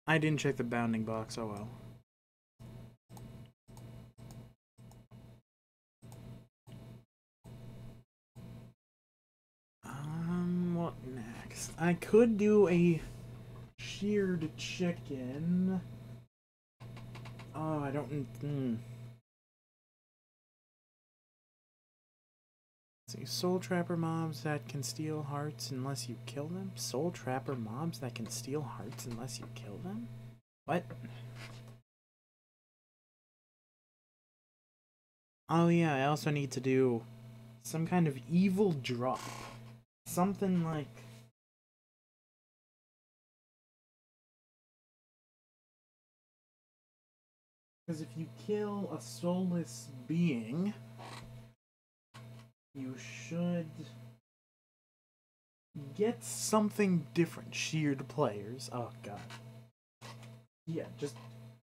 I didn't check the bounding box, oh well. What next? I could do a sheared chicken. Oh, I don't... See, soul trapper mobs that can steal hearts unless you kill them? Soul trapper mobs that can steal hearts unless you kill them? What? Oh yeah, I also need to do some kind of evil drop. Something like... Because if you kill a soulless being, you should get something different. Sheared players. Oh god. Yeah, just...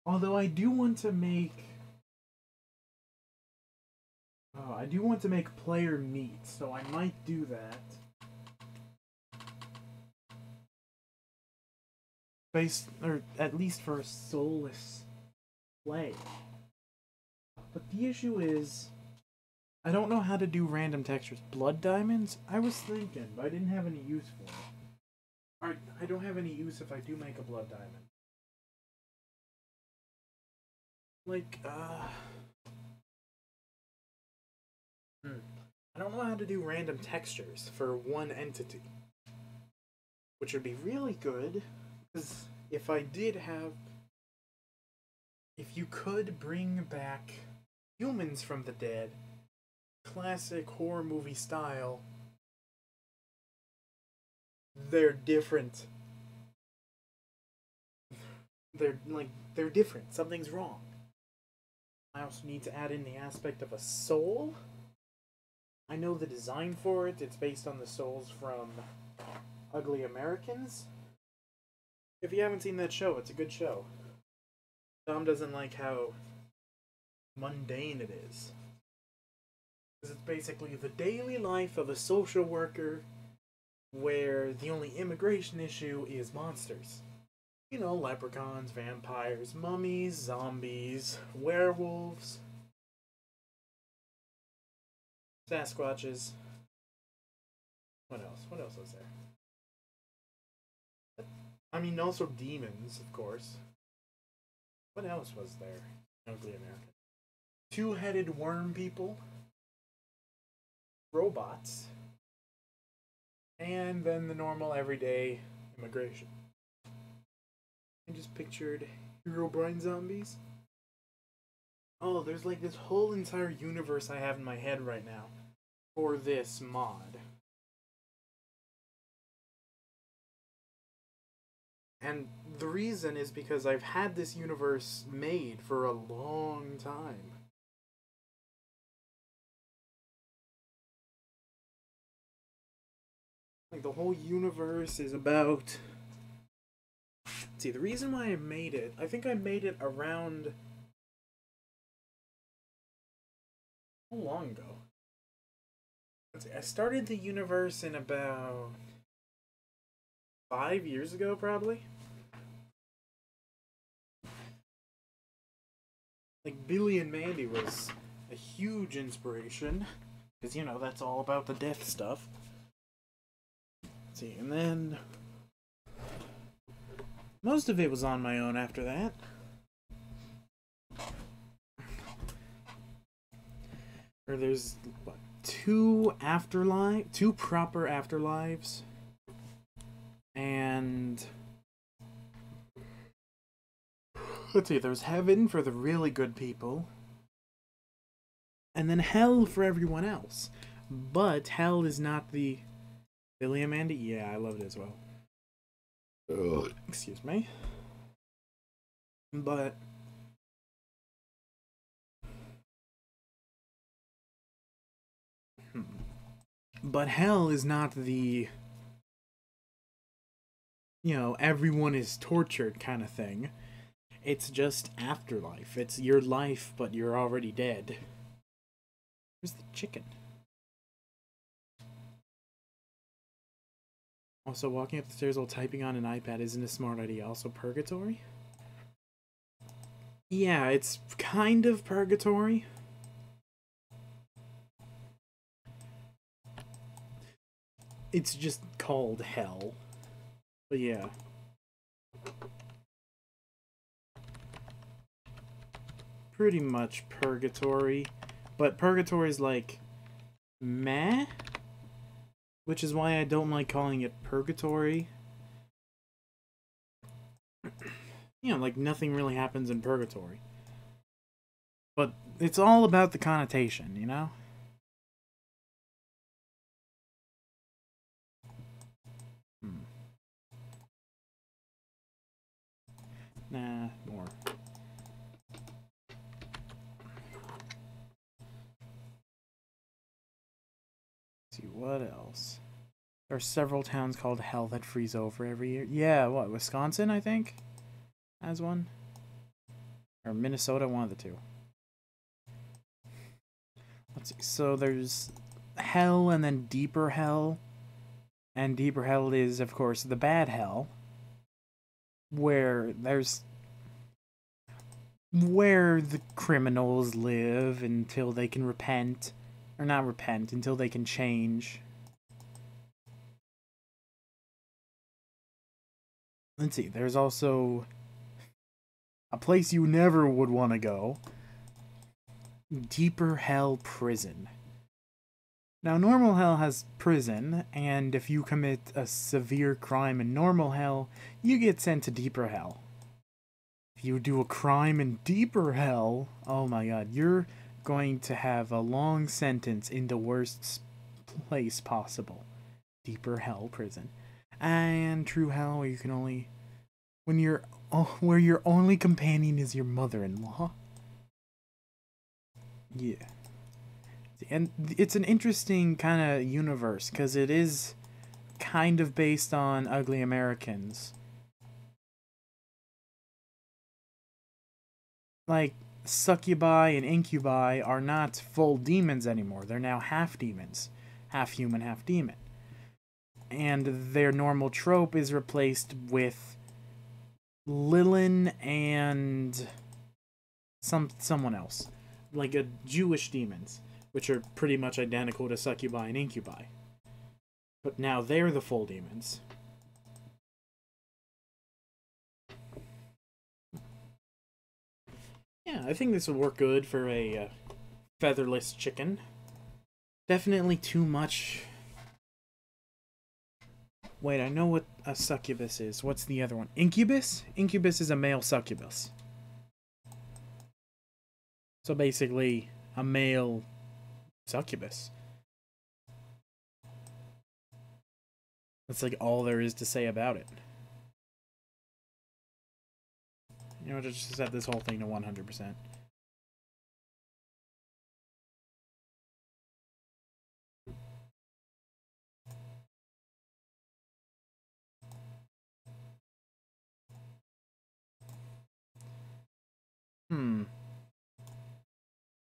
Although I do want to make... Oh, I do want to make player meat, so I might do that. Based, or at least for a soulless play. But the issue is, I don't know how to do random textures. Blood diamonds? I was thinking, but I didn't have any use for it. Alright, I don't have any use if I do make a blood diamond. Like, I don't know how to do random textures for one entity. Which would be really good, because if I did have... If you could bring back humans from the dead, classic horror movie style, they're different. They're different. Something's wrong. I also need to add in the aspect of a soul. I know the design for it. It's based on the souls from Ugly Americans. If you haven't seen that show, it's a good show. Tom doesn't like how mundane it is. Because it's basically the daily life of a social worker where the only immigration issue is monsters. You know, leprechauns, vampires, mummies, zombies, werewolves, Sasquatches. What else? What else was there? I mean, also demons, of course. What else was there? Ugly American. Two-headed worm people. Robots. And then the normal, everyday immigration. I just pictured Herobrine zombies. Oh, there's like this whole entire universe I have in my head right now for this mod. And the reason is because I've had this universe made for a long time. Like, the whole universe is about... See, the reason why I made it, I think I made it around... How long ago? Let's see, I started the universe in about 5 years ago, probably. Like, Billy and Mandy was a huge inspiration. Because, you know, that's all about the death stuff. Let's see, and then... Most of it was on my own after that. Or there's, what, two proper afterlives. And Let's see, there's heaven for the really good people, and then hell for everyone else. But hell is not the... Billy and Mandy? Yeah, I love it as well. Ugh. Excuse me. But... But hell is not the... You know, everyone is tortured kind of thing. It's just afterlife. It's your life, but you're already dead. Where's the chicken? Also, walking up the stairs while typing on an iPad isn't a smart idea. Also, purgatory? Yeah, it's kind of purgatory. It's just called hell. But yeah. Pretty much purgatory. But purgatory is like... meh? Which is why I don't like calling it purgatory. You know, like nothing really happens in purgatory. But it's all about the connotation, you know? Nah, more. Let's see, what else? There are several towns called Hell that freeze over every year. Yeah, what, Wisconsin, I think? Has one? Or Minnesota, one of the two. Let's see, so there's Hell and then Deeper Hell. And Deeper Hell is, of course, the bad hell. Where the criminals live until they can repent. Or not repent, until they can change. Let's see, there's also a place you never would want to go. Deeper Hell Prison. Now, normal hell has prison, and if you commit a severe crime in normal hell, you get sent to deeper hell. If you do a crime in deeper hell, oh my god, you're going to have a long sentence in the worst place possible. Deeper hell prison. And true hell, where you can only... where your only companion is your mother-in-law. Yeah. And it's an interesting kind of universe, because it is kind of based on Ugly Americans. Like, succubi and incubi are not full demons anymore. They're now half demons. Half human, half demon. And their normal trope is replaced with Lilin and someone else. Like a Jewish demons, which are pretty much identical to succubi and incubi. But now they're the full demons. Yeah, I think this would work good for a featherless chicken. Definitely too much. Wait, I know what a succubus is. What's the other one? Incubus? Incubus is a male succubus. So basically, a male succubus. That's like all there is to say about it. You know, just set this whole thing to 100%.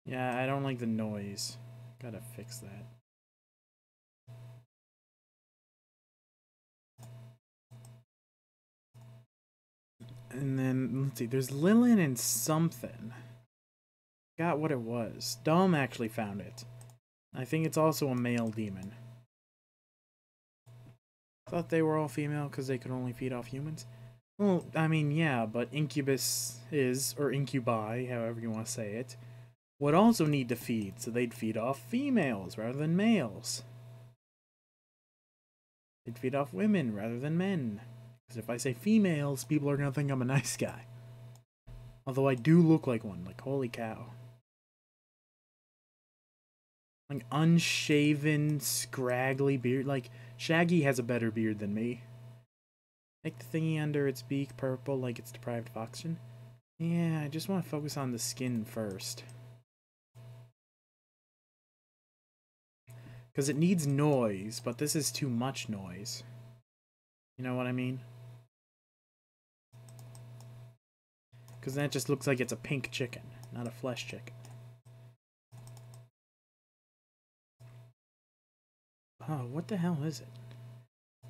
Yeah, I don't like the noise. Gotta fix that. And then, let's see, there's Lilin and something. Forgot what it was. Dom actually found it. I think it's also a male demon. Thought they were all female because they could only feed off humans. Well, I mean, yeah, but incubus is, or incubi, however you want to say it, would also need to feed, so they'd feed off females rather than males. They'd feed off women rather than men. Because if I say females, people are going to think I'm a nice guy. Although I do look like one. Like, holy cow. Like, unshaven, scraggly beard. Like, Shaggy has a better beard than me. Make the thingy under its beak purple like it's deprived of oxygen. Yeah, I just want to focus on the skin first. Because it needs noise, but this is too much noise. You know what I mean? Because then it just looks like it's a pink chicken, not a flesh chicken. Oh, what the hell is it?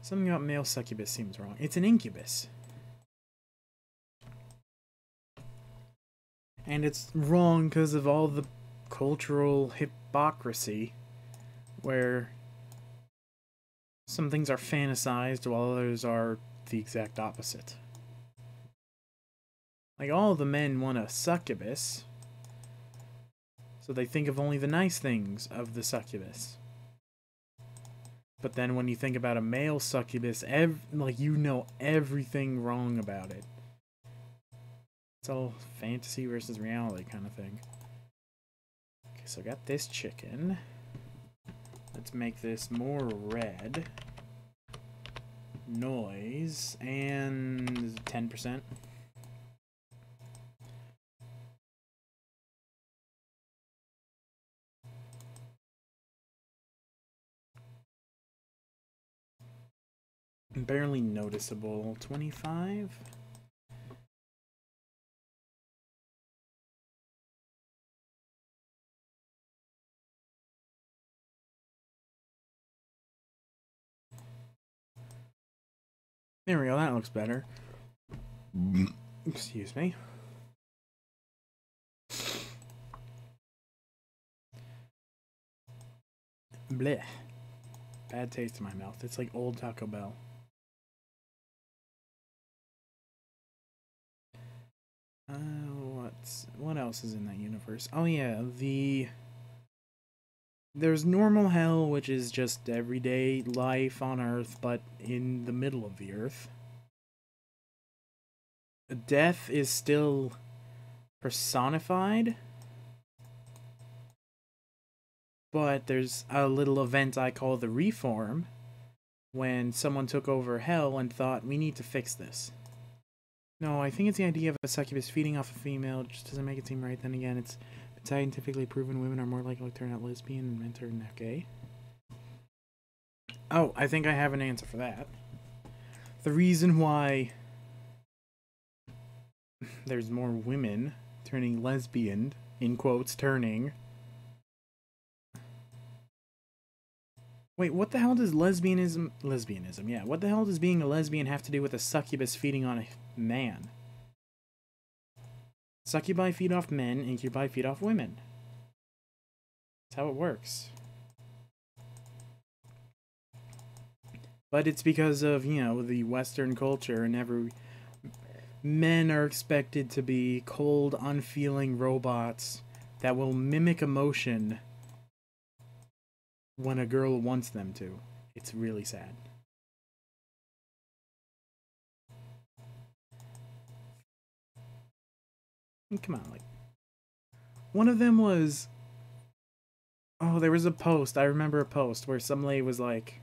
Something about male succubus seems wrong. It's an incubus. And it's wrong because of all the cultural hypocrisy, where some things are fantasized while others are the exact opposite. Like, all the men want a succubus, so they think of only the nice things of the succubus. But then when you think about a male succubus, like, you know everything wrong about it. It's all fantasy versus reality kind of thing. Okay, so I got this chicken. Let's make this more red. Noise, and 10%. Barely noticeable. 25. There we go, that looks better. Excuse me. Blech. Bad taste in my mouth. It's like old Taco Bell. What else is in that universe? Oh yeah, there's normal hell, which is just everyday life on Earth, but in the middle of the Earth. Death is still personified, but there's a little event I call the Reform, when someone took over hell and thought, we need to fix this. No, I think it's the idea of a succubus feeding off a female. It just doesn't make it seem right. Then again, it's been scientifically proven women are more likely to turn out lesbian and men turn out gay. Oh, I think I have an answer for that. The reason why there's more women turning lesbian, in quotes, turning. Wait, what the hell does lesbianism, yeah, what the hell does being a lesbian have to do with a succubus feeding on a man? Succubi feed off men, incubi feed off women. That's how it works. But it's because of, you know, the Western culture and men are expected to be cold, unfeeling robots that will mimic emotion when a girl wants them to. It's really sad. Come on, like, one of them was, oh, there was a post, I remember a post where some lady was like,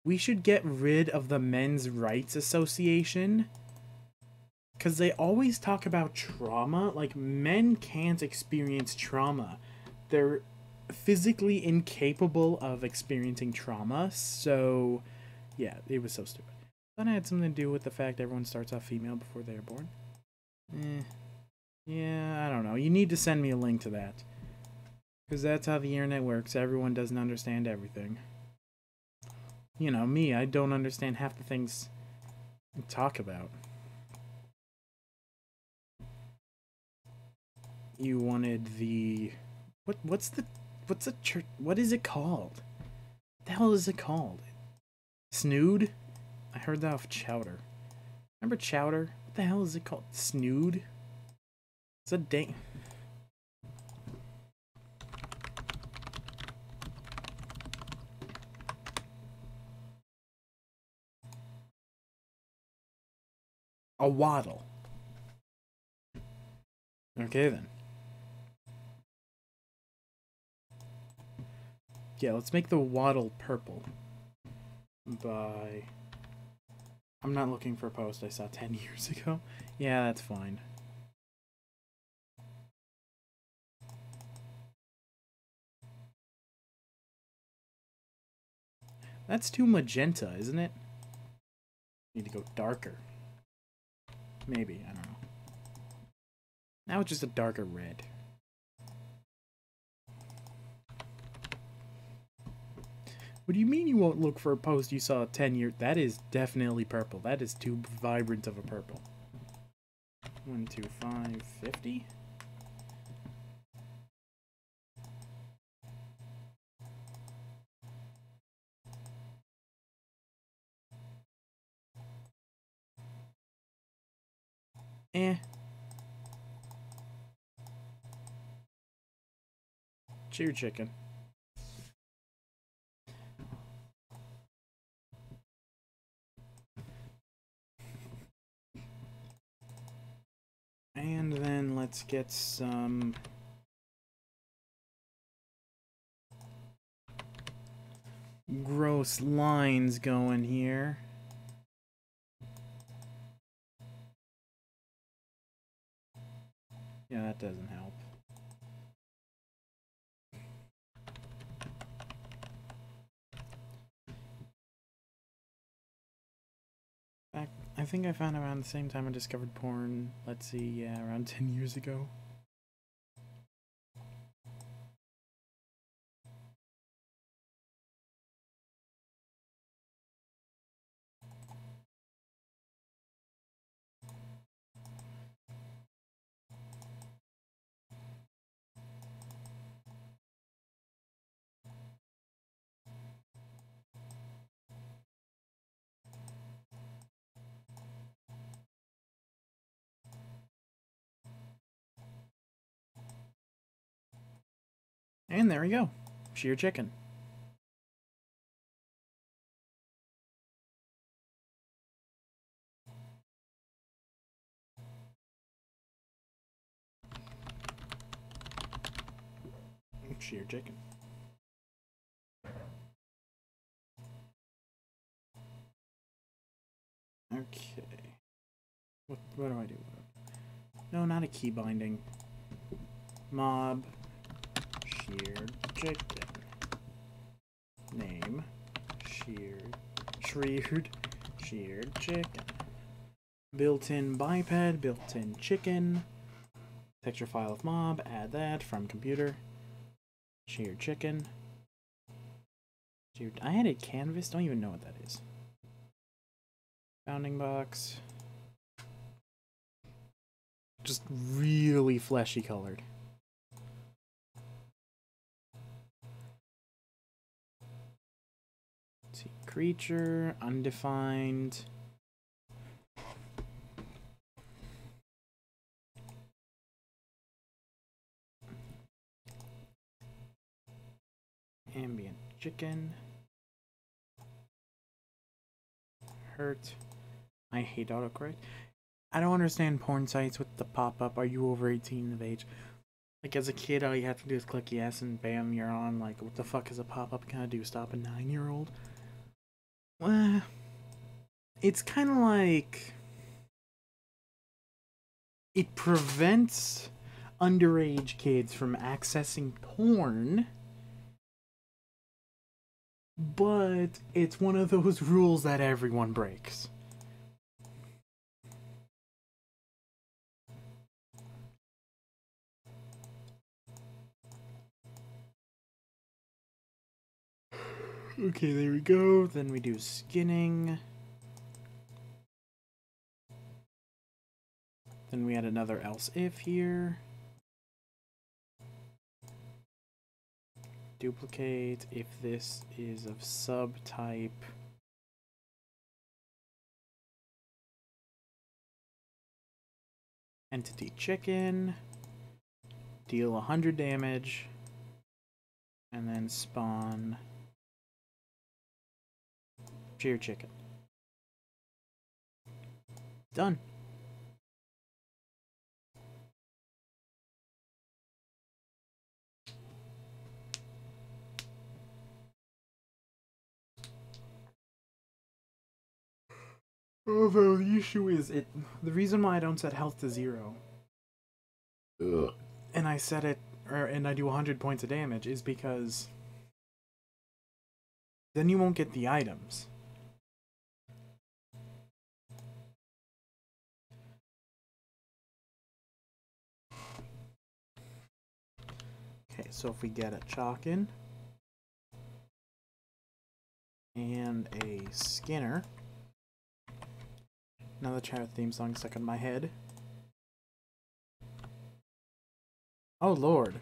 we should get rid of the Men's Rights Association, because they always talk about trauma. Like, men can't experience trauma. They're physically incapable of experiencing trauma, so, yeah, it was so stupid. That had something to do with the fact everyone starts off female before they are born. Yeah, I don't know. You need to send me a link to that. Because that's how the internet works. Everyone doesn't understand everything. You know, me, I don't understand half the things you talk about. You wanted the... What's a church... What is it called? What the hell is it called? Snood? I heard that off Chowder. Remember Chowder? What the hell is it called? Snood? It's a dang... A waddle. Okay then. Yeah, let's make the wattle purple. By... I'm not looking for a post I saw 10 years ago. Yeah, that's fine. That's too magenta, isn't it? Need to go darker. Maybe, I don't know. Now it's just a darker red. What do you mean you won't look for a post you saw 10 years? That is definitely purple. That is too vibrant of a purple. 1, 2, 5, 50? Eh. Cheer chicken. And then let's get some... gross lines going here. Yeah, that doesn't help. I think I found around the same time I discovered porn. Let's see, yeah, around 10 years ago. And there we go. Sheer chicken. Sheer chicken. Okay. What do I do? No, not a key binding. Mob. Sheer chicken. Name. Sheared chicken. Built-in biped, built-in chicken. Texture file of mob, add that from computer. Sheared chicken. I had a canvas, don't even know what that is. Bounding box. Just really fleshy colored. Let's see, creature, undefined. Ambient chicken. Hurt. I hate autocorrect. I don't understand porn sites with the pop-up, are you over 18 of age? Like, as a kid, all you have to do is click yes and bam, you're on. Like, what the fuck is a pop-up gonna do? Stop a 9-year-old? Well, it's kind of like... it prevents underage kids from accessing porn, but it's one of those rules that everyone breaks. Okay, there we go. Then we do skinning. Then we add another else if here. Duplicate if this is of subtype. Entity chicken. Deal 100 damage. And then spawn sheer chicken. Done. Although the issue is the reason why I don't set health to 0, and I set it, and I do 100 points of damage, is because then you won't get the items. Okay, so if we get a Chalkin and a Skinner. Now the chat theme song stuck in my head. Oh lord.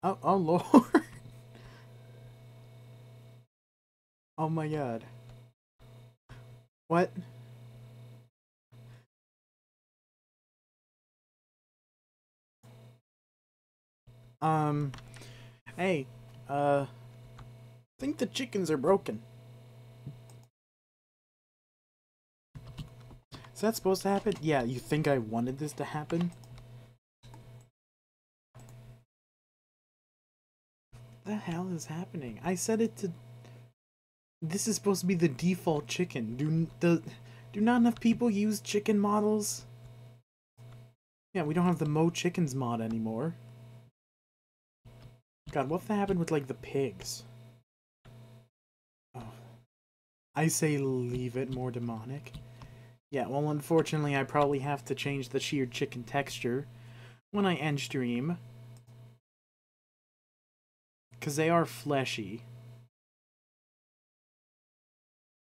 Oh lord. Oh my god. What? Hey, I think the chickens are broken. Is that supposed to happen? Yeah, you think I wanted this to happen? What the hell is happening? I set it to... This is supposed to be the default chicken. Do not enough people use chicken models? Yeah, we don't have the Mo Chickens mod anymore. God, what happened with, like, the pigs? Oh. I say leave it more demonic. Yeah, well, unfortunately, I probably have to change the sheared chicken texture when I end stream. Because they are fleshy.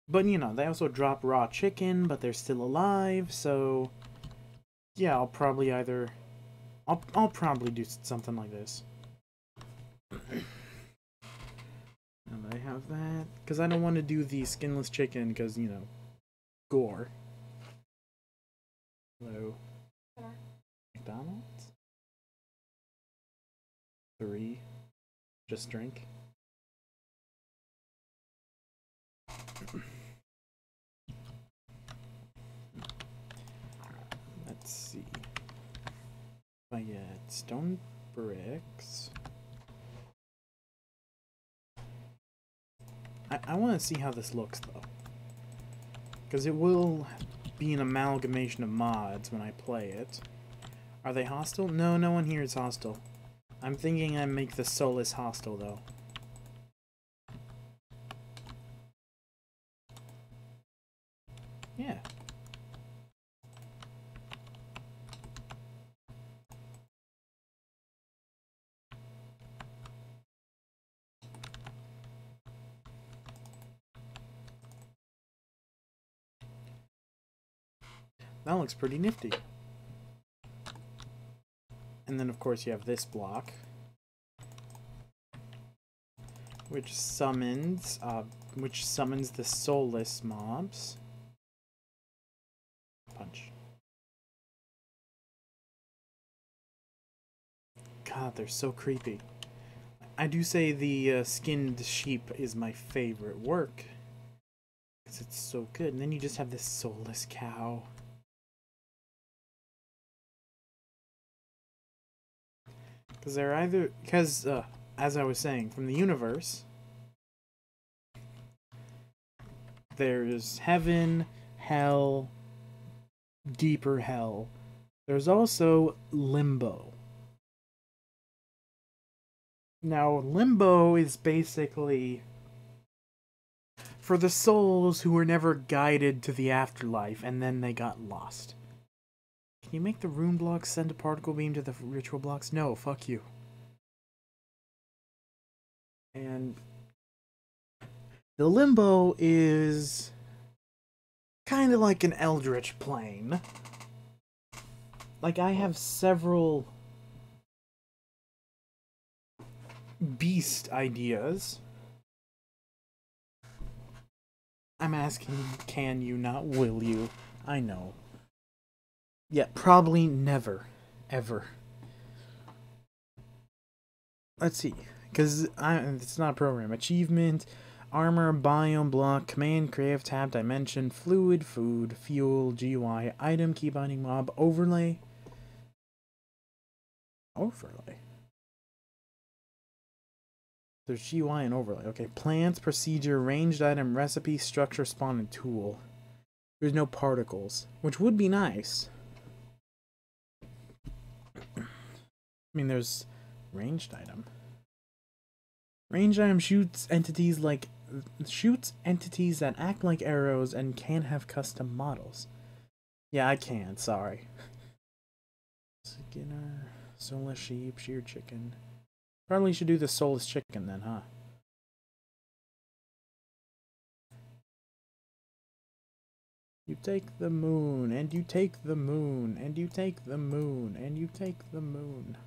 But, you know, they also drop raw chicken, but they're still alive, so... Yeah, I'll probably either... I'll probably do something like this. And I have that. Because I don't want to do the skinless chicken, because, you know, gore. Hello. McDonald's? 3. Just drink. Let's see. If I get stone bricks. I want to see how this looks, though. Because it will be an amalgamation of mods when I play it. Are they hostile? No, no one here is hostile. I'm thinking I make the Solus hostile, though. Yeah. That looks pretty nifty. And then, of course, you have this block, which summons the soulless mobs. Punch. God, they're so creepy. I do say the skinned sheep is my favorite work, because it's so good. And then you just have this soulless cow. Because they're either... Because, as I was saying, from the universe, there's heaven, hell, deeper hell. There's also limbo. Now, limbo is basically for the souls who were never guided to the afterlife and then they got lost. Can you make the rune blocks send a particle beam to the ritual blocks? No, fuck you. And the limbo is kind of like an eldritch plane. Like, I have several beast ideas. I'm asking, can you, not will you? I know. Yeah, probably never. Ever. Let's see. Because it's not a program. Achievement, armor, biome, block, command, craft, tab, dimension, fluid, food, fuel, GUI, item, key binding, mob, overlay. Overlay? There's GUI and overlay. Okay, plants, procedure, ranged item, recipe, structure, spawn, and tool. There's no particles, which would be nice. I mean, there's ranged item. Ranged item shoots entities that act like arrows and can have custom models. Yeah, I can. Sorry. Skinner, soulless sheep, sheared chicken. Probably should do the soulless chicken then, huh? You take the moon, and you take the moon, and you take the moon, and you take the moon.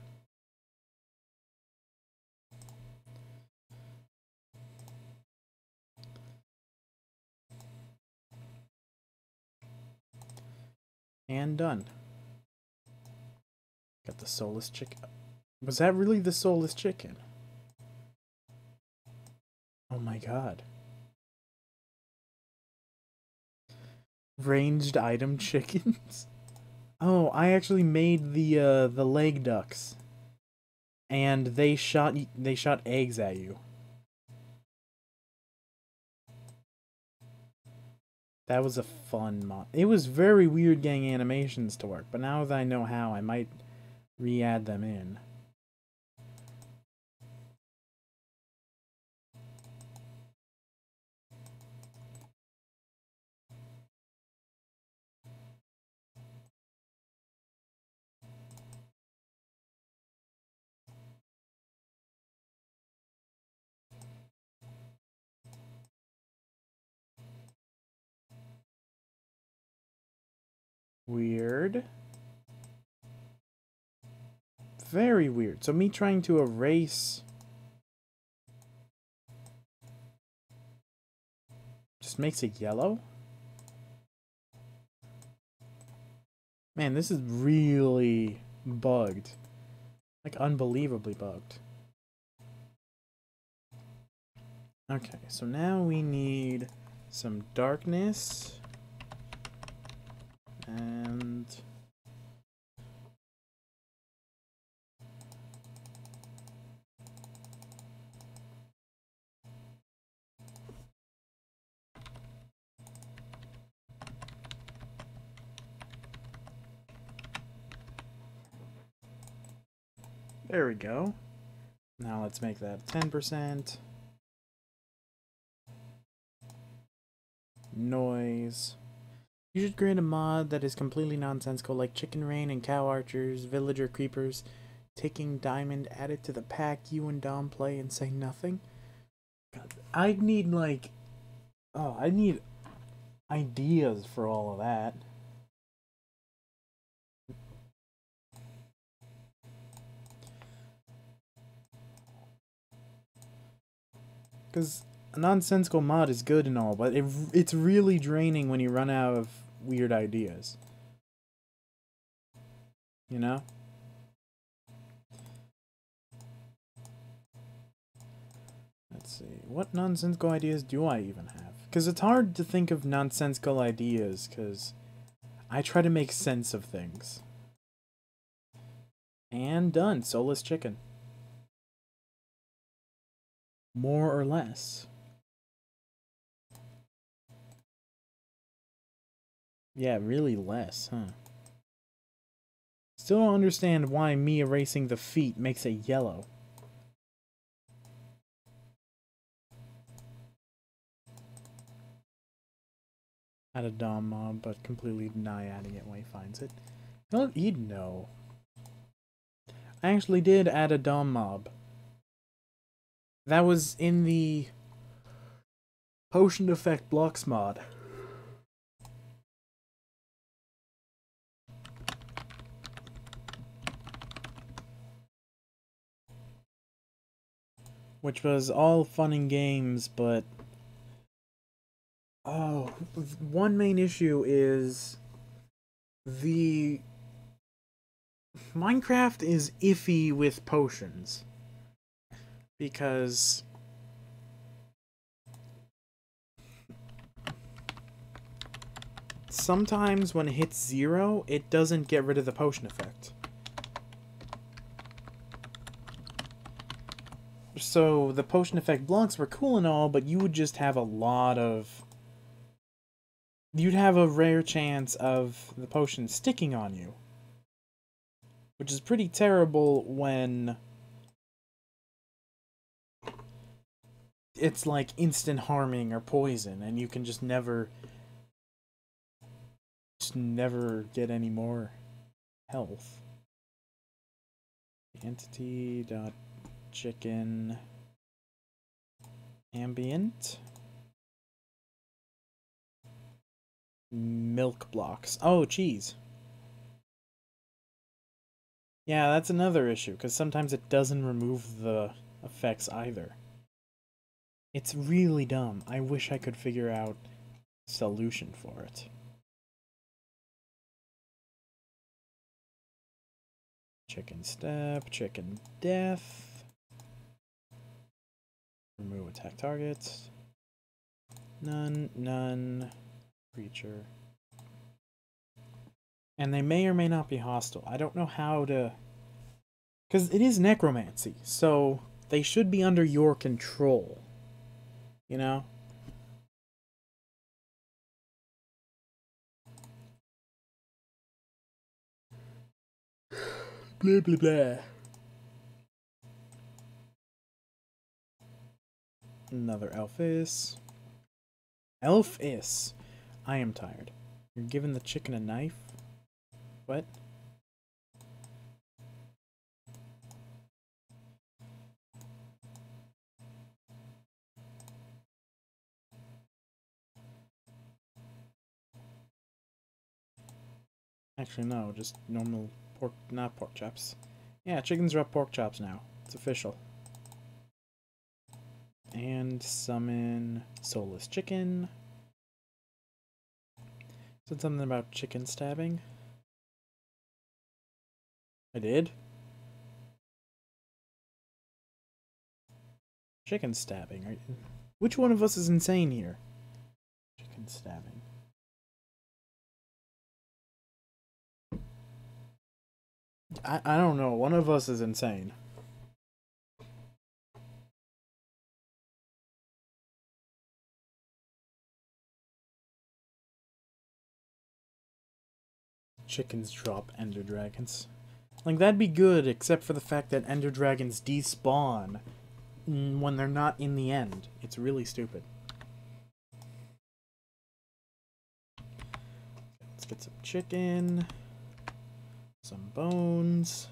And done. Got the soulless chicken. Was that really the soulless chicken? Oh my god. Ranged item chickens? Oh, I actually made the leg ducks. And they shot eggs at you. That was a fun mod. It was very weird getting animations to work, but now that I know how, I might re-add them in. Weird. Very weird. So me trying to erase... just makes it yellow? Man, this is really bugged. Like, unbelievably bugged. Okay, so now we need some darkness. And... there we go. Now let's make that 10%. Noise. You should create a mod that is completely nonsensical, like chicken rain and cow archers, villager creepers, taking diamond, add it to the pack, you and Dom play and say nothing. God, I need like... oh, I need ideas for all of that. Because a nonsensical mod is good and all, but it's really draining when you run out of weird ideas. You know? Let's see. What nonsensical ideas do I even have? Because it's hard to think of nonsensical ideas, because I try to make sense of things. And done. Soulless chicken. More or less. Yeah, really less, huh? Still don't understand why me erasing the feet makes it yellow. Add a Dom mob, but completely deny adding it when he finds it. He'd know. I actually did add a Dom mob. That was in the Potion Effect Blocks mod. Which was all fun and games, but... oh, one main issue is... the... Minecraft is iffy with potions. Because... sometimes when it hits 0, it doesn't get rid of the potion effect. So the potion effect blocks were cool and all, but you would just have a lot of... You'd have a rare chance of the potion sticking on you. Which is pretty terrible when it's like instant harming or poison, and you can just never get any more health. Entity.chicken ambient milk blocks. Oh, cheese. Yeah, that's another issue, because sometimes it doesn't remove the effects either. It's really dumb. I wish I could figure out a solution for it. Chicken step, chicken death. Remove attack targets. None, none. Creature. And they may or may not be hostile. I don't know how to... Because it is necromancy, so they should be under your control. You know? Blah, blah, blah. Another Elfis. Elfis. I am tired. You're giving the chicken a knife? What? Actually, no, just normal pork, not pork chops. Yeah, chickens drop pork chops now. It's official. And summon soulless chicken. Said something about chicken stabbing. I did? Chicken stabbing. Which one of us is insane here? Chicken stabbing. I don't know. One of us is insane. Chickens drop ender dragons. Like, that'd be good, except for the fact that ender dragons despawn when they're not in the end. It's really stupid. Let's get some chicken, some bones,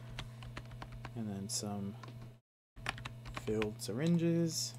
and then some filled syringes.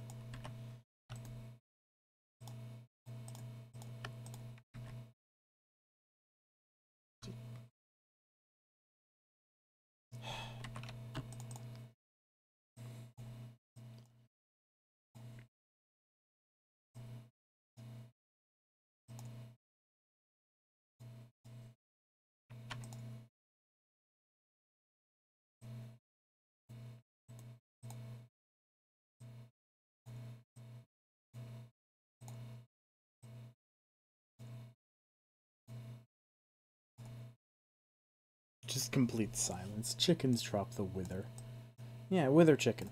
Just complete silence. Chickens drop the wither. Yeah, wither chicken.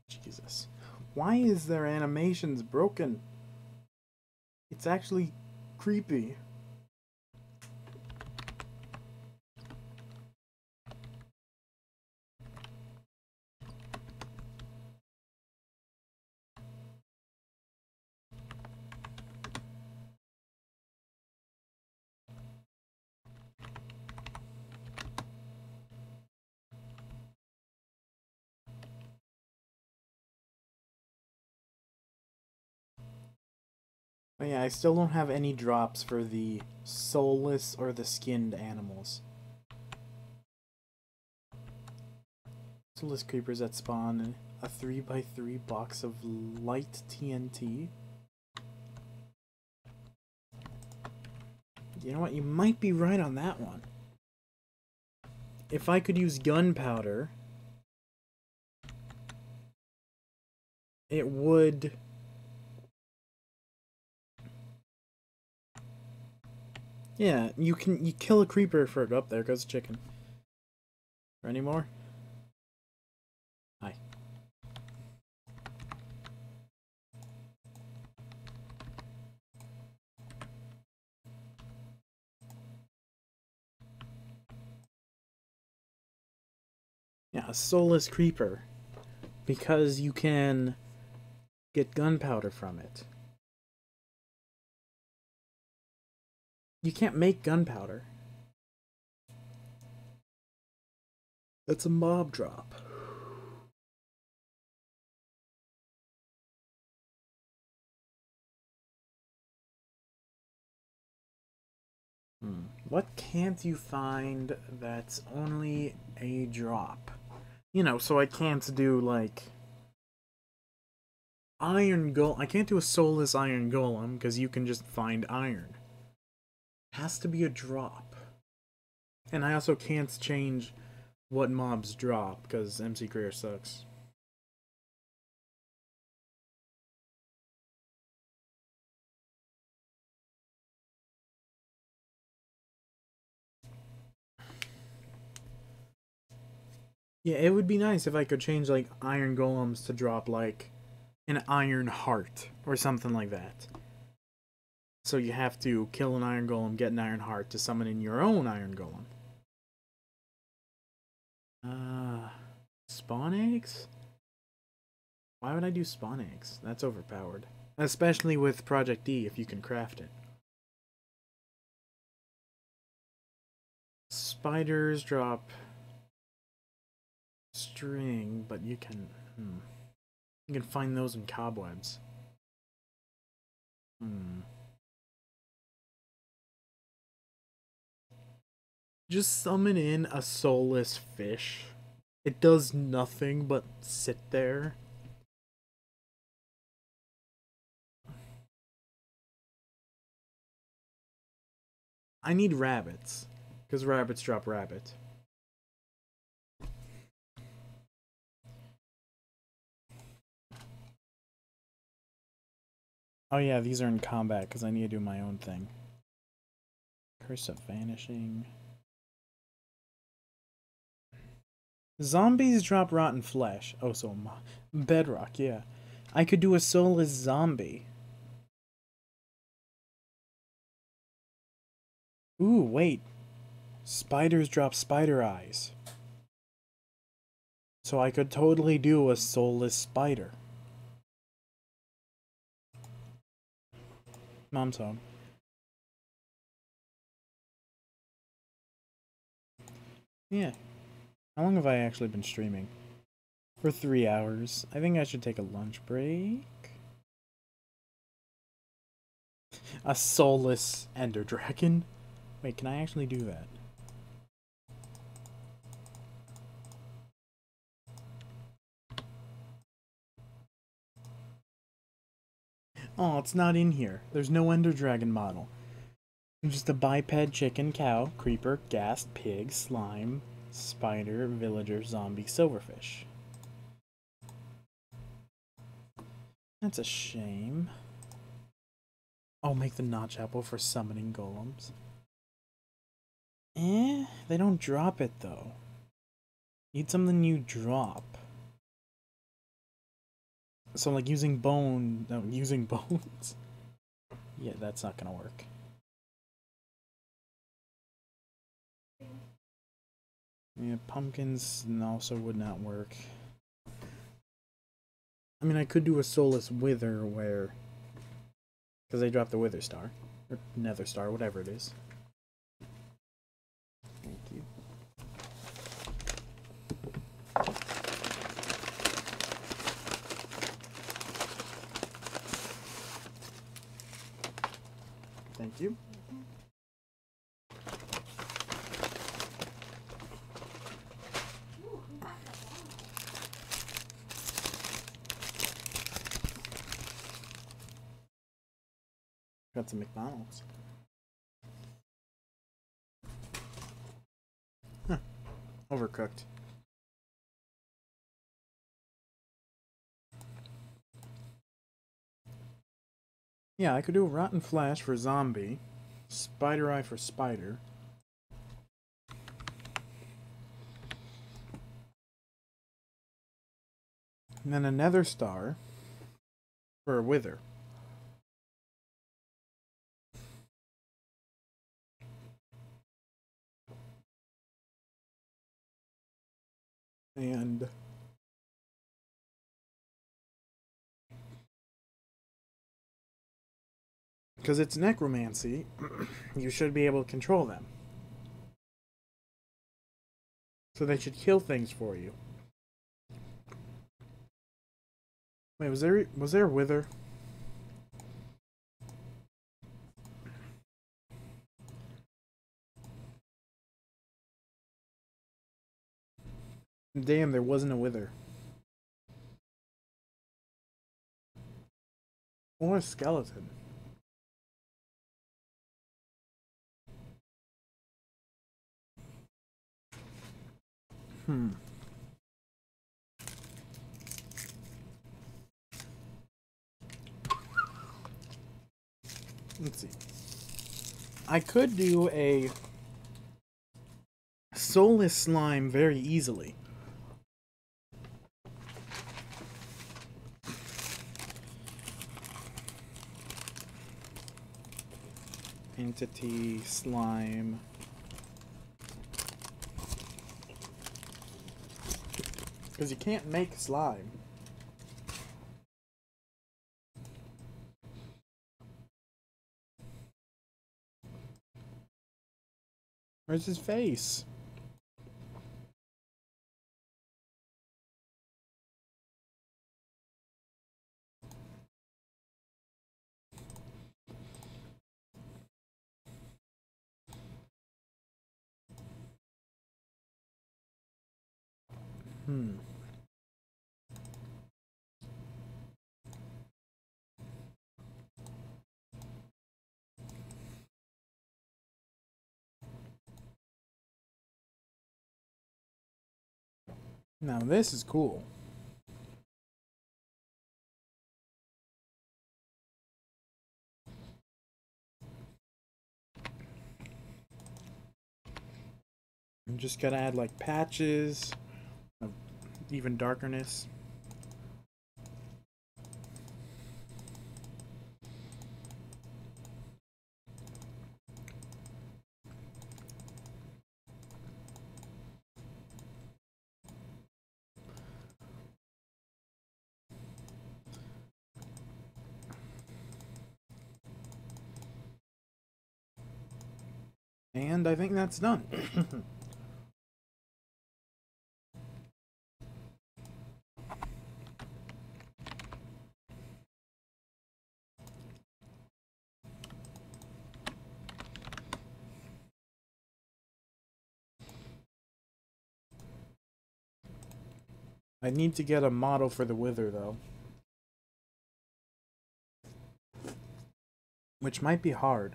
Jesus. Why is their animations broken? It's actually creepy. Oh yeah, I still don't have any drops for the soulless or the skinned animals. Soulless creepers that spawn a 3x3 box of light TNT. You know what? You might be right on that one. If I could use gunpowder, it would Yeah, you kill a creeper for it. Up there goes the chicken. Or any more? Hi. Yeah, a soulless creeper. Because you can get gunpowder from it. You can't make gunpowder. That's a mob drop. What can't you find that's only a drop? You know, so I can't do, like, iron golem. I can't do a soulless iron golem because you can just find iron. Has to be a drop. And I also can't change what mobs drop because MC Career sucks. Yeah, it would be nice if I could change, like, iron golems to drop, like, an iron heart or something like that. So you have to kill an iron golem, get an iron heart to summon in your own iron golem. Spawn eggs? Why would I do spawn eggs? That's overpowered. Especially with Project D if you can craft it. Spiders drop string, but you can you can find those in cobwebs. Just summon in a soulless fish. It does nothing but sit there. I need rabbits. Because rabbits drop rabbit. Oh yeah, these are in combat because I need to do my own thing. Curse of Vanishing. Zombies drop rotten flesh. Oh, so bedrock, yeah. I could do a soulless zombie. Ooh, wait. Spiders drop spider eyes. So I could totally do a soulless spider. Mom's home. Yeah. How long have I actually been streaming? For 3 hours. I think I should take a lunch break. A soulless ender dragon? Wait, can I actually do that? Oh, it's not in here. There's no ender dragon model. Just a biped, chicken, cow, creeper, ghast, pig, slime, spider, villager, zombie, silverfish. That's a shame. Oh, make the notch apple for summoning golems. They don't drop it though. Need something you drop. So like using using bones. Yeah, that's not gonna work. Yeah, pumpkins also would not work. I mean, I could do a soulless wither where... Because they dropped the wither star. Or nether star, whatever it is. Thank you. Thank you. Got some McDonald's. Huh. Overcooked. Yeah, I could do a rotten flash for zombie. Spider eye for spider. And then a nether star for a wither. And because it's necromancy, you should be able to control them. So they should kill things for you. Wait, was there a wither? Damn, there wasn't a wither. Or a skeleton. Let's see. I could do a soulless slime very easily. Entity slime. Because you can't make slime. Where's his face? Now this is cool. I'm just gotta add like patches of even darkerness. And I think that's done. I need to get a model for the wither though. Which might be hard.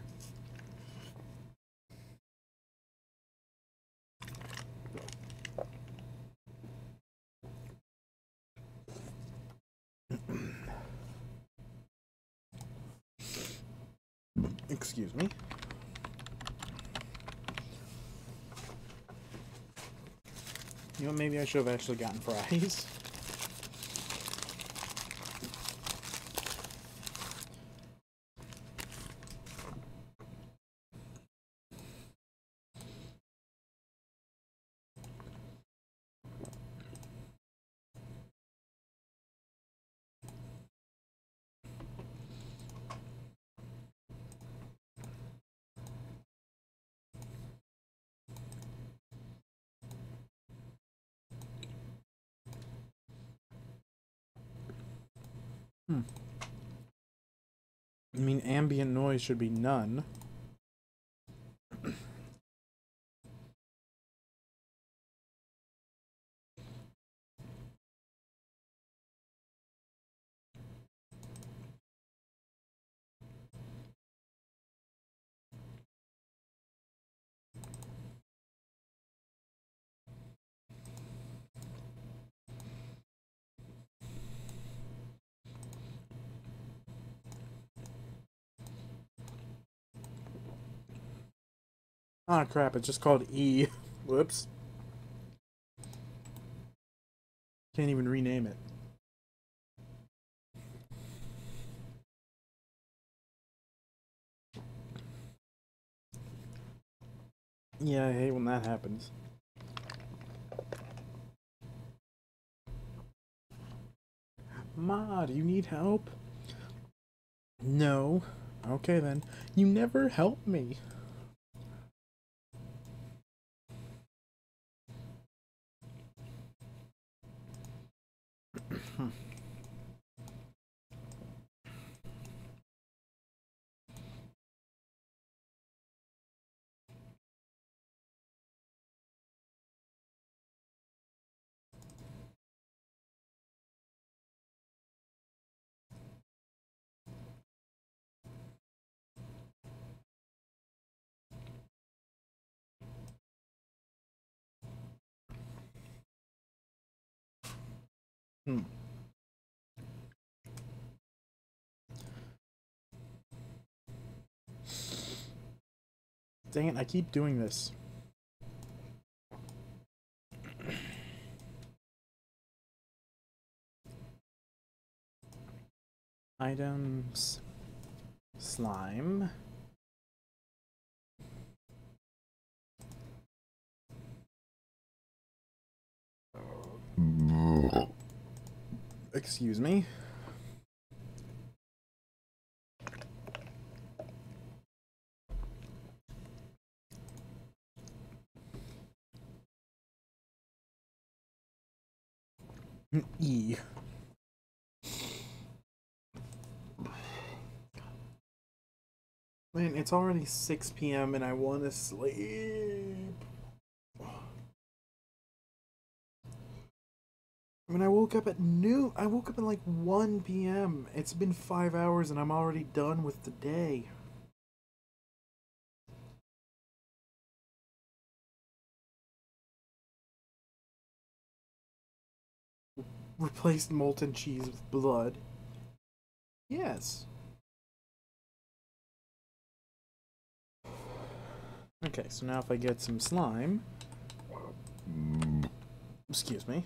Excuse me. You know, maybe I should have actually gotten fries. I mean, ambient noise should be none. Ah, crap, it's just called E. Whoops. Can't even rename it. Yeah, I hate when that happens. Ma, do you need help? No. Okay then. You never help me. Hmm. Dang it, I keep doing this. Items. Slime. Excuse me. E. Man, it's already 6 p.m. and I want to sleep. I mean, I woke up at noon. I woke up at like 1 p.m. It's been 5 hours and I'm already done with the day. Replaced molten cheese with blood. Yes. Okay, so now if I get some slime. Excuse me.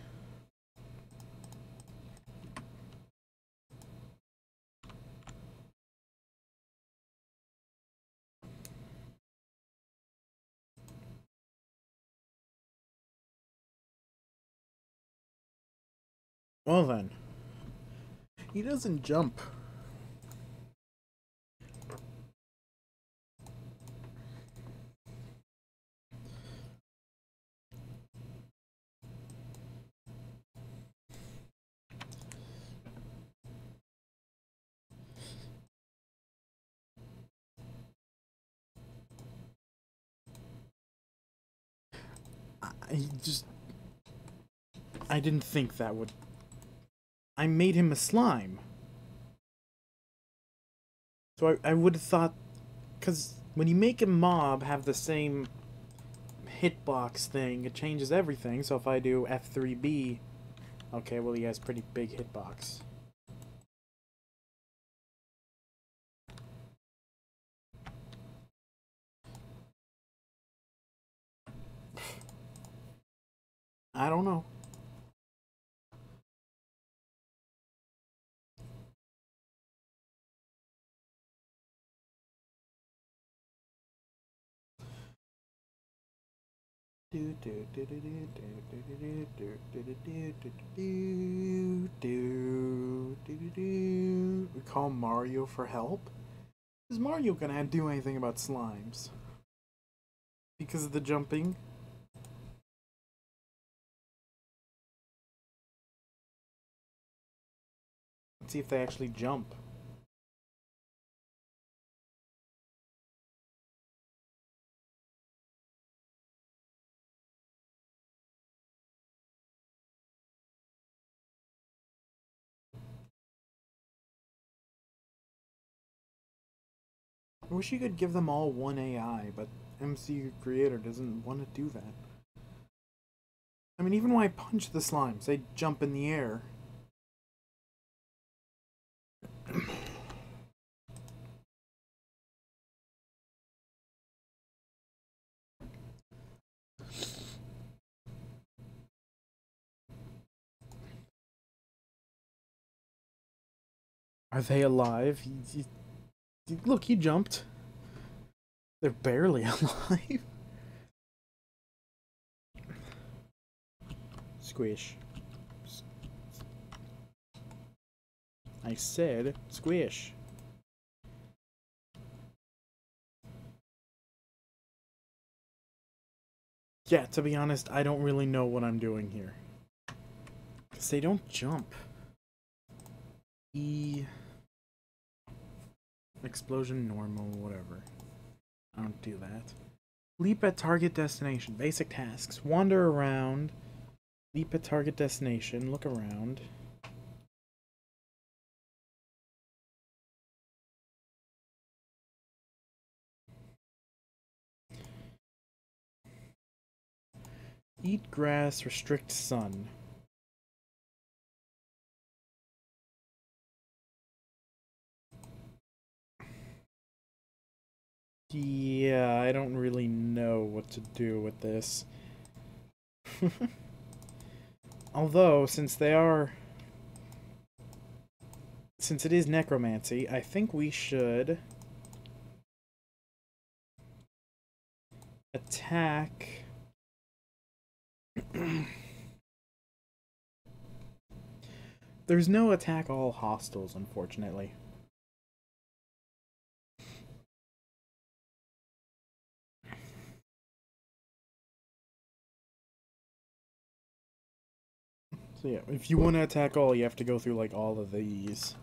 Well then. He doesn't jump. I didn't think that would. I made him a slime. So I would have thought. Because when you make a mob have the same hitbox thing, it changes everything. So if I do F3B. Okay, well, he has pretty big hitbox. I don't know. We call Mario for help? Is Mario gonna do anything about slimes? Because of the jumping? Let's see if they actually jump. I wish you could give them all one AI, but MCU Creator doesn't want to do that. I mean, even when I punch the slimes, they jump in the air. Are they alive? Look, he jumped. They're barely alive. Squish. I said squish. Yeah, to be honest, I don't really know what I'm doing here. Because they don't jump. Explosion, normal, whatever. I don't do that. Leap at target destination. Basic tasks. Wander around. Leap at target destination. Look around. Eat grass. Restrict sun. Yeah, I don't really know what to do with this. Although, since it is necromancy, I think we should attack. There's no attack all hostiles, unfortunately. So yeah, if you want to attack all, you have to go through like all of these.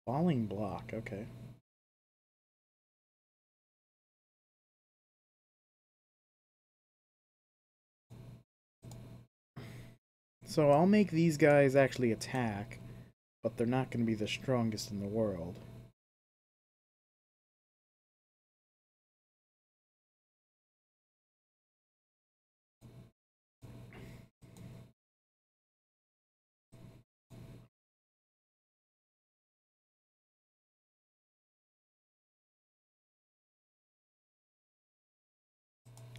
Falling block, okay. So I'll make these guys actually attack, but they're not going to be the strongest in the world.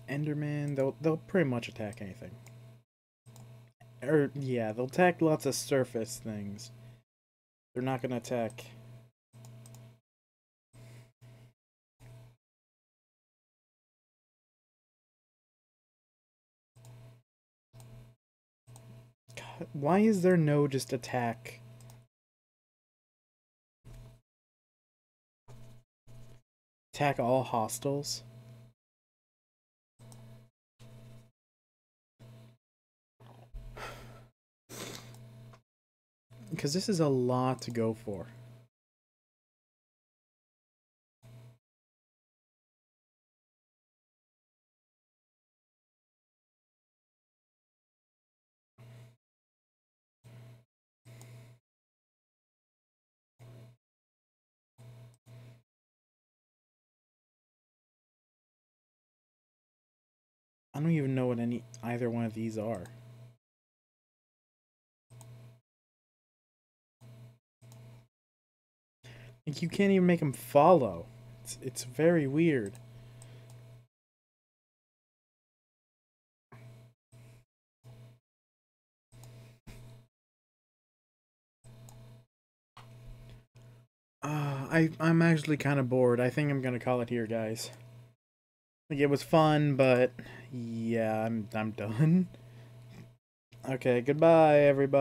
Enderman, they'll pretty much attack anything. Or yeah, they'll attack lots of surface things. They're not gonna attack. God, why is there no just attack? Attack all hostiles? Because this is a lot to go for. I don't even know what either one of these are. Like, you can't even make them follow. It's very weird. I'm actually kind of bored. I think I'm gonna call it here, guys. Like, it was fun, but yeah, I'm done. Okay, goodbye, everybody.